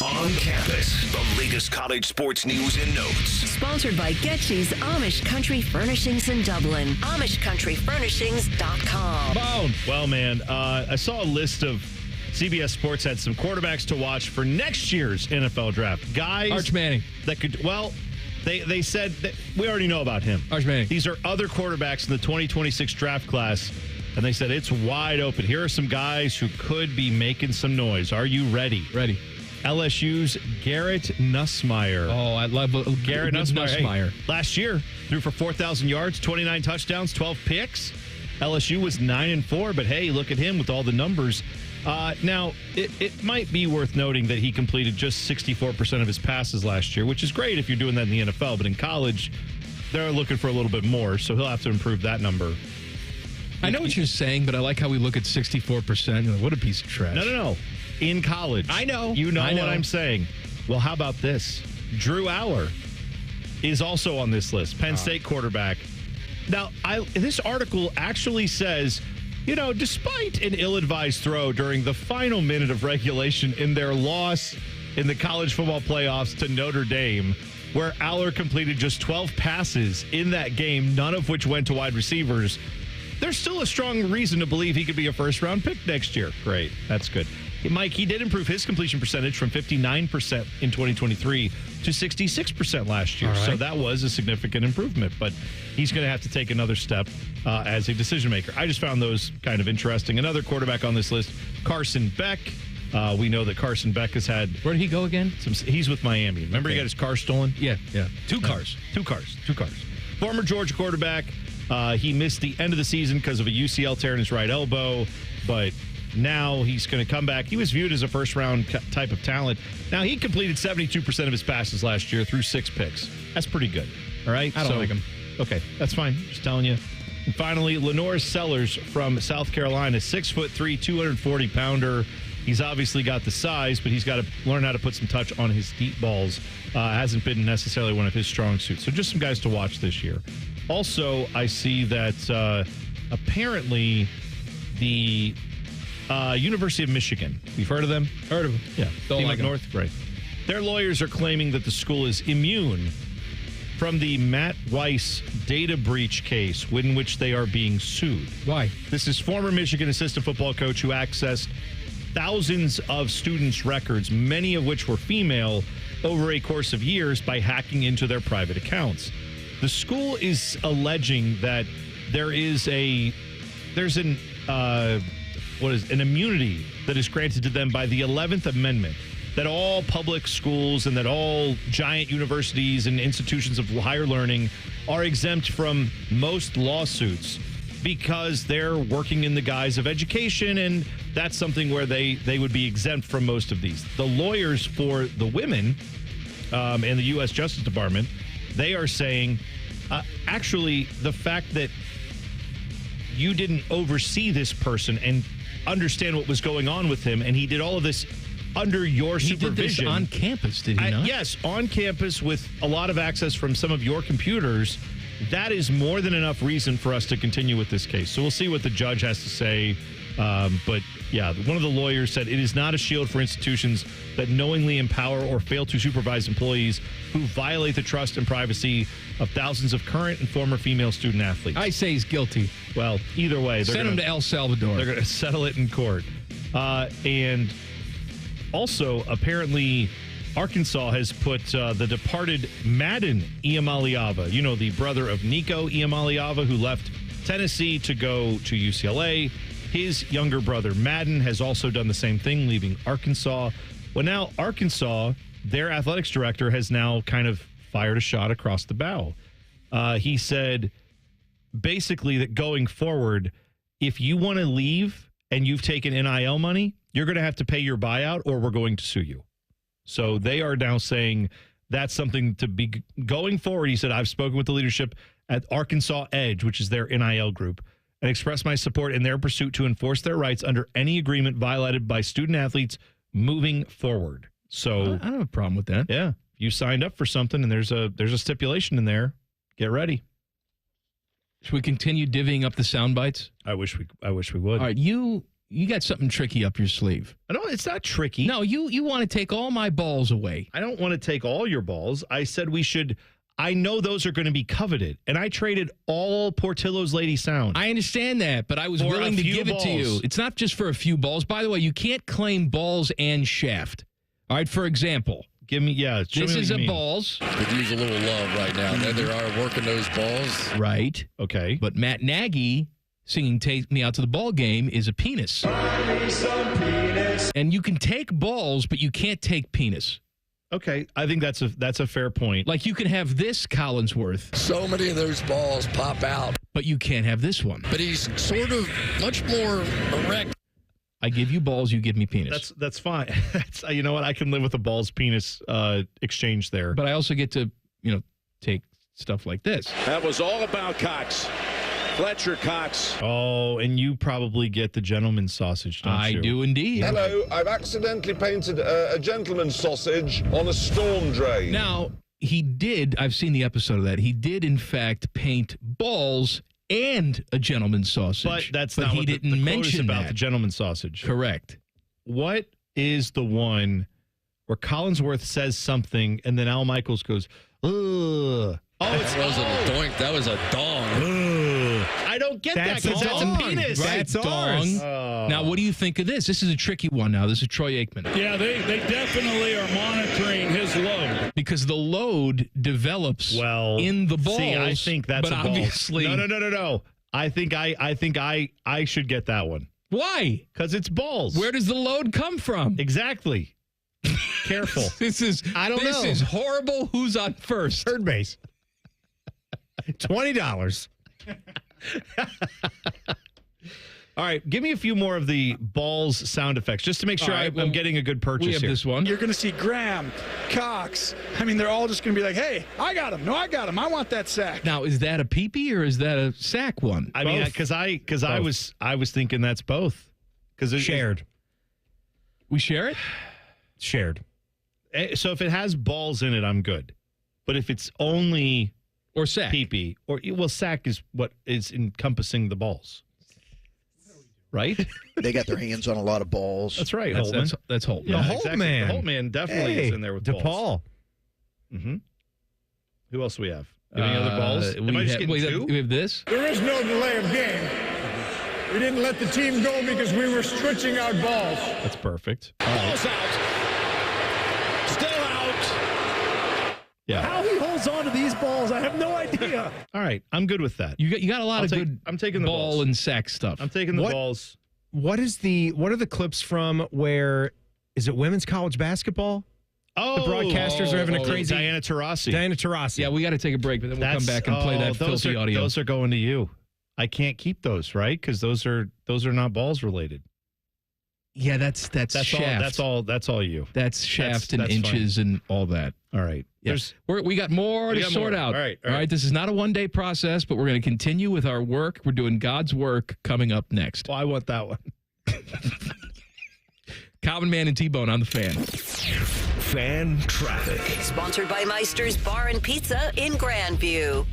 On campus, the latest college sports news and notes. Sponsored by Getchy's Amish Country Furnishings in Dublin. AmishCountryFurnishings.com. Bone. Well, man, I saw a list of CBS Sports had some quarterbacks to watch for next year's NFL draft. Guys. Arch Manning. That could, well, they said that we already know about him. Arch Manning. These are other quarterbacks in the 2026 draft class, and they said it's wide open. Here are some guys who could be making some noise. Are you ready? Ready. LSU's Garrett Nussmeier. Oh, I love Garrett Nussmeier. Hey, last year, threw for 4,000 yards, 29 touchdowns, 12 picks. LSU was 9-4, but hey, look at him with all the numbers. Now, it might be worth noting that he completed just 64% of his passes last year, which is great if you're doing that in the NFL, but in college, they're looking for a little bit more, so he'll have to improve that number. I know what you're saying, but I like how we look at 64%. What a piece of trash. No. In college. I know. You know what I'm saying. Well, how about this? Drew Aller is also on this list. Penn State quarterback. Now, this article actually says, despite an ill-advised throw during the final minute of regulation in their loss in the college football playoffs to Notre Dame, where Aller completed just 12 passes in that game, none of which went to wide receivers, there's still a strong reason to believe he could be a first-round pick next year. Great. That's good. Mike, he did improve his completion percentage from 59% in 2023 to 66% last year. Right. So that was a significant improvement, but he's going to have to take another step as a decision maker. I just found those kind of interesting. Another quarterback on this list, Carson Beck. We know that Carson Beck has had... Where did he go again? He's with Miami. Remember he got his car stolen? Yeah. Two cars. Former Georgia quarterback. He missed the end of the season because of a UCL tear in his right elbow, but now he's going to come back. He was viewed as a first-round type of talent. Now, he completed 72% of his passes last year through 6 picks. That's pretty good, all right? I don't like him. Okay, that's fine. Just telling you. And finally, Lenore Sellers from South Carolina, 6'3", 240-pounder. He's obviously got the size, but he's got to learn how to put some touch on his deep balls. Hasn't been necessarily one of his strong suits. So just some guys to watch this year. Also, I see that apparently the University of Michigan. You've heard of them? Heard of them. Yeah. Don't like up north? Right. Their lawyers are claiming that the school is immune from the Matt Weiss data breach case in which they are being sued. Why? This is former Michigan assistant football coach who accessed thousands of students' records, many of which were female, over a course of years by hacking into their private accounts. The school is alleging that there's an immunity that is granted to them by the 11th Amendment, that all public schools and that all giant universities and institutions of higher learning are exempt from most lawsuits because they're working in the guise of education, and that's something where they would be exempt from most of these. The lawyers for the women and the U.S. Justice Department, they are saying, actually, the fact that you didn't oversee this person and understand what was going on with him, and he did all of this under your supervision. He did this on campus, did he not? Yes, on campus with a lot of access from some of your computers. That is more than enough reason for us to continue with this case. So we'll see what the judge has to say. But yeah, one of the lawyers said it is not a shield for institutions that knowingly empower or fail to supervise employees who violate the trust and privacy of thousands of current and former female student athletes. I say he's guilty. Well, either way, send him to El Salvador. They're going to settle it in court. And also, apparently, Arkansas has put the departed Madden Iamaleava, you know, the brother of Nico Iamaleava, who left Tennessee to go to UCLA. His younger brother, Madden, has also done the same thing, leaving Arkansas. Well, now Arkansas, their athletics director, has now kind of fired a shot across the bow. He said, basically, that going forward, if you want to leave and you've taken NIL money, you're going to have to pay your buyout or we're going to sue you. So they are now saying that's something to be going forward. He said, I've spoken with the leadership at Arkansas Edge, which is their NIL group, and expressed my support in their pursuit to enforce their rights under any agreement violated by student athletes moving forward. So I don't have a problem with that. Yeah. You signed up for something and there's a stipulation in there. Get ready. Should we continue divvying up the sound bites? I wish we would. All right, you got something tricky up your sleeve. No, it's not tricky. No, you want to take all my balls away. I don't want to take all your balls. I said we should. I know those are going to be coveted, and I traded all Portillo's Lady Sound. I understand that, but I was willing to give it to you. It's not just for a few balls. By the way, you can't claim balls and shaft. All right, for example. Give me, this is a balls. Could use a little love right now. They are working those balls. Right. Okay. But Matt Nagy singing Take Me Out to the Ball Game is a penis. And you can take balls, but you can't take penis. Okay, I think that's a fair point. Like you can have this Collinsworth. So many of those balls pop out. But you can't have this one. But he's sort of much more erect. I give you balls, you give me penis. That's fine. You know what? I can live with a balls penis exchange there. But I also get to, take stuff like this. That was all about Cox. Fletcher Cox. Oh, and you probably get the gentleman's sausage, don't you? I do indeed. Hello, I've accidentally painted a gentleman's sausage on a storm drain. Now, I've seen the episode of that. He did, in fact, paint balls and a gentleman's sausage. But that's not what the quote is about, the gentleman's sausage. Correct. What is the one where Collinsworth says something and then Al Michaels goes, ugh. That wasn't a doink. That was a dong. I don't get that because that's a penis. Right, That's dong. ours. Now, what do you think of this? This is a tricky one now. This is Troy Aikman. Yeah, they definitely are monitoring his load. Because the load develops in the balls. See, I think that's but a ball. obviously, No. I think I should get that one. Why? Because it's balls. Where does the load come from? Exactly. Careful. This is horrible. Who's on first? Third base. $20. All right, give me a few more of the balls sound effects just to make sure I'm getting a good purchase we have here. this one. You're going to see Graham, Cox. I mean, they're all just going to be like, hey, I got him. No, I got him. I want that sack. Now, is that a peepee or is that a sack one? I mean, because I was thinking that's both. Because Shared. We share it? Shared. So if it has balls in it, I'm good. But if it's only or sack, peepee, or sack is what is encompassing the balls. Right? They got their hands on a lot of balls. That's right. That's Holt. Yeah, The Holt exactly. man. The Holt man definitely is in there with DePaul. balls. Mm-hmm. Who else do we have? Any other balls? Am I just getting two? We have this. There is no delay of game. We didn't let the team go because we were stretching out balls. That's perfect. Ball's out. Still out. Yeah. How he holds on to these balls, I have no idea. All right. I'm good with that. You got a lot of good I'm taking the ball balls. and sack stuff. I'm taking the balls. What are the clips from where, is it women's college basketball? Oh, the broadcasters are having a crazy. Diana Taurasi. Yeah, we got to take a break, but then we'll come back and play that filthy audio. Those are going to you. I can't keep those, right? Because those are not balls related. Yeah, that's shaft. That's all you. That's shaft and that's inches fine. and all that. All right. Yeah. We got more to sort out. All right. All right. This is not a one-day process, but we're going to continue with our work. We're doing God's work coming up next. Well, I want that one. Calvin Man and T-Bone on the Fan. Fan traffic. Sponsored by Meister's Bar and Pizza in Grandview.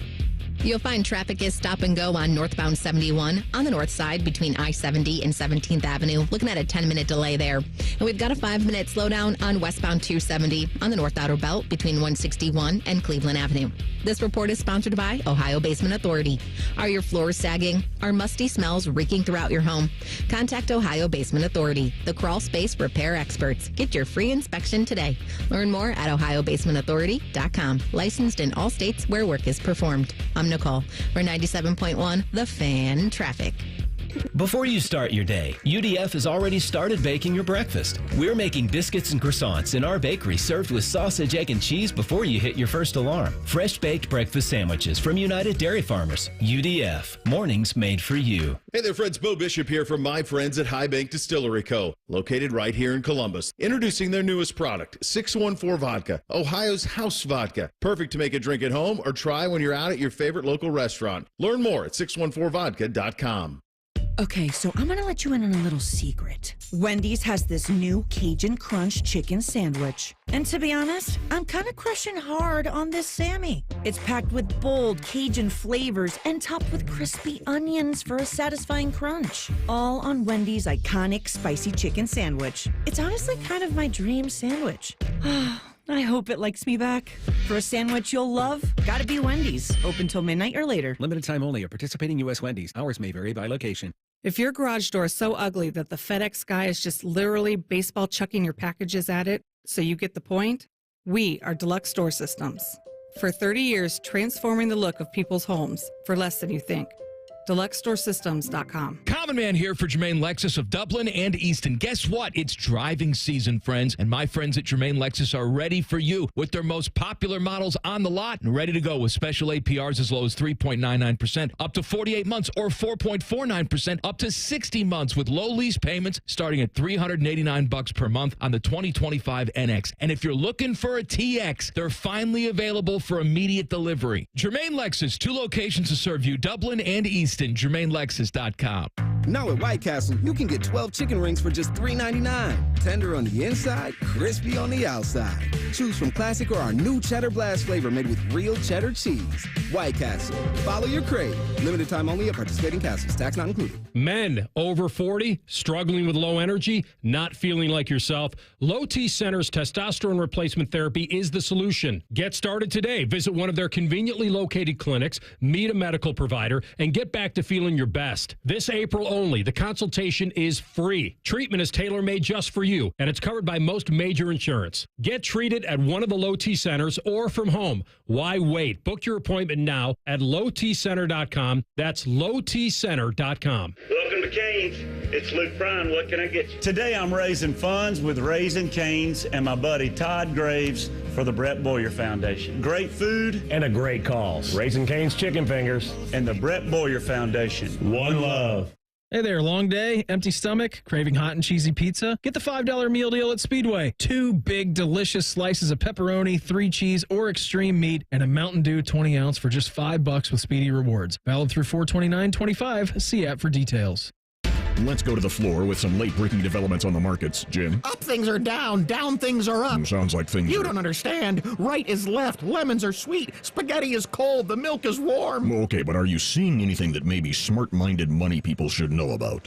You'll find traffic is stop and go on northbound 71 on the north side between I-70 and 17th Avenue. Looking at a 10-minute delay there. And we've got a 5-minute slowdown on westbound 270 on the North Outer Belt between 161 and Cleveland Avenue. This report is sponsored by Ohio Basement Authority. Are your floors sagging? Are musty smells reeking throughout your home? Contact Ohio Basement Authority, the crawl space repair experts. Get your free inspection today. Learn more at ohiobasementauthority.com. Licensed in all states where work is performed. I'm Nicole for 97.1 The Fan Traffic. Before you start your day, UDF has already started baking your breakfast. We're making biscuits and croissants in our bakery served with sausage, egg, and cheese before you hit your first alarm. Fresh baked breakfast sandwiches from United Dairy Farmers. UDF. Mornings made for you. Hey there, friends. Bo Bishop here from my friends at High Bank Distillery Co., located right here in Columbus. Introducing their newest product, 614 Vodka, Ohio's house vodka. Perfect to make a drink at home or try when you're out at your favorite local restaurant. Learn more at 614vodka.com. Okay, so I'm gonna let you in on a little secret. Wendy's has this new Cajun Crunch chicken sandwich. And to be honest, I'm kind of crushing hard on this Sammy. It's packed with bold Cajun flavors and topped with crispy onions for a satisfying crunch. All on Wendy's iconic spicy chicken sandwich. It's honestly kind of my dream sandwich. I hope it likes me back. For a sandwich you'll love, gotta be Wendy's. Open till midnight or later. Limited time only at participating U.S. Wendy's. Hours may vary by location. If your garage door is so ugly that the FedEx guy is just literally baseball chucking your packages at it, so you get the point, we are Deluxe Door Systems. For 30 years, transforming the look of people's homes for less than you think. DeluxeStoreSystems.com. Common Man here for Germain Lexus of Dublin and Easton. Guess what? It's driving season, friends, and my friends at Germain Lexus are ready for you with their most popular models on the lot and ready to go with special APRs as low as 3.99%, up to 48 months, or 4.49%, up to 60 months with low lease payments starting at $389 per month on the 2025 NX. And if you're looking for a TX, they're finally available for immediate delivery. Germain Lexus, 2 locations to serve you, Dublin and Easton. GermainLexus.com. Now at White Castle, you can get 12 chicken rings for just $3.99. Tender on the inside, crispy on the outside. Choose from classic or our new Cheddar Blast flavor made with real cheddar cheese. White Castle. Follow your crave. Limited time only at participating castles. Tax not included. Men over 40, struggling with low energy, not feeling like yourself. Low T Center's testosterone replacement therapy is the solution. Get started today. Visit one of their conveniently located clinics, meet a medical provider, and get back to feeling your best. This April only, the consultation is free. Treatment is tailor-made just for you, and it's covered by most major insurance. Get treated at one of the Low T Centers or from home. Why wait? Book your appointment now at lowtcenter.com. That's lowtcenter.com. Welcome to Cane's. It's Luke Bryan. What can I get you? Today I'm raising funds with Raising Cane's and my buddy Todd Graves for the Brett Boyer Foundation. Great food and a great cause. Raising Cane's Chicken Fingers and the Brett Boyer Foundation. One love. Hey there, long day, empty stomach, craving hot and cheesy pizza? Get the $5 meal deal at Speedway. 2 big, delicious slices of pepperoni, 3 cheese or extreme meat, and a Mountain Dew 20 ounce for just $5 with Speedy Rewards. Valid through 4/29/25. See app for details. Let's go to the floor with some late-breaking developments on the markets. Jim? Up things are down, down things are up. Sounds like things You don't understand. Right is left, lemons are sweet, spaghetti is cold, the milk is warm. Okay, but are you seeing anything that maybe smart-minded money people should know about?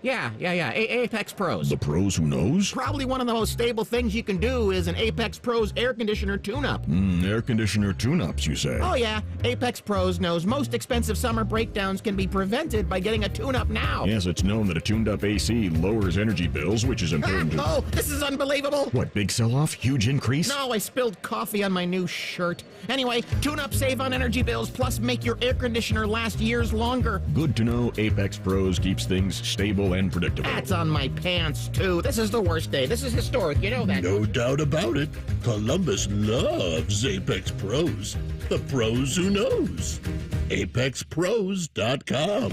Yeah. Apex Pros. The pros who knows? Probably one of the most stable things you can do is an Apex Pros air conditioner tune-up. Air conditioner tune-ups, you say? Oh yeah, Apex Pros knows most expensive summer breakdowns can be prevented by getting a tune-up now. Yes, it's known that a tuned-up AC lowers energy bills, which is important to... Oh, this is unbelievable. What, big sell-off? Huge increase? No, I spilled coffee on my new shirt. Anyway, tune-up save on energy bills, plus make your air conditioner last years longer. Good to know Apex Pros keeps things stable and predictable. That's on my pants, too. This is the worst day. This is historic. You know that. No doubt about it. Columbus loves Apex Pros. The pros who knows. ApexPros.com.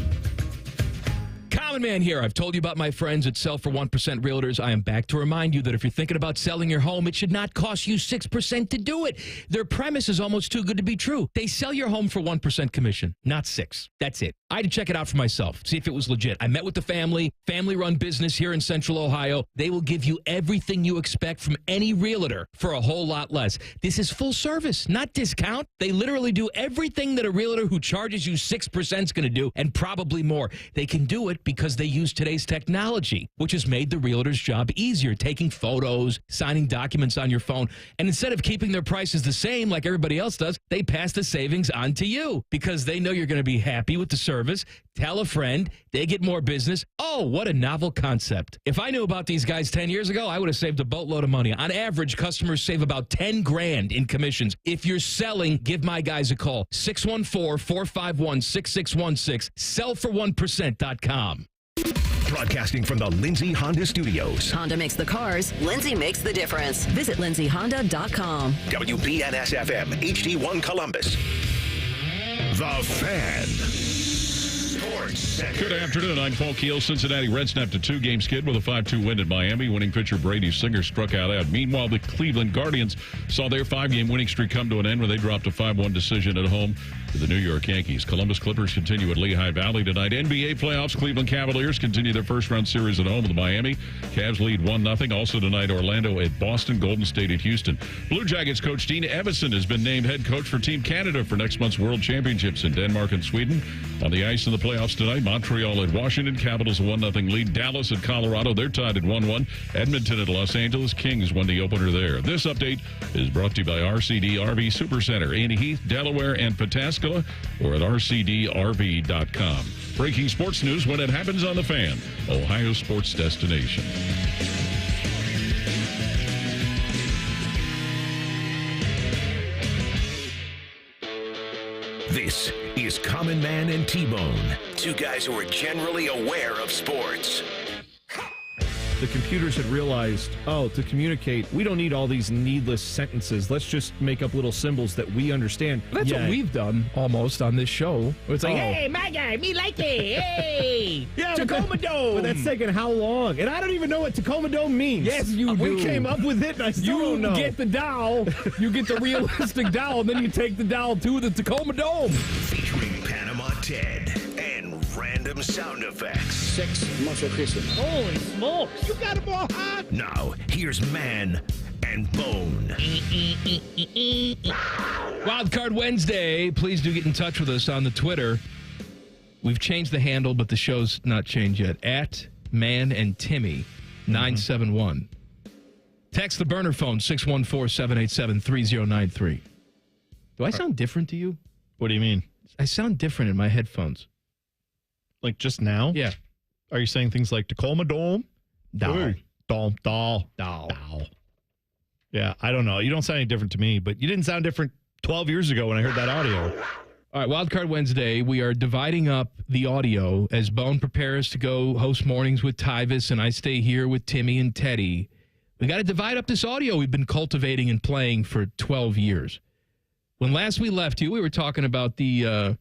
Common Man here. I've told you about my friends at Sell for 1% Realtors. I am back to remind you that if you're thinking about selling your home, it should not cost you 6% to do it. Their premise is almost too good to be true. They sell your home for 1% commission, not 6%. That's it. I had to check it out for myself, see if it was legit. I met with the family-run business here in Central Ohio. They will give you everything you expect from any realtor for a whole lot less. This is full service, not discount. They literally do everything that a realtor who charges you 6% is going to do, and probably more. They can do it because they use today's technology, which has made the realtor's job easier, taking photos, signing documents on your phone. And instead of keeping their prices the same like everybody else does, they pass the savings on to you because they know you're going to be happy with the service. Tell a friend, they get more business. Oh, what a novel concept. If I knew about these guys 10 years ago, I would have saved a boatload of money. On average, customers save about $10,000 in commissions. If you're selling, give my guys a call. 614-451-6616. Sellfor1%.com. Broadcasting from the Lindsay Honda Studios. Honda makes the cars. Lindsay makes the difference. Visit lindsayhonda.com. WBNS-FM, HD1 Columbus. The Fan. Good afternoon. I'm Paul Keel. Cincinnati Reds snapped a 2-game skid with a 5-2 win at Miami. Winning pitcher Brady Singer struck out. Meanwhile, the Cleveland Guardians saw their 5-game winning streak come to an end when they dropped a 5-1 decision at home to the New York Yankees. Columbus Clippers continue at Lehigh Valley tonight. NBA playoffs. Cleveland Cavaliers continue their first-round series at home with Miami. Cavs lead 1-0. Also tonight, Orlando at Boston. Golden State at Houston. Blue Jackets coach Dean Evason has been named head coach for Team Canada for next month's World Championships in Denmark and Sweden. On the ice in the playoffs tonight, Montreal at Washington. Capitals a 1-0 lead. Dallas at Colorado. They're tied at 1-1. Edmonton at Los Angeles. Kings won the opener there. This update is brought to you by RCD RV Supercenter in Heath, Delaware, and Pataskala, or at rcdrv.com. Breaking sports news when it happens on The Fan, Ohio sports destination. This is Common Man and T-Bone, two guys who are generally aware of sports. The computers had realized, to communicate, we don't need all these needless sentences. Let's just make up little symbols that we understand. That's what we've done almost on this show. It's like, Hey, my guy, me like it. Hey, yeah, Tacoma Dome. But that's taking how long? And I don't even know what Tacoma Dome means. Yes, you do. We came up with it, and I still don't know. You get the dowel. You get the realistic dowel, and then you take the dowel to the Tacoma Dome. Featuring Panama Ted and random sound effects. Sex muscle kissing. Holy smokes. You got them all hot. Now, here's Man and Bone. Wildcard Wednesday. Please do get in touch with us on the Twitter. We've changed the handle, but the show's not changed yet. At Man and Timmy 971. Text the burner phone 614-787-3093. Do I sound different to you? What do you mean? I sound different in my headphones. Like just now? Yeah. Are you saying things like Tacoma Dome? Doll. Doll. Yeah, I don't know. You don't sound any different to me, but you didn't sound different 12 years ago when I heard that audio. All right, Wildcard Wednesday, we are dividing up the audio as Bone prepares to go host mornings with Tyvis and I stay here with Timmy and Teddy. We got to divide up this audio we've been cultivating and playing for 12 years. When last we left you, we were talking about the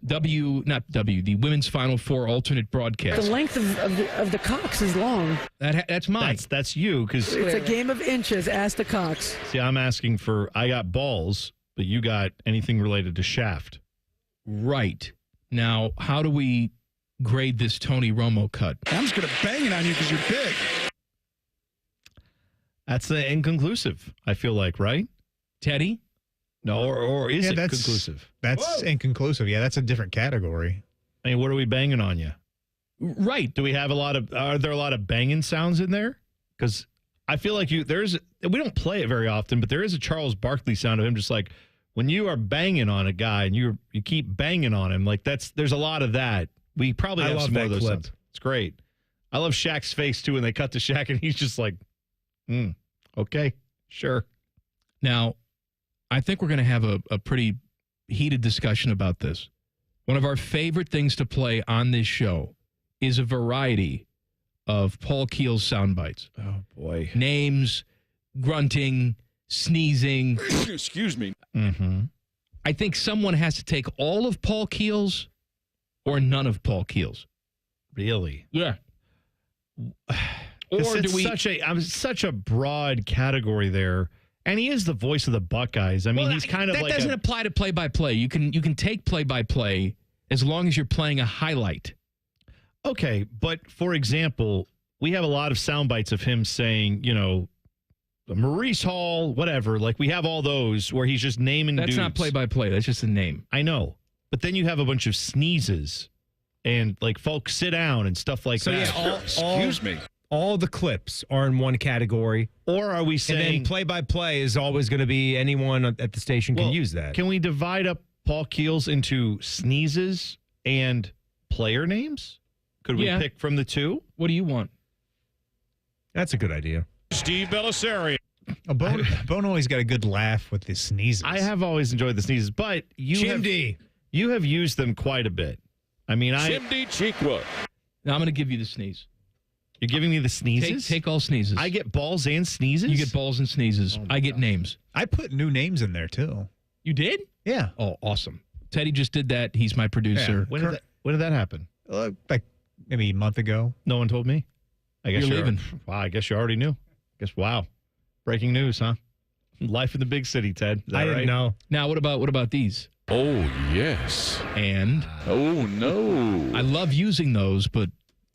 the Women's Final Four alternate broadcast. The length of the cocks is long. That's mine. That's you, because It's a game of inches. Ask the cocks. see, I'm asking for, I got balls, but you got anything related to shaft. Right. Now, how do we grade this Tony Romo cut? I'm just going to bang it on you because you're big. That's inconclusive, I feel like, right? Teddy? No, or is it that's conclusive? That's inconclusive. Yeah, that's a different category. I mean, what are we banging on you? Right. Do we have are there a lot of banging sounds in there? Because I feel like we don't play it very often, but there is a Charles Barkley sound of him just like, when you are banging on a guy and you keep banging on him, like there's a lot of that. We probably have some more of those sounds. It's great. I love Shaq's face too when they cut to Shaq and he's just like, okay, sure. Now, I think we're going to have a pretty heated discussion about this. One of our favorite things to play on this show is a variety of Paul Keel's sound bites. Oh, boy. Names, grunting, sneezing. Excuse me. Mm-hmm. I think someone has to take all of Paul Keel's or none of Paul Keel's. Really? Yeah. Or do we such a broad category there, and he is the voice of the Buckeyes. I mean, he's kind of that like doesn't apply to play-by-play. You can take play-by-play as long as you're playing a highlight. Okay, but for example, we have a lot of sound bites of him saying, Maurice Hall, whatever. Like we have all those where he's just naming That's dudes. not play-by-play. That's just a name. I know, but then you have a bunch of sneezes and like folks sit down and stuff like that. Yeah, Excuse me. All the clips are in one category. Or are we saying... And then play-by-play is always going to be anyone at the station can use that. Can we divide up Paul Keels into sneezes and player names? Could we pick from the two? What do you want? That's a good idea. Steve Bellisario. Bone always got a good laugh with his sneezes. I have always enjoyed the sneezes, but you have used them quite a bit. I mean, Chimdy Cheekwa. Now I'm going to give you the sneeze. You're giving me the sneezes? Take all sneezes. I get balls and sneezes? You get balls and sneezes. I get names. I put new names in there, too. You did? Yeah. Oh, awesome. Teddy just did that. He's my producer. Yeah. When did that happen? Like maybe a month ago. No one told me? I guess You're leaving. Wow, I guess you already knew. Wow. Breaking news, huh? Life in the big city, Ted. Is that I didn't right? know. Now, what about these? Oh, yes. And? Oh, no. I love using those, but...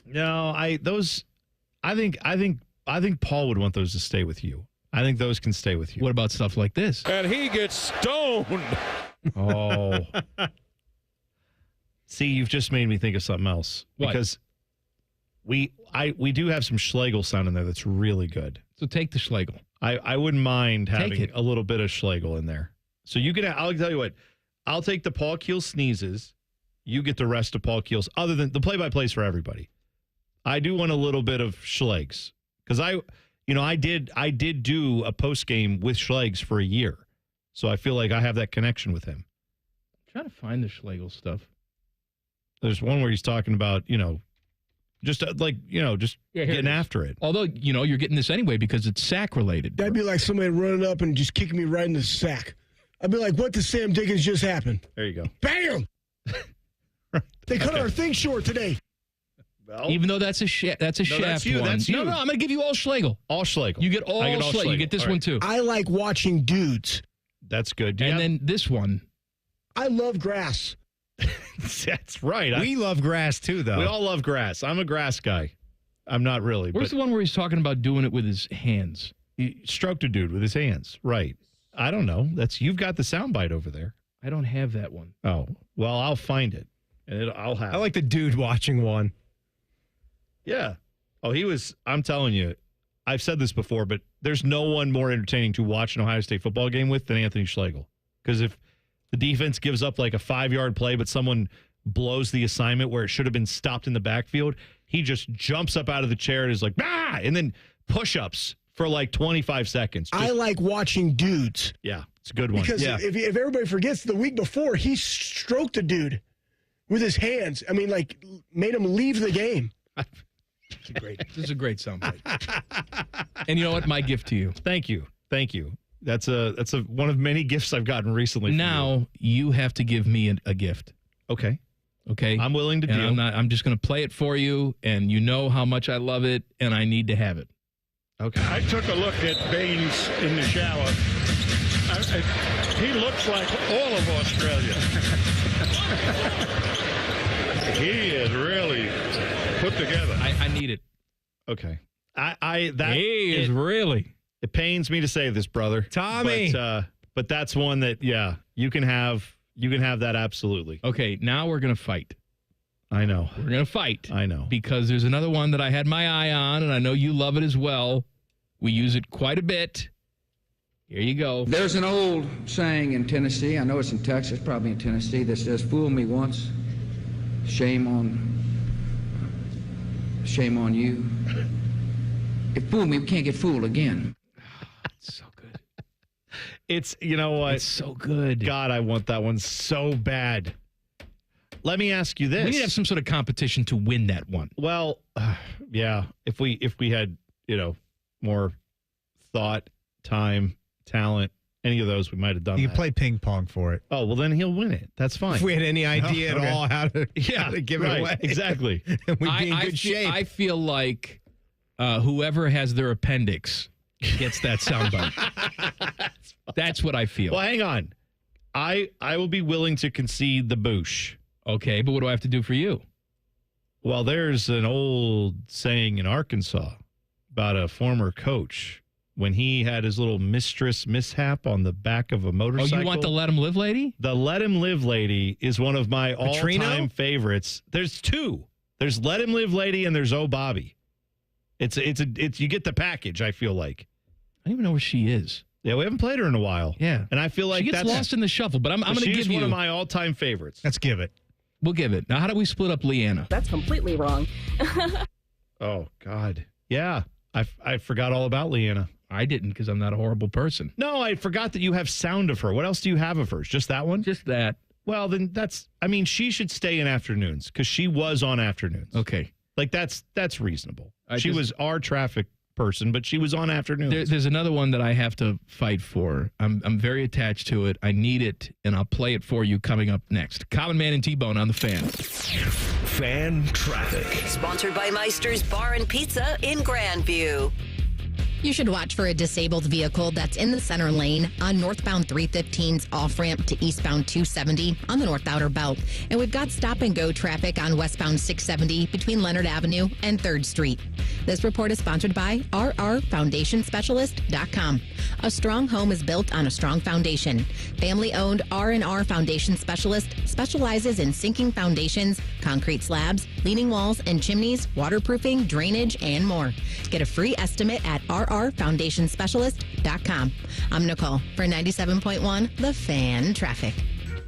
No, I think Paul would want those to stay with you. I think those can stay with you. What about stuff like this? And he gets stoned. Oh. See, you've just made me think of something else. What? Because we do have some Schlegel sound in there that's really good. So take the Schlegel. I wouldn't mind having a little bit of Schlegel in there. So you can, I'll tell you what, I'll take the Paul Keel sneezes. You get the rest of Paul Keel's, other than the play-by-plays for everybody. I do want a little bit of Schlegs because I did do a post game with Schlegs for a year, so I feel like I have that connection with him. I'm trying to find the Schlegel stuff. There's one where he's talking about just getting after it. Although you're getting this anyway because it's sack related. That'd be like somebody running up and just kicking me right in the sack. I'd be like, "What did Sam Dickens just happen?" There you go. Bam! They cut our thing short today. Well, even though that's a shaft one. That's you. No, I'm going to give you all Schlegel. All Schlegel. You get all Schlegel. You get this one too. I like watching dudes. That's good. And then this one. I love grass. That's right. We love grass too, though. We all love grass. I'm a grass guy. I'm not really. Where's the one where he's talking about doing it with his hands? He stroked a dude with his hands. Right. I don't know. You've got the soundbite over there. I don't have that one. Oh, well, I'll find it. And I'll have I like the dude watching one. Yeah. Oh, I'm telling you, I've said this before, but there's no one more entertaining to watch an Ohio State football game with than Anthony Schlegel. Because if the defense gives up like a 5-yard play, but someone blows the assignment where it should have been stopped in the backfield, he just jumps up out of the chair and is like, ah, and then push-ups for like 25 seconds. I like watching dudes. Yeah, it's a good one. Because yeah. if everybody forgets, the week before, he stroked a dude with his hands. I mean, like, made him leave the game. This is a great soundbite. And you know what? My gift to you. Thank you. That's one of many gifts I've gotten recently. Now you have to give me a gift. Okay. I'm willing to do. I'm just going to play it for you, and you know how much I love it, and I need to have it. Okay. I took a look at Baines in the shower. He looks like all of Australia. He is really put together. I need it. Okay. It pains me to say this, brother. Tommy. But that's one that, you can have that absolutely. Okay, now we're going to fight. I know. We're going to fight. I know. Because there's another one that I had my eye on, and I know you love it as well. We use it quite a bit. Here you go. There's an old saying in Tennessee, I know it's in Texas, probably in Tennessee, that says, fool me once, shame on you. If fool me, we can't get fooled again. It's so good. It's, you know what? It's so good. God, I want that one so bad. Let me ask you this. We need to have some sort of competition to win that one. Well, yeah. If we had, more thought, time, talent, any of those, we might have done You that. can play ping pong for it. Oh, well, then he'll win it. That's fine. If we had any idea at all how to give it away. Exactly. And we'd be in good shape. I feel like whoever has their appendix gets that soundbite. That's what I feel. Well, hang on. I will be willing to concede the boosh. Okay, but what do I have to do for you? Well, there's an old saying in Arkansas about a former coach when he had his little mistress mishap on the back of a motorcycle. Oh, you want the Let Him Live lady? The Let Him Live lady is one of my all-time favorites. There's two. There's Let Him Live lady and there's Oh Bobby. It's you get the package, I feel like. I don't even know where she is. Yeah, we haven't played her in a while. Yeah. And I feel like she gets lost in the shuffle, but I'm going to give you. She's one of my all-time favorites. Let's give it. We'll give it. Now, how do we split up Leanna? That's completely wrong. Oh, God. Yeah. I forgot all about Leanna. I didn't because I'm not a horrible person. No, I forgot that you have sound of her. What else do you have of hers? Just that one? Just that. Well, then she should stay in afternoons because she was on afternoons. Okay. Like, that's reasonable. She was our traffic person, but she was on afternoons. There's another one that I have to fight for. I'm very attached to it. I need it, and I'll play it for you coming up next. Common Man and T-Bone on the Fan. Fan Traffic. Sponsored by Meister's Bar and Pizza in Grandview. You should watch for a disabled vehicle that's in the center lane on northbound 315's off-ramp to eastbound 270 on the North Outer Belt. And we've got stop-and-go traffic on westbound 670 between Leonard Avenue and 3rd Street. This report is sponsored by rrfoundationspecialist.com. A strong home is built on a strong foundation. Family-owned R&R Foundation Specialist specializes in sinking foundations, concrete slabs, leaning walls and chimneys, waterproofing, drainage, and more. Get a free estimate at rrfoundationspecialist.com. I'm Nicole for 97.1 The Fan Traffic.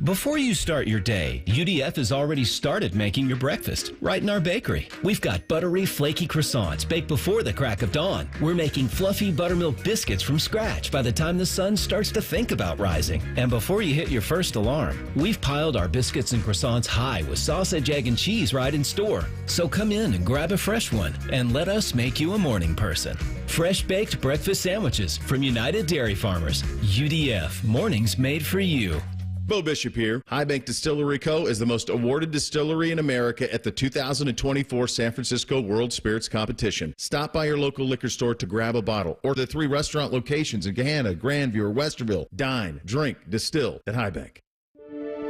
Before you start your day, UDF has already started making your breakfast right in our bakery. We've got buttery, flaky croissants baked before the crack of dawn. We're making fluffy buttermilk biscuits from scratch by the time the sun starts to think about rising. And before you hit your first alarm, we've piled our biscuits and croissants high with sausage, egg, and cheese right in store. So come in and grab a fresh one and let us make you a morning person. Fresh baked breakfast sandwiches from United Dairy Farmers. UDF, mornings made for you. Bo Bishop here. High Bank Distillery Co. is the most awarded distillery in America at the 2024 San Francisco World Spirits Competition. Stop by your local liquor store to grab a bottle, or the 3 restaurant locations in Gahanna, Grandview, or Westerville. Dine, drink, distill at High Bank.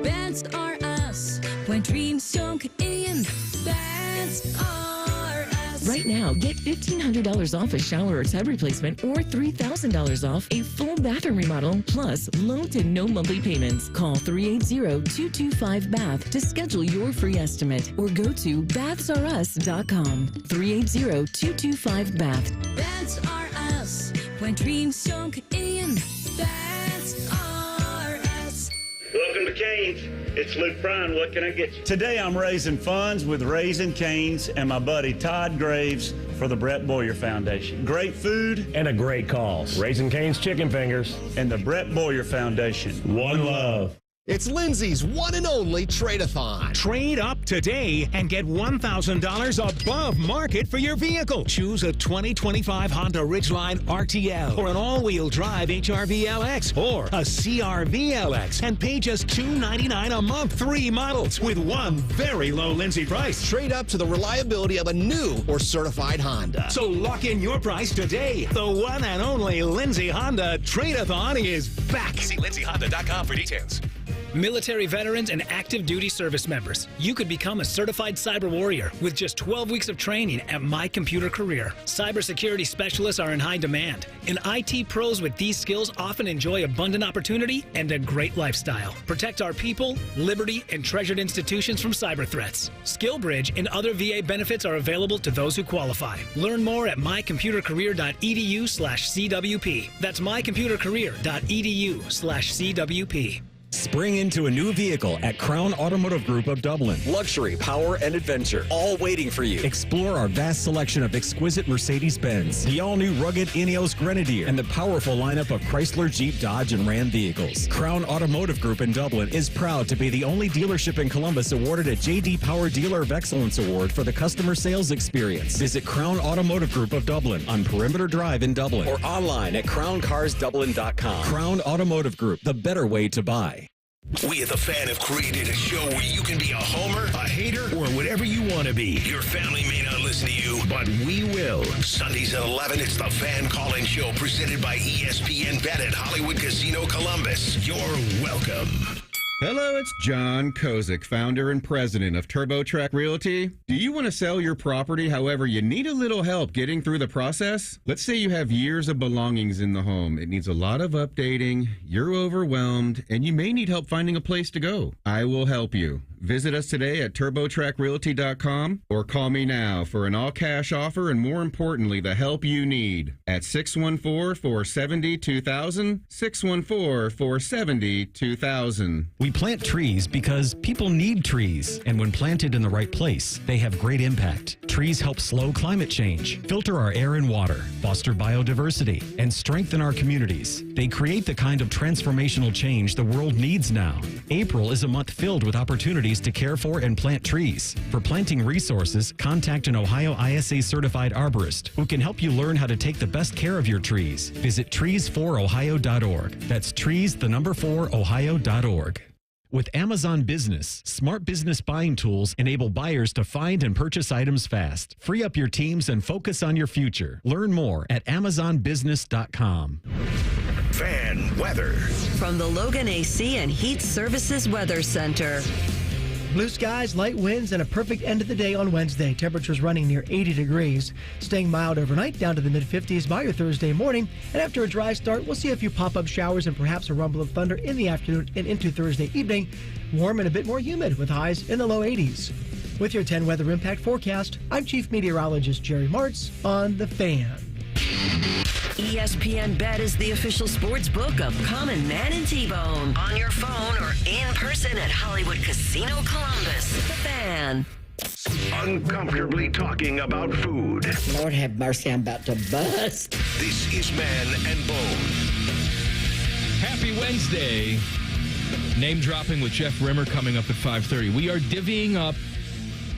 Best are us when When dreams don't get in, that's RS. Right now, get $1,500 off a shower or tub replacement or $3,000 off a full bathroom remodel, plus low to no monthly payments. Call 380-225-BATH to schedule your free estimate or go to bathsrus.com. 380-225-BATH. That's RS. When dreams don't get in, that's RS. Welcome to Cane's. It's Luke Bryan. What can I get you? Today I'm raising funds with Raising Cane's and my buddy Todd Graves for the Brett Boyer Foundation. Great food and a great cause. Raising Cane's chicken fingers and the Brett Boyer Foundation. One love. It's Lindsay's one and only trade-a-thon. Trade up today and get $1,000 above market for your vehicle. Choose a 2025 Honda Ridgeline RTL or an all-wheel drive HRV LX or a CRV LX and pay just $299 a month. 3 models with one very low Lindsay price. Trade up to the reliability of a new or certified Honda. So lock in your price today. The one and only Lindsay Honda Trade-a-thon is back. See lindsayhonda.com for details. Military veterans and active duty service members, you could become a certified cyber warrior with just 12 weeks of training at My Computer Career. Cybersecurity specialists are in high demand, and IT pros with these skills often enjoy abundant opportunity and a great lifestyle. Protect our people, liberty, and treasured institutions from cyber threats. SkillBridge and other VA benefits are available to those who qualify. Learn more at mycomputercareer.edu/CWP. That's mycomputercareer.edu/CWP. Spring into a new vehicle at Crown Automotive Group of Dublin. Luxury, power, and adventure, all waiting for you. Explore our vast selection of exquisite Mercedes-Benz, the all-new rugged Ineos Grenadier, and the powerful lineup of Chrysler, Jeep, Dodge, and Ram vehicles. Crown Automotive Group in Dublin is proud to be the only dealership in Columbus awarded a J.D. Power Dealer of Excellence Award for the customer sales experience. Visit Crown Automotive Group of Dublin on Perimeter Drive in Dublin or online at crowncarsdublin.com. Crown Automotive Group, the better way to buy. We at The Fan have created a show where you can be a homer, a hater, or whatever you want to be. Your family may not listen to you, but we will. Sundays at 11, it's The Fan Call-In Show presented by ESPN Bet at Hollywood Casino Columbus. You're welcome. Hello, it's John Kozik, founder and president of TurboTrack Realty. Do you want to sell your property, however, you need a little help getting through the process? Let's say you have years of belongings in the home. It needs a lot of updating, you're overwhelmed, and you may need help finding a place to go. I will help you. Visit us today at TurboTrackRealty.com or call me now for an all-cash offer and, more importantly, the help you need at 614-470-2000, 614-470-2000. We plant trees because people need trees, and when planted in the right place, they have great impact. Trees help slow climate change, filter our air and water, foster biodiversity, and strengthen our communities. They create the kind of transformational change the world needs now. April is a month filled with opportunities to care for and plant trees. For planting resources, contact an Ohio ISA certified arborist who can help you learn how to take the best care of your trees. Visit trees4ohio.org. That's trees4ohio.org. With Amazon Business, smart business buying tools enable buyers to find and purchase items fast. Free up your teams and focus on your future. Learn more at amazonbusiness.com. Fan weather. From the Logan AC and Heat Services Weather Center. Blue skies, light winds, and a perfect end of the day on Wednesday. Temperatures running near 80 degrees. Staying mild overnight down to the mid-50s by your Thursday morning. And after a dry start, we'll see a few pop-up showers and perhaps a rumble of thunder in the afternoon and into Thursday evening. Warm and a bit more humid with highs in the low 80s. With your 10 weather impact forecast, I'm Chief Meteorologist Jerry Martz on The Fan. ESPN Bet is the official sports book of Common Man and T-Bone. On your phone or in person at Hollywood Casino Columbus. The Fan. Uncomfortably talking about food. Lord have mercy, I'm about to bust. This is Man and Bone. Happy Wednesday. Name dropping with Jeff Rimmer coming up at 5:30. We are divvying up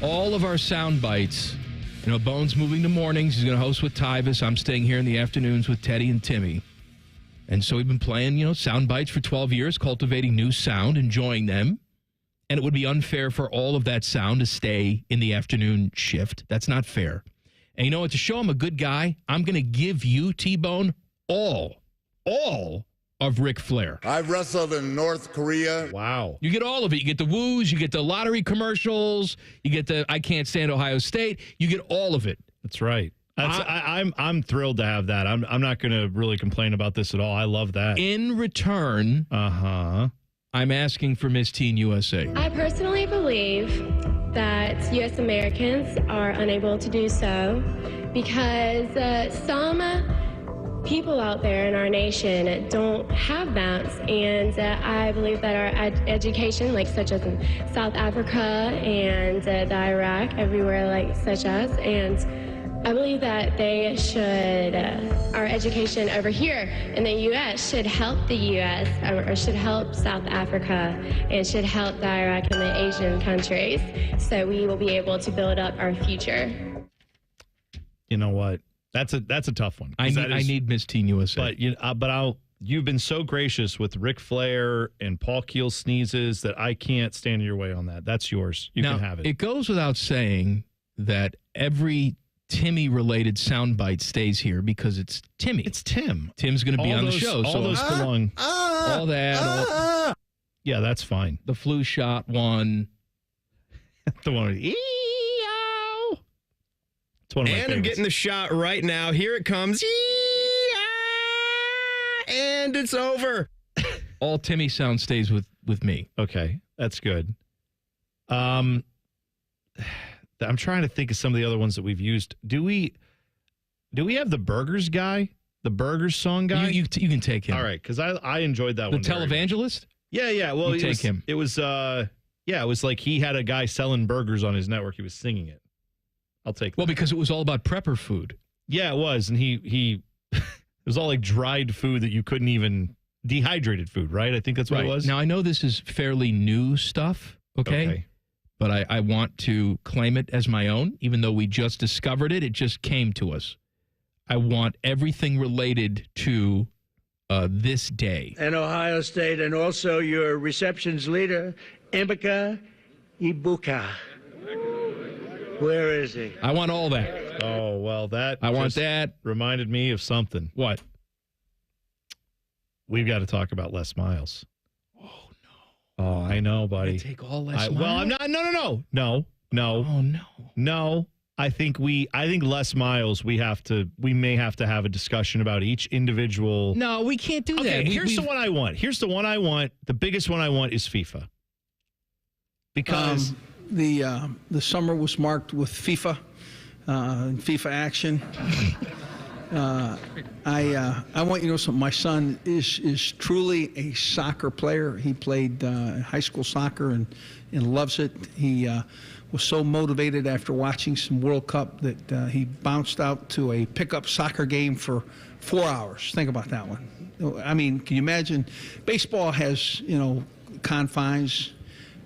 all of our sound bites. You know, Bone's moving to mornings. He's going to host with Tyvis. I'm staying here in the afternoons with Teddy and Timmy. And so we've been playing, you know, sound bites for 12 years, cultivating new sound, enjoying them. And it would be unfair for all of that sound to stay in the afternoon shift. That's not fair. And you know what? To show I'm a good guy, I'm going to give you, T-Bone, all of Ric Flair. I've wrestled in North Korea. Wow. You get all of it. You get the woos, you get the lottery commercials, you get the I can't stand Ohio State. You get all of it. That's right. I'm thrilled to have that. I'm not going to really complain about this at all. I love that. In return, I'm asking for Miss Teen USA. I personally believe that U.S. Americans are unable to do so because some people out there in our nation don't have that, and I believe that our education, like such as in South Africa and the Iraq, everywhere like such as, and I believe that they should, our education over here in the U.S. should help the U.S. or should help South Africa and should help the Iraq and the Asian countries, so we will be able to build up our future. You know what? That's a tough one. I need Miss Teen USA. But you've been so gracious with Ric Flair and Paul Keel sneezes that I can't stand in your way on that. That's yours. You now, can have it. It goes without saying that every Timmy-related soundbite stays here because it's Timmy. It's Tim. Tim's going to be on the show. All those belong. All that. Yeah, that's fine. The flu shot one. The one with it's one of my favorites. I'm getting the shot right now. Here it comes. And it's over. All Timmy sound stays with me. Okay, that's good. I'm trying to think of some of the other ones that we've used. Do we have the Burgers guy? The Burgers song guy? You can take him. All right, because I enjoyed that one. The televangelist? Yeah. Well, take him. It was like he had a guy selling burgers on his network. He was singing it. I'll take that. Well, because it was all about prepper food. Yeah, it was. And he it was all like dried food that you couldn't even, dehydrated food, right? I think that's what it was. Now, I know this is fairly new stuff, okay? But I want to claim it as my own, even though we just discovered it. It just came to us. I want everything related to this day. And Ohio State, and also your receptions leader, Emeka Ibuka. Where is he? I want all that. Oh, well, I want that. Reminded me of something. What? We've got to talk about Les Miles. Oh, I know, buddy. Take all Les Miles? Well, I'm not. No. Oh, no. No. I think Les Miles, we may have to have a discussion about each individual. No, we can't do that. Okay, here's the one I want. The biggest one I want is FIFA. Because the summer was marked with FIFA and FIFA action. I want you to know something. My son is truly a soccer player. He played high school soccer and loves it. He was so motivated after watching some World Cup that he bounced out to a pickup soccer game for 4 hours. Think about that one. I mean, can you imagine? Baseball has, confines,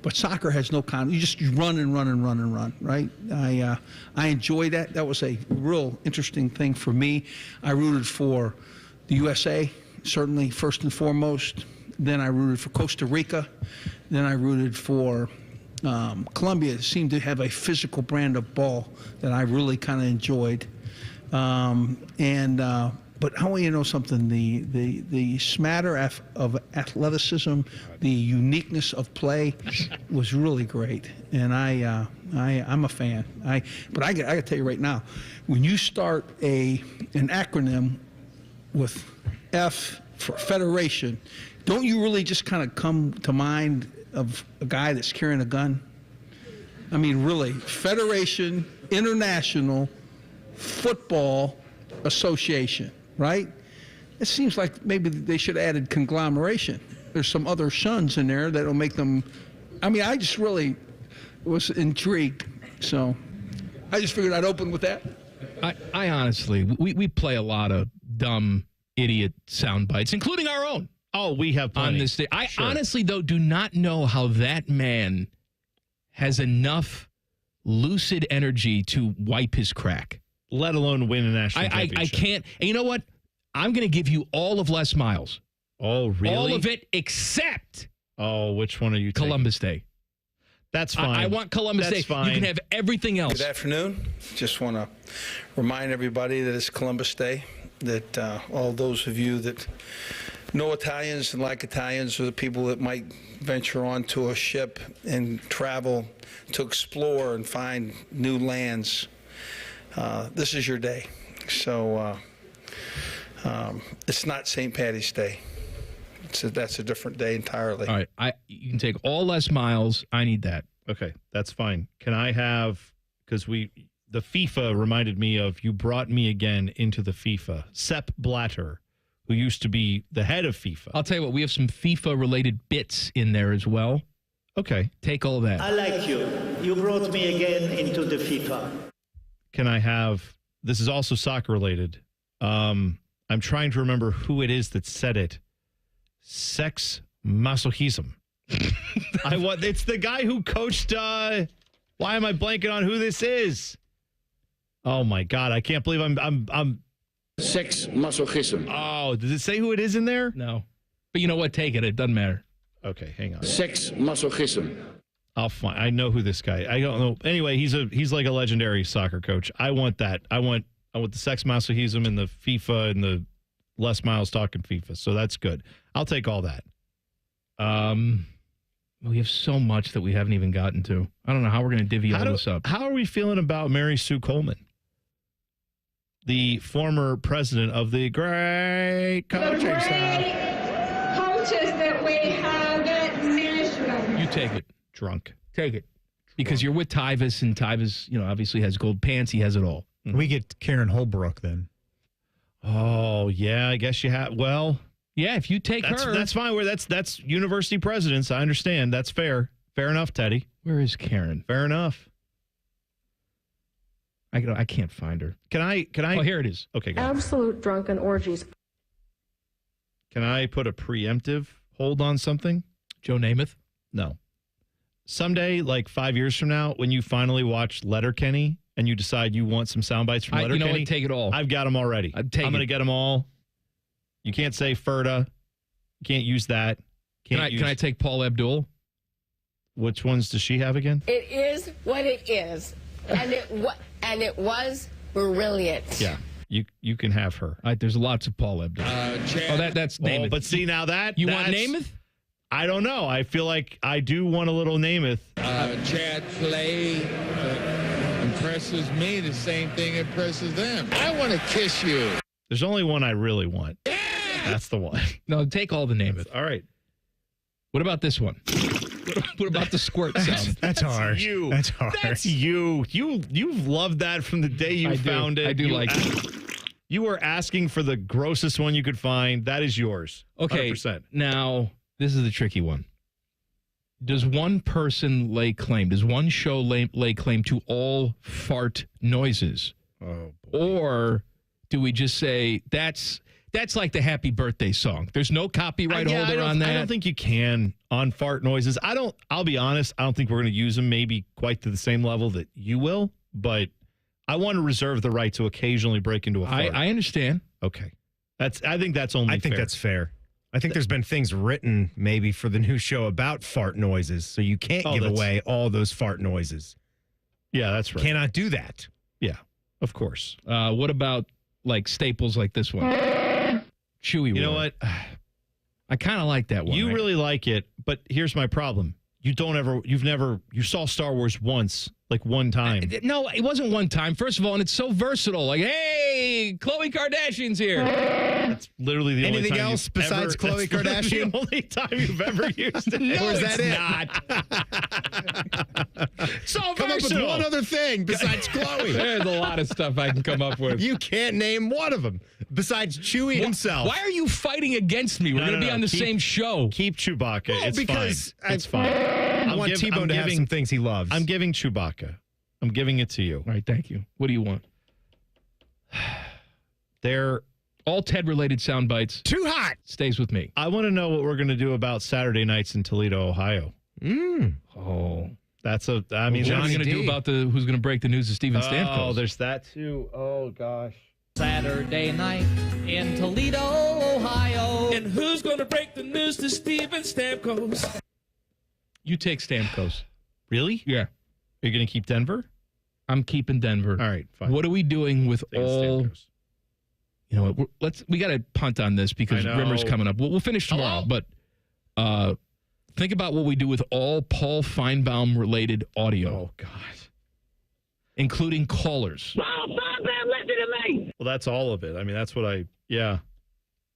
but soccer has no You just run and run and run and run, right? I enjoy that. That was a real interesting thing for me. I rooted for the USA, certainly first and foremost. Then I rooted for Costa Rica. Then I rooted for Colombia. It seemed to have a physical brand of ball that I really kind of enjoyed. But I want you to know something. The smatter of athleticism, the uniqueness of play was really great, and I'm a fan. But I got to tell you right now, when you start an acronym with F for Federation, don't you really just kind of come to mind of a guy that's carrying a gun? I mean, really, Federation International Football Association. Right? It seems like maybe they should have added conglomeration. There's some other shuns in there that'll make them. I mean, I just really was intrigued. So I just figured I'd open with that. I honestly, we play a lot of dumb, idiot sound bites, including our own. Oh, we have plenty. On this day. I honestly, though, do not know how that man has enough lucid energy to wipe his crack. Let alone win a national championship. I can't. And you know what? I'm going to give you all of Les Miles. Oh, really? All of it except. Oh, which one are you taking? Columbus Day. That's fine. I want Columbus Day. Fine. You can have everything else. Good afternoon. Just want to remind everybody that it's Columbus Day, that all those of you that know Italians and like Italians are the people that might venture onto a ship and travel to explore and find new lands. This is your day. So it's not St. Patty's Day. That's a different day entirely. All right. You can take all less miles. I need that. Okay, that's fine. Can I have, because the FIFA reminded me of, you brought me again into the FIFA. Sepp Blatter, who used to be the head of FIFA. I'll tell you what, we have some FIFA-related bits in there as well. Okay. Take all that. I like you. You brought me again into the FIFA. Can I have, this is also soccer-related. I'm trying to remember who it is that said it. Sex masochism. It's the guy who coached, why am I blanking on who this is? Oh my God, I can't believe I'm Sex masochism. Oh, does it say who it is in there? No. But you know what? Take it. It doesn't matter. Okay, hang on. Sex masochism. I'll find. I know who this guy. I don't know. Anyway, he's like a legendary soccer coach. I want that. I want the sex masochism and the FIFA and the less miles talking FIFA. So that's good. I'll take all that. We have so much that we haven't even gotten to. I don't know how we're going to divvy all this up. How are we feeling about Mary Sue Coleman, the former president of the great coaching staff? Coaches that we have national. You take it. Drunk. Take it. Because you're with Tyvus, and Tyvus, obviously has gold pants. He has it all. We get Karen Holbrook then. Oh, yeah, I guess you have. Well, yeah, if you take her. That's fine. That's university presidents. I understand. That's fair. Fair enough, Teddy. Where is Karen? Fair enough. I can't find her. Can I? Oh, here it is. Okay, go. Absolute drunken orgies. Can I put a preemptive hold on something? Joe Namath? No. Someday, like 5 years from now, when you finally watch Letterkenny and you decide you want some sound bites from Letterkenny, you know what? Take it all. I've got them already. I'm going to get them all. You can't say Ferda. You can't use that. Can I take Paul Abdul? Which ones does she have again? It is what it is, and it was brilliant. Yeah, you can have her. There's lots of Paul Abdul. That's Namath. But see now that you want Namath? I don't know. I feel like I do want a little Namath. Chad Clay impresses me. The same thing impresses them. I want to kiss you. There's only one I really want. Yeah! That's the one. No, take all the Namath. All right. What about this one? What about the squirt sound? That's harsh. You. That's harsh. That's you. You've loved that from the day you found it. I do like it. You were asking for the grossest one you could find. That is yours. Okay. 100%. Now, this is the tricky one. Does one person lay claim? Does one show lay claim to all fart noises? Oh, boy. Or do we just say that's like the happy birthday song? There's no copyright holder on that. I don't think you can on fart noises. I'll be honest, I don't think we're going to use them maybe quite to the same level that you will, but I want to reserve the right to occasionally break into a fart. I understand. Okay. I think that's only fair. I think that's fair. I think there's been things written maybe for the new show about fart noises, so you can't give away all those fart noises. Yeah, that's right. Cannot do that. Yeah, of course. What about like staples like this one? Chewy one. You know what? I kind of like that one. You really like it, but here's my problem. You saw Star Wars once, like one time. No, it wasn't one time. First of all, and it's so versatile. Like, hey, Khloe Kardashian's here. That's literally the only time. Anything else besides Khloe Kardashian? The only time you've ever used it. No, is that not. So come up with one other thing besides Khloe. There's a lot of stuff I can come up with. You can't name one of them besides Chewie himself. Why are you fighting against me? We're going to be on the same show. Keep Chewbacca. Well, it's because fine. It's fine. I want T-Bone to have some things he loves. I'm giving Chewbacca. I'm giving it to you. All right, thank you. What do you want? They're all Ted-related sound bites. Too hot. Stays with me. I want to know what we're going to do about Saturday nights in Toledo, Ohio. Oh. That's what are you going to do about who's going to break the news of Steven Stamkos? Oh, there's that too. Oh, gosh. Saturday night in Toledo, Ohio. And who's going to break the news to Steven Stamkos? You take Stamkos. Really? Yeah. Are you going to keep Denver? I'm keeping Denver. All right, fine. What are we doing with all... Stamkos. You know what? We got to punt on this because Rimmer's coming up. We'll finish tomorrow, but think about what we do with all Paul Feinbaum related audio. Oh God, including callers. Paul Feinbaum, listen to me. Well, that's all of it. I mean, that's what yeah.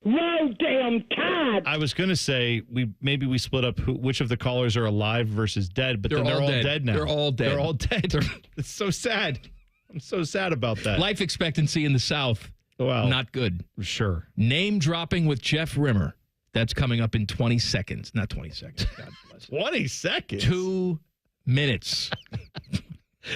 No damn God. I was going to say maybe we split up which of the callers are alive versus dead, but they're all dead now. They're all dead. They're all dead. It's so sad. I'm so sad about that. Life expectancy in the South, not good. Sure. Name dropping with Jeff Rimmer. That's coming up in 20 seconds. Not 20 seconds. God bless. 20 seconds? 2 minutes.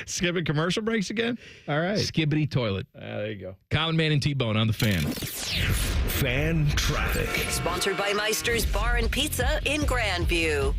Skipping commercial breaks again? All right. Skibbity toilet. There you go. Common Man and T-Bone on the Fan. Fan traffic. Sponsored by Meister's Bar and Pizza in Grandview.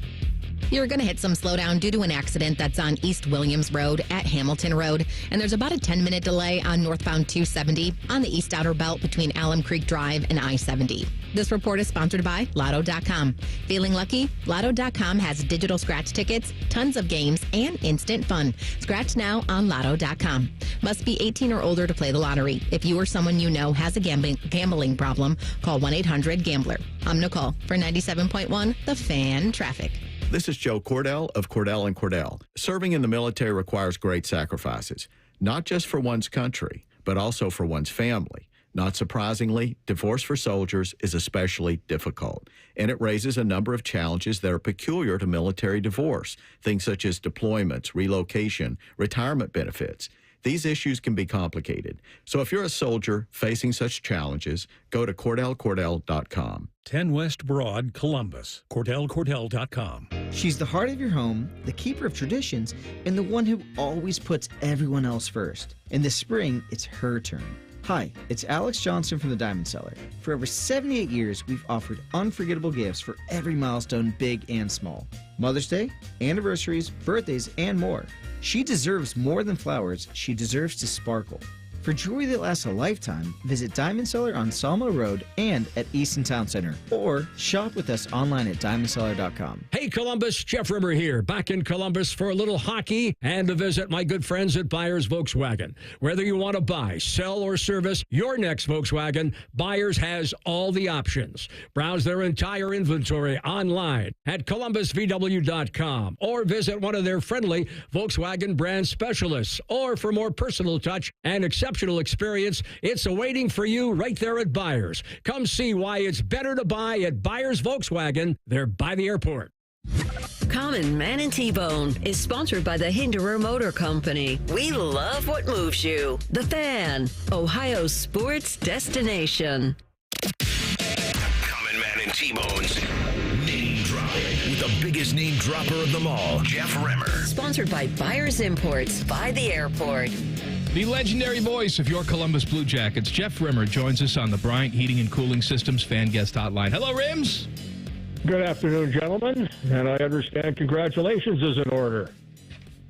You're going to hit some slowdown due to an accident that's on East Williams Road at Hamilton Road. And there's about a 10-minute delay on northbound 270 on the East Outer Belt between Alum Creek Drive and I-70. This report is sponsored by Lotto.com. Feeling lucky? Lotto.com has digital scratch tickets, tons of games, and instant fun. Scratch now on Lotto.com. Must be 18 or older to play the lottery. If you or someone you know has a gambling problem, call 1-800-GAMBLER. I'm Nicole for 97.1 The Fan Traffic. This is Joe Cordell of Cordell & Cordell. Serving in the military requires great sacrifices, not just for one's country, but also for one's family. Not surprisingly, divorce for soldiers is especially difficult, and it raises a number of challenges that are peculiar to military divorce, things such as deployments, relocation, retirement benefits. These issues can be complicated. So if you're a soldier facing such challenges, go to CordellCordell.com. 10 West Broad, Columbus. CordellCordell.com. She's the heart of your home, the keeper of traditions, and the one who always puts everyone else first. In the spring, it's her turn. Hi, it's Alex Johnson from the Diamond Cellar. For over 78 years, we've offered unforgettable gifts for every milestone, big and small. Mother's Day, anniversaries, birthdays, and more. She deserves more than flowers. She deserves to sparkle. For jewelry that lasts a lifetime, visit Diamond Cellar on Salmo Road and at Easton Town Center, or shop with us online at diamondcellar.com. Hey Columbus, Jeff Rimmer here, back in Columbus for a little hockey and to visit my good friends at Buyers Volkswagen. Whether you want to buy, sell, or service your next Volkswagen, Buyers has all the options. Browse their entire inventory online at columbusvw.com or visit one of their friendly Volkswagen brand specialists. Or for more personal touch and exceptional experience, it's awaiting for you right there at Buyers. Come see why it's better to buy at Buyers Volkswagen. They're by the airport. Common Man and T-Bone is sponsored by the Hinderer Motor Company. We love what moves you. The Fan, Ohio's sports destination. Common Man and T-Bone's name dropping with the biggest name dropper of them all, Jeff Rimmer. Sponsored by Buyers Imports by the airport. The legendary voice of your Columbus Blue Jackets, Jeff Rimmer, joins us on the Bryant Heating and Cooling Systems Fan Guest Hotline. Hello, Rims. Good afternoon, gentlemen. And I understand congratulations is in order.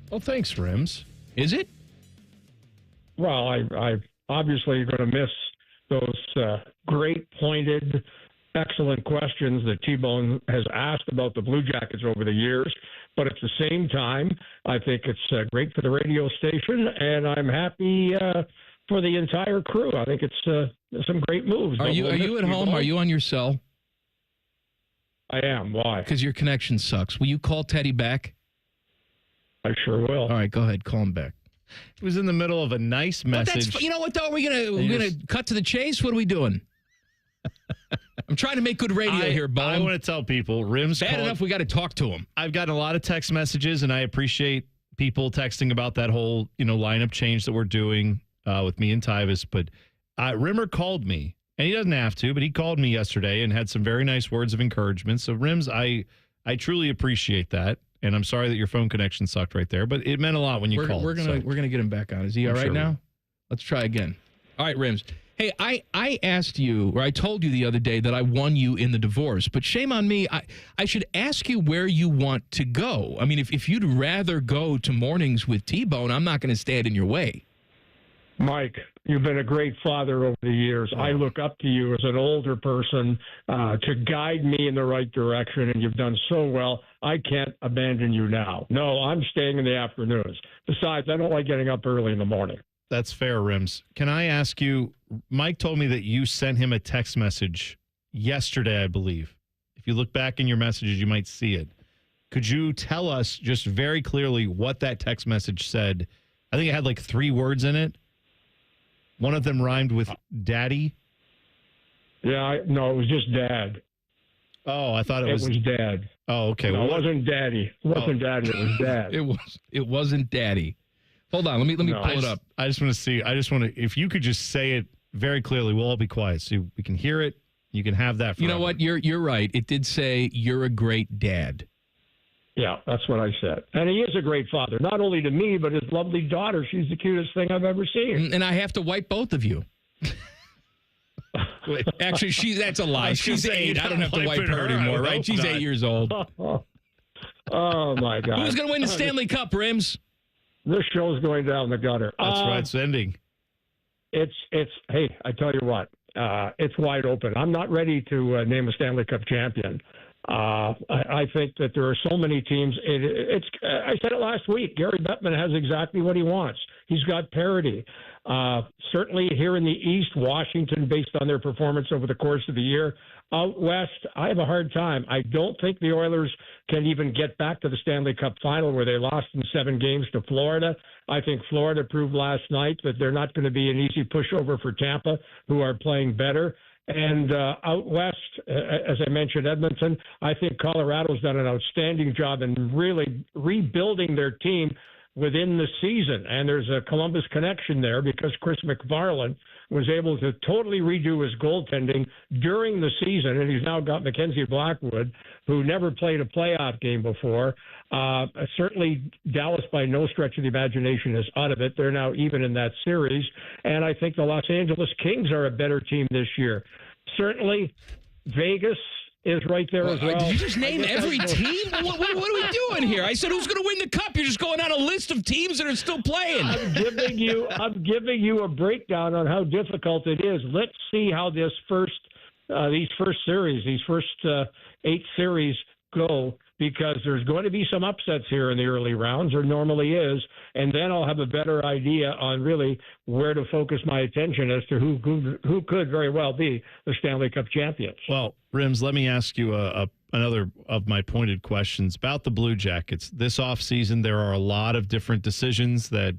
Well, thanks, Rims. Is it? Well, I obviously going to miss those great, pointed, excellent questions that T-Bone has asked about the Blue Jackets over the years. But at the same time, I think it's great for the radio station, and I'm happy for the entire crew. I think it's some great moves. Are you at home? Are you on your cell? I am. Why? Because your connection sucks. Will you call Teddy back? I sure will. All right, go ahead. Call him back. He was in the middle of a nice message. You know what, though? We're gonna cut to the chase? What are we doing? I'm trying to make good radio here, Bo. I want to tell people, Rims bad enough we got to talk to him. I've gotten a lot of text messages, and I appreciate people texting about that whole lineup change that we're doing with me and Tyvis. But Rimmer called me, and he doesn't have to, but he called me yesterday and had some very nice words of encouragement. So, Rims, I truly appreciate that, and I'm sorry that your phone connection sucked right there, but it meant a lot when you called. We're gonna get him back on. Is he all right now? Let's try again. All right, Rims. Hey, I asked you, or I told you the other day that I won you in the divorce, but shame on me. I should ask you where you want to go. I mean, if you'd rather go to mornings with T-Bone, I'm not going to stand in your way. Mike, you've been a great father over the years. I look up to you as an older person to guide me in the right direction, and you've done so well. I can't abandon you now. No, I'm staying in the afternoons. Besides, I don't like getting up early in the morning. That's fair, Rims. Can I ask you, Mike told me that you sent him a text message yesterday, I believe. If you look back in your messages, you might see it. Could you tell us just very clearly what that text message said? I think it had like 3 words in it. One of them rhymed with daddy. Yeah, no, it was just dad. Oh, I thought it was dad. Oh, okay. No, it wasn't daddy. It wasn't daddy. It was dad. It wasn't daddy. Hold on. Let me pull it up. I just want to see. If you could just say it very clearly, we'll all be quiet so we can hear it. You can have that. You know what? You're right. It did say you're a great dad. Yeah, that's what I said. And he is a great father, not only to me, but his lovely daughter. She's the cutest thing I've ever seen. And I have to wipe both of you. Actually, that's a lie. She's 8. I don't have to wipe her anymore, right? She's 8 years old. Oh, my God. Who's going to win the Stanley Cup, Rims? This show's going down the gutter. That's right. It's ending. Hey, I tell you what, it's wide open. I'm not ready to name a Stanley Cup champion. I think that there are so many teams. I said it last week. Gary Bettman has exactly what he wants. He's got parity. Certainly here in the East, Washington, based on their performance over the course of the year. Out West, I have a hard time. I don't think the Oilers can even get back to the Stanley Cup final where they lost in 7 games to Florida. I think Florida proved last night that they're not going to be an easy pushover for Tampa, who are playing better. And out West, as I mentioned, Edmonton, I think Colorado's done an outstanding job in really rebuilding their team within the season. And there's a Columbus connection there because Chris McFarland was able to totally redo his goaltending during the season. And he's now got Mackenzie Blackwood, who never played a playoff game before. Certainly Dallas, by no stretch of the imagination, is out of it. They're now even in that series. And I think the Los Angeles Kings are a better team this year. Certainly Vegas is right there as well. Did you just name every team? What are we doing here? I said, who's going to win the cup? You're just going on a list of teams that are still playing. I'm giving you a breakdown on how difficult it is. Let's see how these first 8 series go, because there's going to be some upsets here in the early rounds. There normally is. And then I'll have a better idea on really where to focus my attention as to who could very well be the Stanley Cup champions. Well, Rims, let me ask you another of my pointed questions about the Blue Jackets. This offseason, there are a lot of different decisions that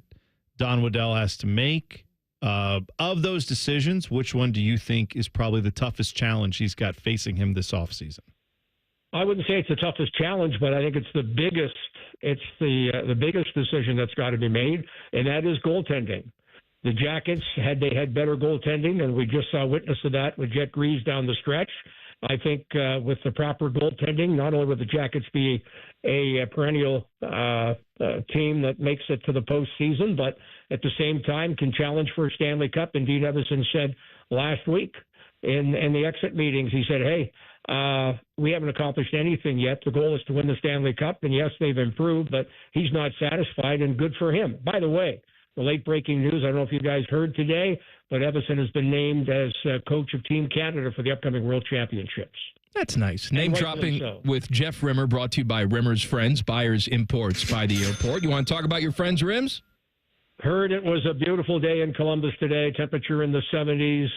Don Waddell has to make. Of those decisions, which one do you think is probably the toughest challenge he's got facing him this offseason? I wouldn't say it's the toughest challenge, but I think it's the biggest. It's the biggest decision that's got to be made, and that is goaltending. The Jackets, had they had better goaltending, and we just saw witness of that with Jet Greaves down the stretch. I think with the proper goaltending, not only would the Jackets be a perennial team that makes it to the postseason, but at the same time can challenge for a Stanley Cup. And Dean Evason said last week in the exit meetings, he said, hey, we haven't accomplished anything yet. The goal is to win the Stanley Cup. And yes, they've improved, but he's not satisfied, and good for him. By the way, the late breaking news, I don't know if you guys heard today, but Evason has been named as coach of Team Canada for the upcoming World Championships. That's nice. Name dropping with Jeff Rimmer, brought to you by Rimmer's Friends, Buyers Imports by the airport. You want to talk about your friends, Rims? Heard it was a beautiful day in Columbus today, temperature in the 70s.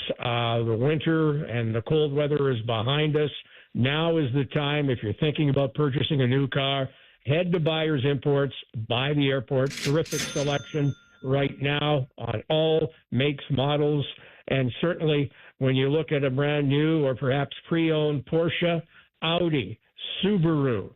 The winter and the cold weather is behind us. Now is the time, if you're thinking about purchasing a new car, head to Buyers Imports by the airport. Terrific selection right now on all makes, models, and certainly when you look at a brand new or perhaps pre-owned Porsche, Audi, Subaru,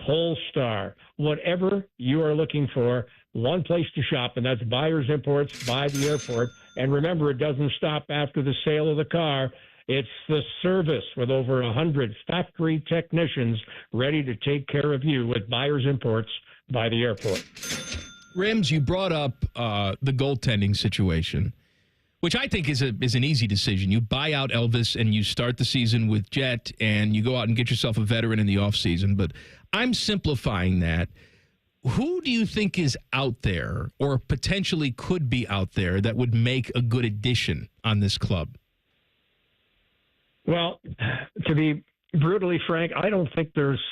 Polestar, whatever you are looking for, one place to shop, and that's Buyers Imports by the airport. And remember, it doesn't stop after the sale of the car. It's the service with over 100 factory technicians ready to take care of you with Buyers Imports by the airport. Rims, you brought up the goaltending situation, which I think is an easy decision. You buy out Elvis and you start the season with Jet, and you go out and get yourself a veteran in the offseason. But I'm simplifying that. Who do you think is out there or potentially could be out there that would make a good addition on this club? Well, to be brutally frank, I don't think there's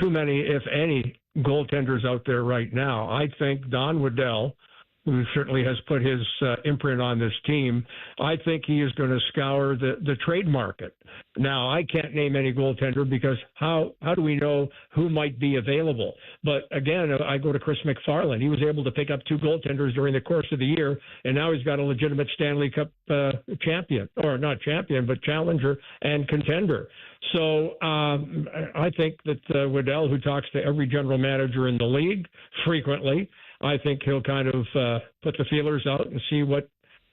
too many, if any, goaltenders out there right now. I think Don Waddell who certainly has put his imprint on this team, I think he is going to scour the trade market. Now, I can't name any goaltender because how do we know who might be available? But again, I go to Chris McFarland. He was able to pick up 2 goaltenders during the course of the year, and now he's got a legitimate Stanley Cup champion, or not champion, but challenger and contender. So I think that Waddell, who talks to every general manager in the league frequently, I think he'll kind of put the feelers out and see what,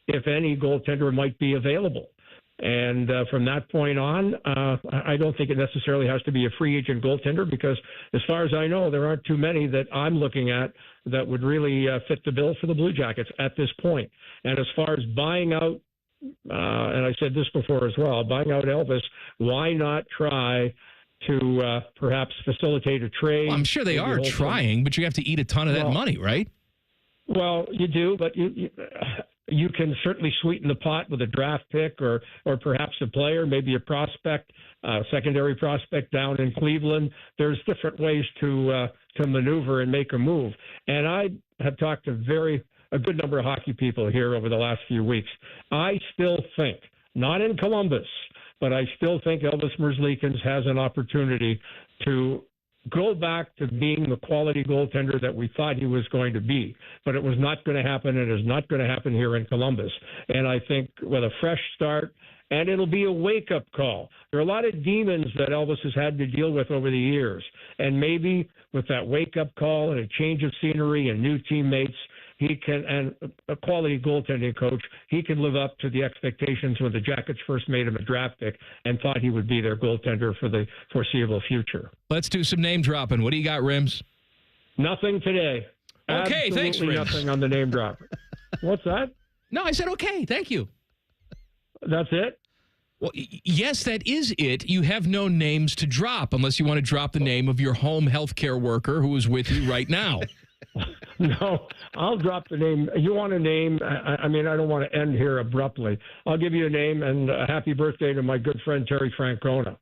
if any, goaltender might be available. And from that point on, I don't think it necessarily has to be a free agent goaltender because, as far as I know, there aren't too many that I'm looking at that would really fit the bill for the Blue Jackets at this point. And as far as buying out, and I said this before as well, buying out Elvis, why not try to perhaps facilitate a trade? Well, I'm sure they are trying, but you have to eat a ton of that money, right? Well, you do, but you can certainly sweeten the pot with a draft pick or perhaps a player, maybe a prospect, secondary prospect down in Cleveland. There's different ways to maneuver and make a move. And I have talked to a good number of hockey people here over the last few weeks. I still think, not in Columbus, but I still think Elvis Merzlikins has an opportunity to go back to being the quality goaltender that we thought he was going to be. But it was not going to happen, and it is not going to happen here in Columbus. And I think with a fresh start, and it'll be a wake-up call. There are a lot of demons that Elvis has had to deal with over the years. And maybe with that wake-up call and a change of scenery and new teammates, he can, and a quality goaltending coach, he can live up to the expectations when the Jackets first made him a draft pick and thought he would be their goaltender for the foreseeable future. Let's do some name dropping. What do you got, Rims? Nothing today. Okay, thanks, Rims. Nothing on the name drop. What's that? No, I said okay. Thank you. That's it? Well, yes, that is it. You have no names to drop unless you want to drop the name of your home healthcare worker who is with you right now. No, I'll drop the name. You want a name? I mean, I don't want to end here abruptly. I'll give you a name, and a happy birthday to my good friend Terry Francona.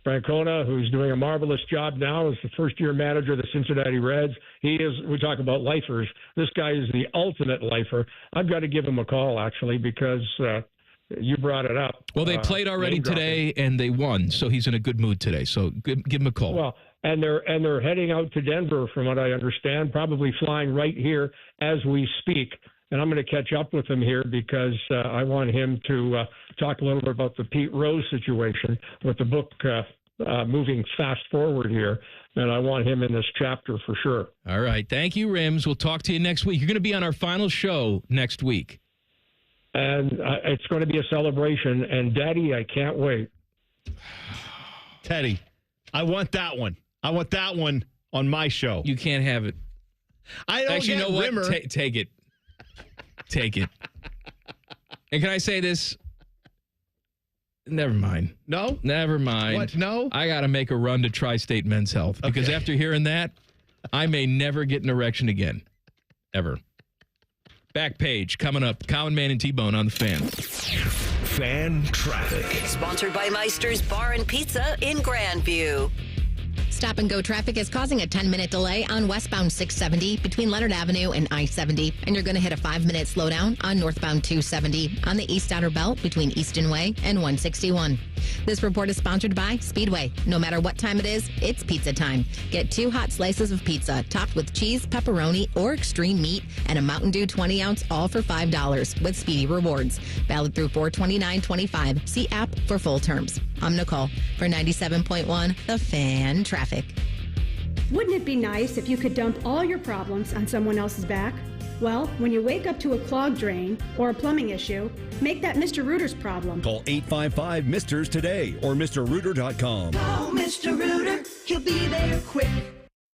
Francona, who's doing a marvelous job now as the first-year manager of the Cincinnati Reds. We talk about lifers. This guy is the ultimate lifer. I've got to give him a call, actually, because you brought it up. Well, they played already today, and they won, so he's in a good mood today. So give him a call. Well, and they're heading out to Denver, from what I understand, probably flying right here as we speak. And I'm going to catch up with him here because I want him to talk a little bit about the Pete Rose situation with the book moving fast forward here. And I want him in this chapter for sure. All right. Thank you, Rims. We'll talk to you next week. You're going to be on our final show next week. And it's going to be a celebration. And, Daddy, I can't wait. Teddy, I want that one. I want that one on my show. You can't have it. I don't Actually, get you know Rimmer. What? Take it. Take it. And can I say this? Never mind. No? Never mind. What? No? I got to make a run to Tri-State Men's Health because after hearing that, I may never get an erection again. Ever. Back page coming up. Common Man and T-Bone on the Fan. Fan traffic. Sponsored by Meister's Bar and Pizza in Grandview. Stop and go traffic is causing a 10-minute delay on westbound 670 between Leonard Avenue and I-70. And you're going to hit a 5-minute slowdown on northbound 270 on the East Outer Belt between Easton Way and 161. This report is sponsored by Speedway. No matter what time it is, it's pizza time. Get 2 hot slices of pizza topped with cheese, pepperoni, or extreme meat, and a Mountain Dew 20-ounce, all for $5 with Speedy Rewards. Valid through 4/29/25. See app for full terms. I'm Nicole for 97.1 The Fan Traffic. Wouldn't it be nice if you could dump all your problems on someone else's back? Well, when you wake up to a clogged drain or a plumbing issue, make that Mr. Rooter's problem. Call 855-MISTERS today or MrRooter.com. Call Mr. Rooter. He'll be there quick.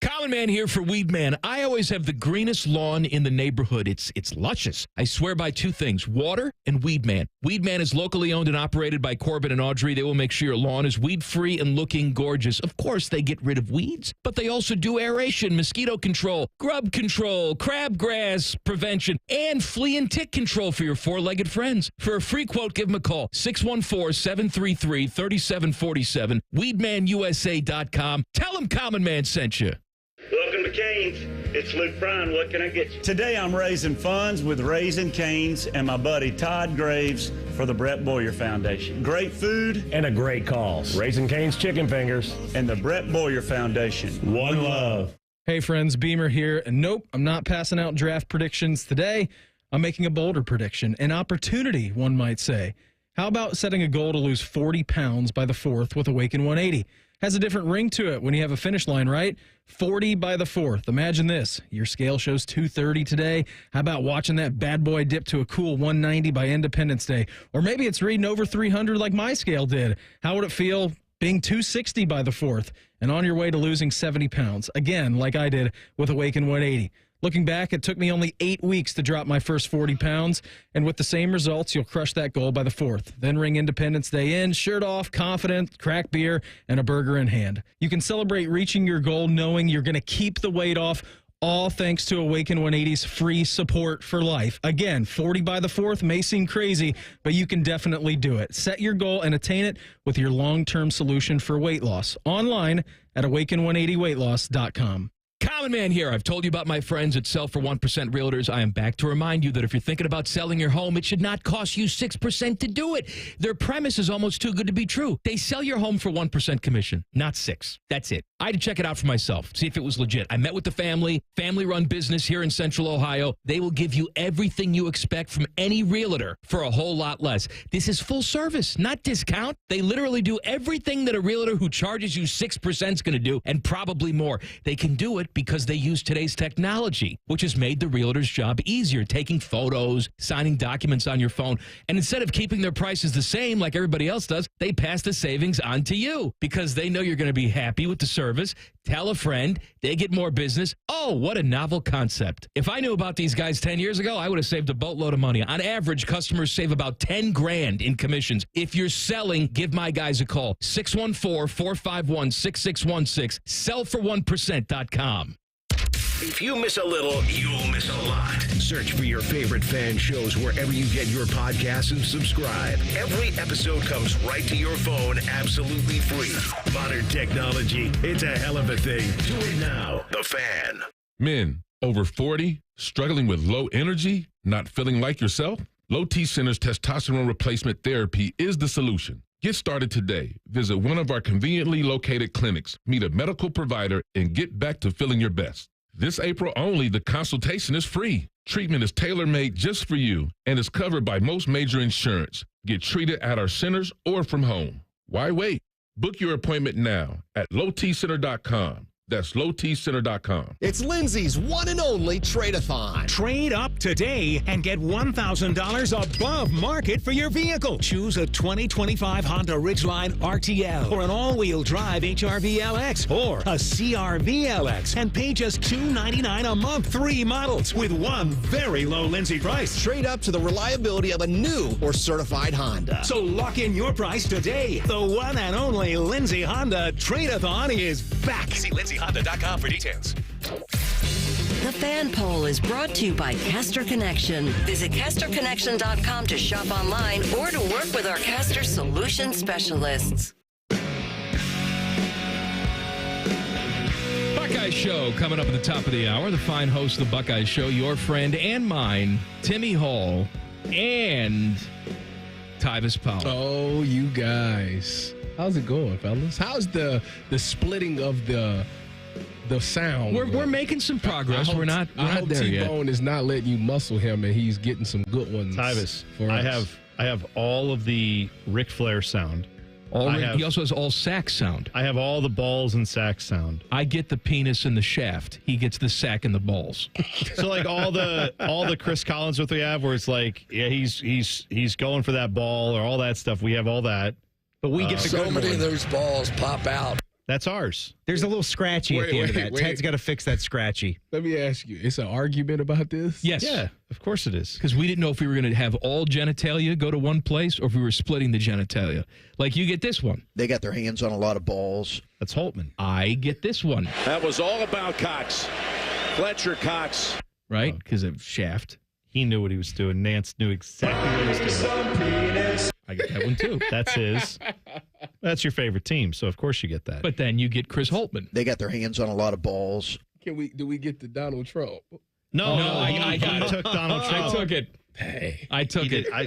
Common Man here for Weed Man. I always have the greenest lawn in the neighborhood. It's luscious. I swear by 2 things, water and Weed Man. Weed Man is locally owned and operated by Corbin and Audrey. They will make sure your lawn is weed-free and looking gorgeous. Of course, they get rid of weeds, but they also do aeration, mosquito control, grub control, crabgrass prevention, and flea and tick control for your 4-legged friends. For a free quote, give them a call, 614-733-3747, weedmanusa.com. Tell them Common Man sent you. Welcome to Cane's. It's Luke Bryan. What can I get you? Today I'm raising funds with Raising Cane's and my buddy Todd Graves for the Brett Boyer Foundation. Great food and a great cause. Raising Cane's Chicken Fingers and the Brett Boyer Foundation. One love. Hey friends, Beamer here. And nope, I'm not passing out draft predictions today. I'm making a bolder prediction, an opportunity, one might say. How about setting a goal to lose 40 pounds by the 4th with Awaken 180? Has a different ring to it when you have a finish line, right? 40 by the 4th. Imagine this. Your scale shows 230 today. How about watching that bad boy dip to a cool 190 by Independence Day? Or maybe it's reading over 300 like my scale did. How would it feel being 260 by the 4th and on your way to losing 70 pounds? Again, like I did with Awaken 180. Looking back, it took me only 8 weeks to drop my first 40 pounds, and with the same results, you'll crush that goal by the 4th. Then ring Independence Day in, shirt off, confident, crack beer, and a burger in hand. You can celebrate reaching your goal knowing you're going to keep the weight off, all thanks to Awaken 180's free support for life. Again, 40 by the 4th may seem crazy, but you can definitely do it. Set your goal and attain it with your long-term solution for weight loss. Online at awaken180weightloss.com. Common Man here. I've told you about my friends at Sell for 1% Realtors. I am back to remind you that if you're thinking about selling your home, it should not cost you 6% to do it. Their premise is almost too good to be true. They sell your home for 1% commission, not 6%. That's it. I had to check it out for myself, see if it was legit. I met with the family-run business here in Central Ohio. They will give you everything you expect from any realtor for a whole lot less. This is full service, not discount. They literally do everything that a realtor who charges you 6% is going to do, and probably more. They can do it because they use today's technology, which has made the realtor's job easier, taking photos, signing documents on your phone. And instead of keeping their prices the same like everybody else does, they pass the savings on to you because they know you're going to be happy with the service. Tell a friend, they get more business. Oh, what a novel concept. If I knew about these guys 10 years ago, I would have saved a boatload of money. On average, customers save about 10 grand in commissions. If you're selling, give my guys a call. 614-451-6616. Sellfor1%.com. If you miss a little, you'll miss a lot. Search for your favorite fan shows wherever you get your podcasts and subscribe. Every episode comes right to your phone absolutely free. Modern technology, it's a hell of a thing. Do it now. The Fan. Men over 40, struggling with low energy, not feeling like yourself? Low T Center's testosterone replacement therapy is the solution. Get started today. Visit one of our conveniently located clinics, meet a medical provider, and get back to feeling your best. This April only, the consultation is free. Treatment is tailor-made just for you and is covered by most major insurance. Get treated at our centers or from home. Why wait? Book your appointment now at lowtcenter.com. That's lowtcenter.com. It's Lindsay's one and only trade-a-thon. Trade up today and get $1,000 above market for your vehicle. Choose a 2025 Honda Ridgeline RTL or an all-wheel drive HRV LX or a CRV LX and pay just $299 a month. 3 models with one very low Lindsay price. Trade up to the reliability of a new or certified Honda. So lock in your price today. The one and only Lindsay Honda Trade-a-thon is back. See LindsayHonda.com for details. The Fan Poll is brought to you by Caster Connection. Visit CasterConnection.com to shop online or to work with our Caster Solution Specialists. Buckeye Show coming up at the top of the hour. The fine host of the Buckeye Show, your friend and mine, Timmy Hall and Tyvis Powell. Oh, you guys. How's it going, fellas? How's the splitting of the sound? We're making some progress. We're not there yet. T-Bone is not letting you muscle him, and he's getting some good ones. Tyvis, for us. I have all of the Ric Flair sound. He also has all sax sound. I have all the balls and sax sound. I get the penis and the shaft. He gets the sack and the balls. So like all the Chris Collins what we have, where it's like, yeah, he's going for that ball or all that stuff. We have all that, but we get the so good many one. of those balls pop out. That's ours. There's a little scratchy at the end of that. Ted's got to fix that scratchy. Let me ask you, it's an argument about this? Yes. Yeah, of course it is. Because we didn't know if we were going to have all genitalia go to one place or if we were splitting the genitalia. Like, you get this one. They got their hands on a lot of balls. That's Holtman. I get this one. That was all about Cox. Fletcher Cox. Right? Because of shaft. He knew what he was doing. Nance knew exactly what he was doing. I get that one, too. That's his. That's your favorite team, so of course you get that. But then you get Chris Holtman. They got their hands on a lot of balls. Do we get the Donald Trump? No, I got it. took Donald Trump. I took it. Hey, I took it. I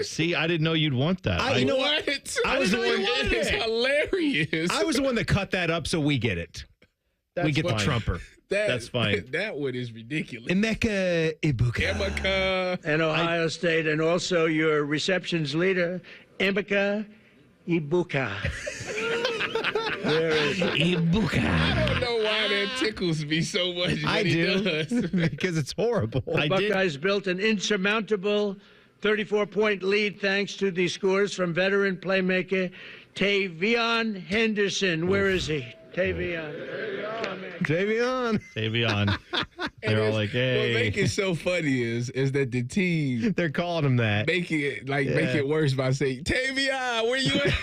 didn't know you'd want that. You know what? I was the one. It's hilarious. I was the one that cut that up, so we get it. We get fine. the Trumper. That's fine. That one is ridiculous. Emeka Ibuka. And Ohio State, and also your receptions leader, Emeka Ibuka. There is Ibuka. I don't know why that tickles me so much. I do. Because it's horrible. The Buckeyes built an insurmountable 34-point lead thanks to the scores from veteran playmaker Tavion Henderson. Where is he? Tavion. They're all like, hey. What makes it so funny is that the team, they're calling him that. Make it worse by saying, Tavion, where you at?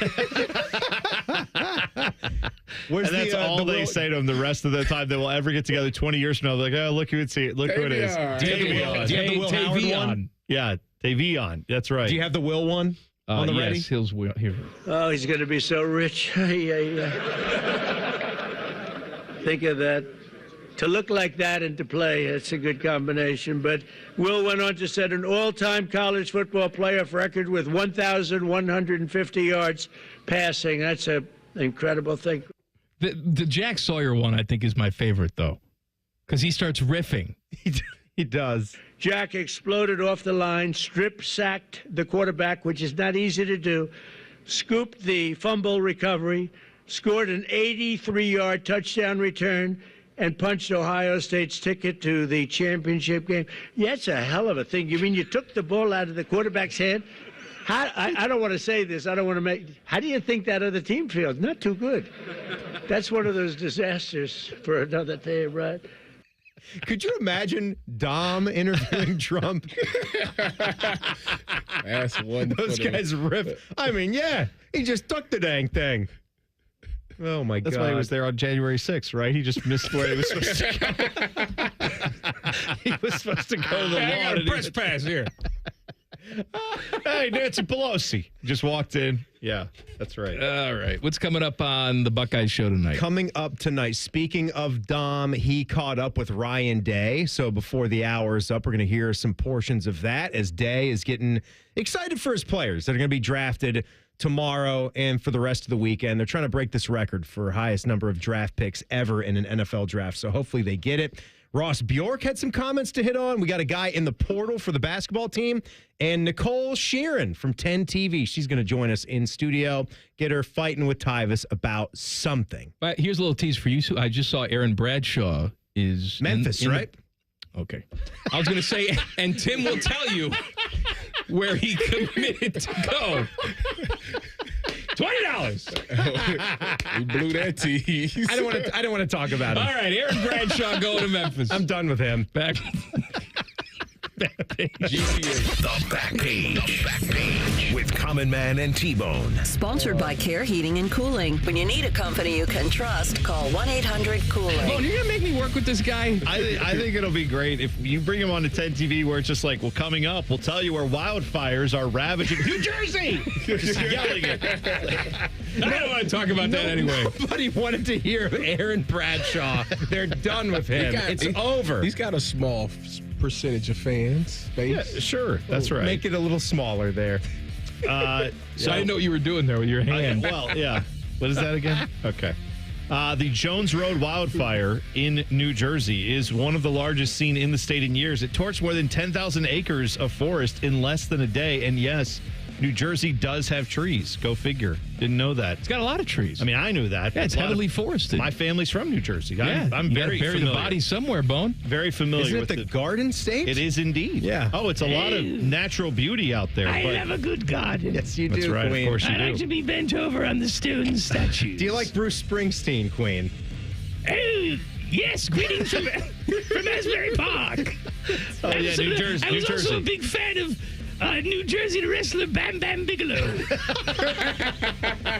And that's all they say to him the rest of the time they will ever get together 20 years from now. They're like, oh, look who it is. Look who it is. Do you have the Will Howard one? Yeah, Tavion. That's right. Do you have the Will one on the ready? Yes, here's Will. Here. Oh, he's going to be so rich. Think of that. To look like that and to play, it's a good combination. But Will went on to set an all-time college football playoff record with 1,150 yards passing. That's an incredible thing. The Jack Sawyer one, I think, is my favorite, though, because he starts riffing. He does. Jack exploded off the line, strip-sacked the quarterback, which is not easy to do, scooped the fumble recovery, scored an 83-yard touchdown return, and punched Ohio State's ticket to the championship game. Yeah, it's a hell of a thing. You mean you took the ball out of the quarterback's hand? I don't want to say this. I don't want to make. How do you think that other team feels? Not too good. That's one of those disasters for another day, right? Could you imagine Dom interviewing Trump? That's one. Those guys riff. I mean, yeah, he just took the dang thing. Oh, my God. That's why he was there on January 6th, right? He just missed where he was supposed to go. He was supposed to go to the lawn. I got a press pass here. Hey, Nancy Pelosi. Just walked in. Yeah, that's right. All right. What's coming up on the Buckeyes show tonight? Coming up tonight, speaking of Dom, he caught up with Ryan Day. So before the hour is up, we're going to hear some portions of that as Day is getting excited for his players that are going to be drafted tomorrow and for the rest of the weekend. They're trying to break this record for highest number of draft picks ever in an NFL draft. So hopefully they get it. Ross Bjork had some comments to hit on. We got a guy in the portal for the basketball team. And Nicole Sheeran from 10 TV. She's going to join us in studio, get her fighting with Tyvus about something. But here's a little tease for you. I just saw Aaron Bradshaw is Memphis, right? Okay. I was going to say, and Tim will tell you where he committed to go. $20. We blew that tease. I don't want to talk about it. All right, Aaron Bradshaw going to Memphis. I'm done with him. Back page. The back page with Common Man and T-Bone. Sponsored by Care Heating and Cooling. When you need a company you can trust, call 1-800-COOLING. Bone, you're going to make me work with this guy? I think it'll be great if you bring him on to 10 TV where it's just like, well, coming up, we'll tell you where wildfires are ravaging New Jersey. Just yelling it. I don't want to talk about that anyway. Nobody wanted to hear Aaron Bradshaw. They're done with him. It's over. He's got a small percentage of fans. Space. Yeah, sure. That's right. Make it a little smaller there. So I didn't know what you were doing there with your hand. Well, yeah. What is that again? Okay. The Jones Road wildfire in New Jersey is one of the largest seen in the state in years. It torched more than 10,000 acres of forest in less than a day. And yes, New Jersey does have trees. Go figure. Didn't know that. It's got a lot of trees. I mean, I knew that. Yeah, it's heavily forested. My family's from New Jersey. Yeah, I'm very bury familiar. the body somewhere, Bone. Very familiar with with the Garden State? It is indeed. Yeah. Oh, it's a lot of natural beauty out there. I love a good garden. Yes, you do, That's right. Queen. Of course you I do. like to be bent over on the stone statues. Do you like Bruce Springsteen, Queen? Oh, yes. Greetings from Asbury Park. Oh, yeah, New Jersey. I was also a big fan of New Jersey wrestler Bam Bam Bigelow. You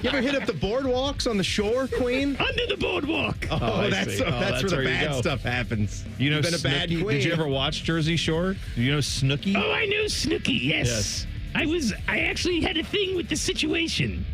ever hit up the boardwalks on the shore, Queen? Under the boardwalk. Oh, that's where the bad stuff happens. You know, You've been a bad Snooki? queen. Did you ever watch Jersey Shore? Do you know Snooki? Oh, I know Snooki, yes. I actually had a thing with the situation.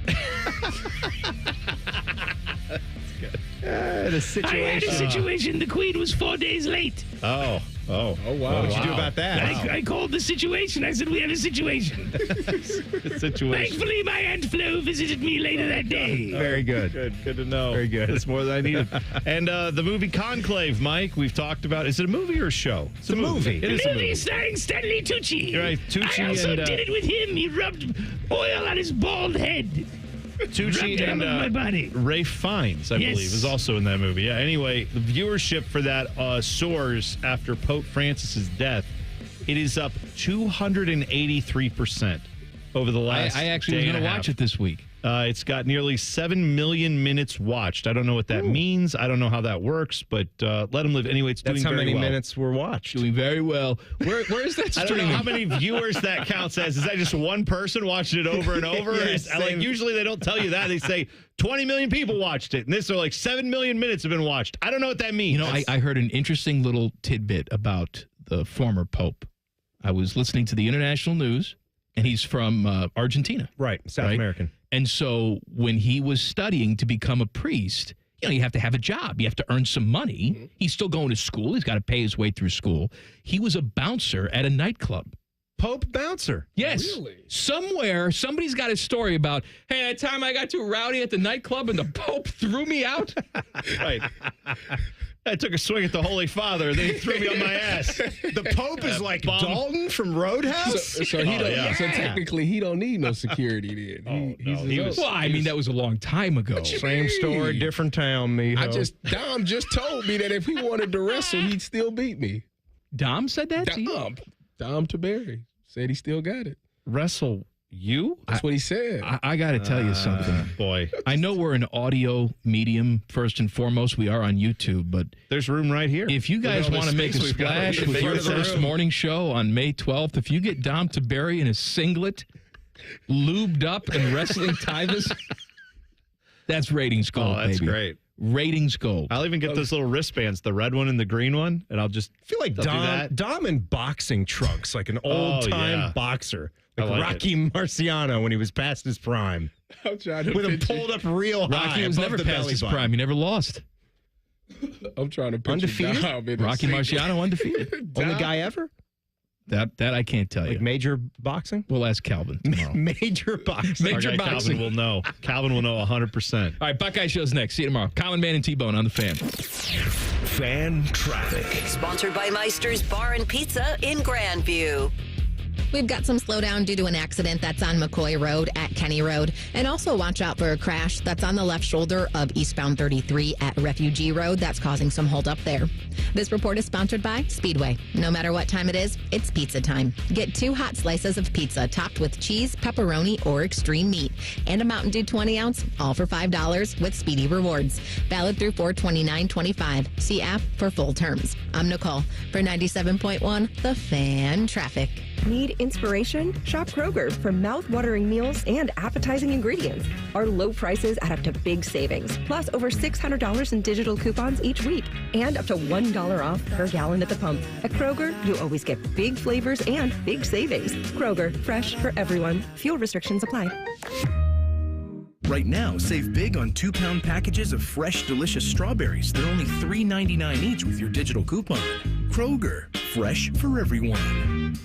The situation. I had a situation. The Queen was 4 days late. Oh, wow. What did you do about that? I called the situation. I said, we have a situation. Thankfully, my Aunt Flo visited me later that day. Very good. Good to know. Very good. That's more than I needed. And the movie Conclave, Mike, we've talked about. Is it a movie or a show? It's a movie. The movie is starring Stanley Tucci. Right, Tucci I also and, did it with him. He rubbed oil on his bald head. Tucci and my body. Rafe Fiennes, I believe, is also in that movie. Yeah. Anyway, the viewership for that soars after Pope Francis's death. It is up 283% over the last. I actually was going to watch it this week. It's got nearly 7 million minutes watched. I don't know what that means. I don't know how that works, but let him live. Anyway, it's doing very well. That's how many minutes were watched. Doing very well. Where is that streaming? I don't know how many viewers that counts as. Is that just one person watching it over and over? Usually they don't tell you that. They say 20 million people watched it, and this are like 7 million minutes have been watched. I don't know what that means. You know, I heard an interesting little tidbit about the former Pope. I was listening to the international news, and he's from Argentina. Right, South American. And so when he was studying to become a priest, you have to have a job. You have to earn some money. Mm-hmm. He's still going to school. He's got to pay his way through school. He was a bouncer at a nightclub. Pope bouncer? Yes. Really? Somewhere, somebody's got a story about, hey, that time I got too rowdy at the nightclub and the Pope threw me out. Right. I took a swing at the Holy Father, and then he threw me on my ass. The Pope is like Dalton from Roadhouse? So he don't. So technically, he don't need no security then. That was a long time ago. Same story, different town, Miho. Dom just told me that if he wanted to wrestle, he'd still beat me. Dom said that to you? Dom Taberry said he still got it. Wrestle you? That's what he said. I got to tell you something. Boy. I know we're an audio medium, first and foremost. We are on YouTube, but there's room right here. If you guys want to make a splash with your first morning show on May 12th, if you get Dom Taberry in a singlet, lubed up and wrestling Tivus, that's ratings gold, that's baby. Great. Ratings gold. I'll even get those little wristbands, the red one and the green one, and I'll just feel like Dom in boxing trunks, like an old-time boxer. Like Rocky Marciano when he was past his prime. I'm trying to with him pulled up real high. Rocky was never past his prime. He never lost. I'm trying to picture undefeated. Rocky Marciano undefeated. Only guy ever? That I can't tell you. Like major boxing? We'll ask Calvin tomorrow. Major boxing. Major boxing. Calvin will know. Calvin will know 100%. All right, Buckeye Show's next. See you tomorrow. Common Man and T-Bone on the Fan. Fan traffic. Sponsored by Meister's Bar and Pizza in Grandview. We've got some slowdown due to an accident that's on McCoy Road at Kenny Road. And also watch out for a crash that's on the left shoulder of eastbound 33 at Refugee Road. That's causing some holdup there. This report is sponsored by Speedway. No matter what time it is, it's pizza time. Get 2 hot slices of pizza topped with cheese, pepperoni, or extreme meat. And a Mountain Dew 20-ounce, all for $5 with Speedy Rewards. Valid through 4/29/25. See app for full terms. I'm Nicole for 97.1 The Fan Traffic. Need inspiration? Shop Kroger for mouth-watering meals and appetizing ingredients. Our low prices add up to big savings, plus over $600 in digital coupons each week, and up to $1 off per gallon at the pump. At Kroger, you always get big flavors and big savings. Kroger, fresh for everyone. Fuel restrictions apply. Right now, save big on 2-pound packages of fresh, delicious strawberries. They're only $3.99 each with your digital coupon. Kroger, fresh for everyone.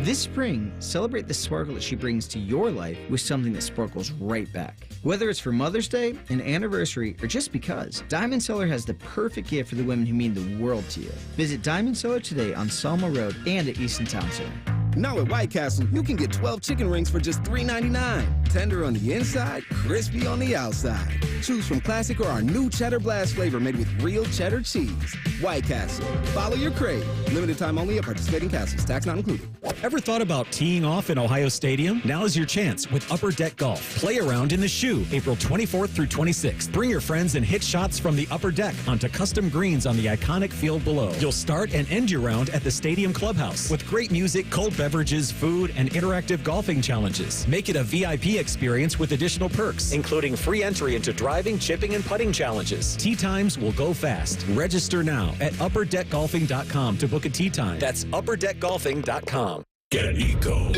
This spring, celebrate the sparkle that she brings to your life with something that sparkles right back. Whether it's for Mother's Day, an anniversary, or just because, Diamond Cellar has the perfect gift for the women who mean the world to you. Visit Diamond Cellar today on Selma Road and at Easton Town Center. Now at White Castle, you can get 12 chicken rings for just $3.99. Tender on the inside, crispy on the outside. Choose from classic or our new Cheddar Blast flavor made with real cheddar cheese. White Castle. Follow your crave. Limited time only at participating castles. Tax not included. Ever thought about teeing off in Ohio Stadium? Now is your chance with Upper Deck Golf. Play around in the shoe, April 24th through 26th. Bring your friends and hit shots from the upper deck onto custom greens on the iconic field below. You'll start and end your round at the stadium clubhouse with great music, cold beverages, food, and interactive golfing challenges. Make it a VIP experience with additional perks, including free entry into driving, chipping, and putting challenges. Tee times will go fast. Register now at upperdeckgolfing.com to book a tee time. That's upperdeckgolfing.com. Get Eco.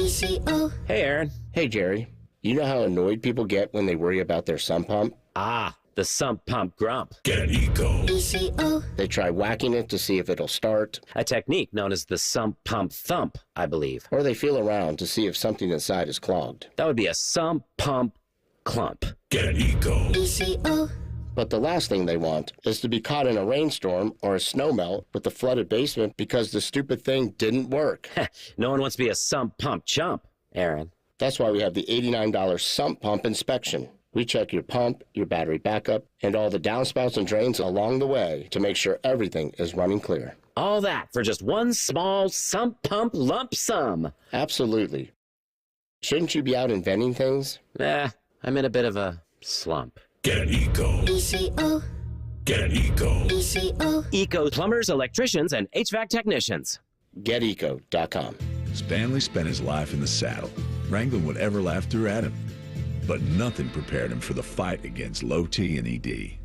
Hey, Aaron. Hey, Jerry. You know how annoyed people get when they worry about their sump pump? Ah, the sump pump grump. Get Eco. They try whacking it to see if it'll start. A technique known as the sump pump thump, I believe. Or they feel around to see if something inside is clogged. That would be a sump pump clump. Get Eco. But the last thing they want is to be caught in a rainstorm or a snowmelt with the flooded basement because the stupid thing didn't work. No one wants to be a sump pump chump, Aaron. That's why we have the $89 sump pump inspection. We check your pump, your battery backup, and all the downspouts and drains along the way to make sure everything is running clear. All that for just one small sump pump lump sum. Absolutely. Shouldn't you be out inventing things? I'm in a bit of a slump. Get Eco. Get Eco. Eco plumbers, electricians, and HVAC technicians. GetEco.com. Stanley spent his life in the saddle, wrangling whatever life threw at him. But nothing prepared him for the fight against low T and ED.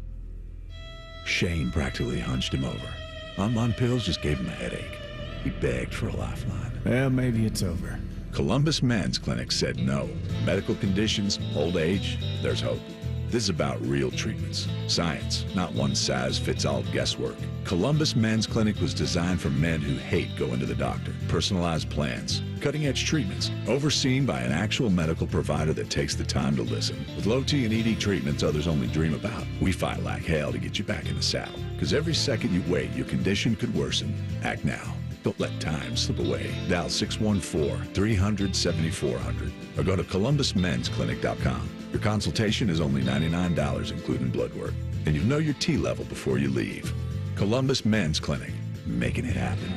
Shame practically hunched him over. Bonbon pills just gave him a headache. He begged for a lifeline. Well, maybe it's over. Columbus Men's Clinic said no. Medical conditions, old age, there's hope. This is about real treatments. Science, not one-size-fits-all guesswork. Columbus Men's Clinic was designed for men who hate going to the doctor. Personalized plans, cutting-edge treatments, overseen by an actual medical provider that takes the time to listen. With low T and ED treatments others only dream about, we fight like hell to get you back in the saddle. Because every second you wait, your condition could worsen. Act now. Don't let time slip away. Dial 614-300-7400 or go to columbusmensclinic.com. Your consultation is only $99, including blood work. And you know your T level before you leave. Columbus Men's Clinic, making it happen.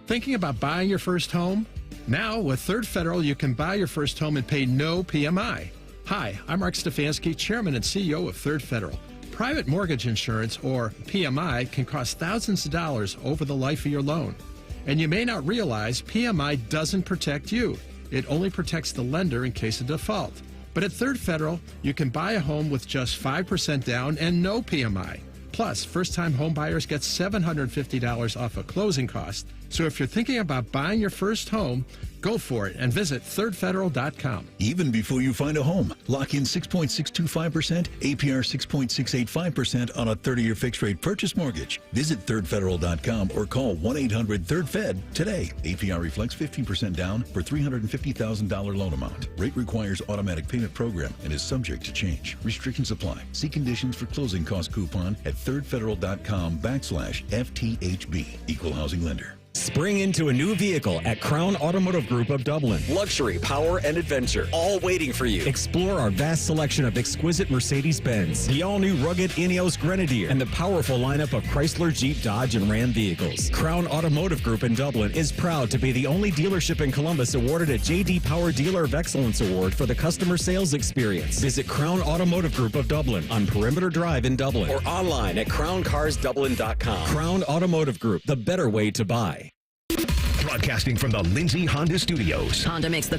Thinking about buying your first home? Now, with Third Federal, you can buy your first home and pay no PMI. Hi, I'm Mark Stefanski, Chairman and CEO of Third Federal. Private mortgage insurance, or PMI, can cost thousands of dollars over the life of your loan. And you may not realize PMI doesn't protect you. It only protects the lender in case of default. But at Third Federal, you can buy a home with just 5% down and no PMI. Plus, first-time home buyers get $750 off a closing cost. So if you're thinking about buying your first home, go for it and visit thirdfederal.com. Even before you find a home, lock in 6.625%, APR 6.685% on a 30-year fixed-rate purchase mortgage. Visit thirdfederal.com or call 1-800-3rd-FED today. APR reflects 15% down for $350,000 loan amount. Rate requires automatic payment program and is subject to change. Restrictions apply. See conditions for closing cost coupon at thirdfederal.com/FTHB. Equal housing lender. Spring into a new vehicle at Crown Automotive Group of Dublin. Luxury, power, and adventure, all waiting for you. Explore our vast selection of exquisite Mercedes-Benz, the all-new rugged Ineos Grenadier, and the powerful lineup of Chrysler, Jeep, Dodge, and Ram vehicles. Crown Automotive Group in Dublin is proud to be the only dealership in Columbus awarded a J.D. Power Dealer of Excellence Award for the customer sales experience. Visit Crown Automotive Group of Dublin on Perimeter Drive in Dublin. Or online at crowncarsdublin.com. Crown Automotive Group, the better way to buy. Broadcasting from the Lindsay Honda Studios. Honda makes the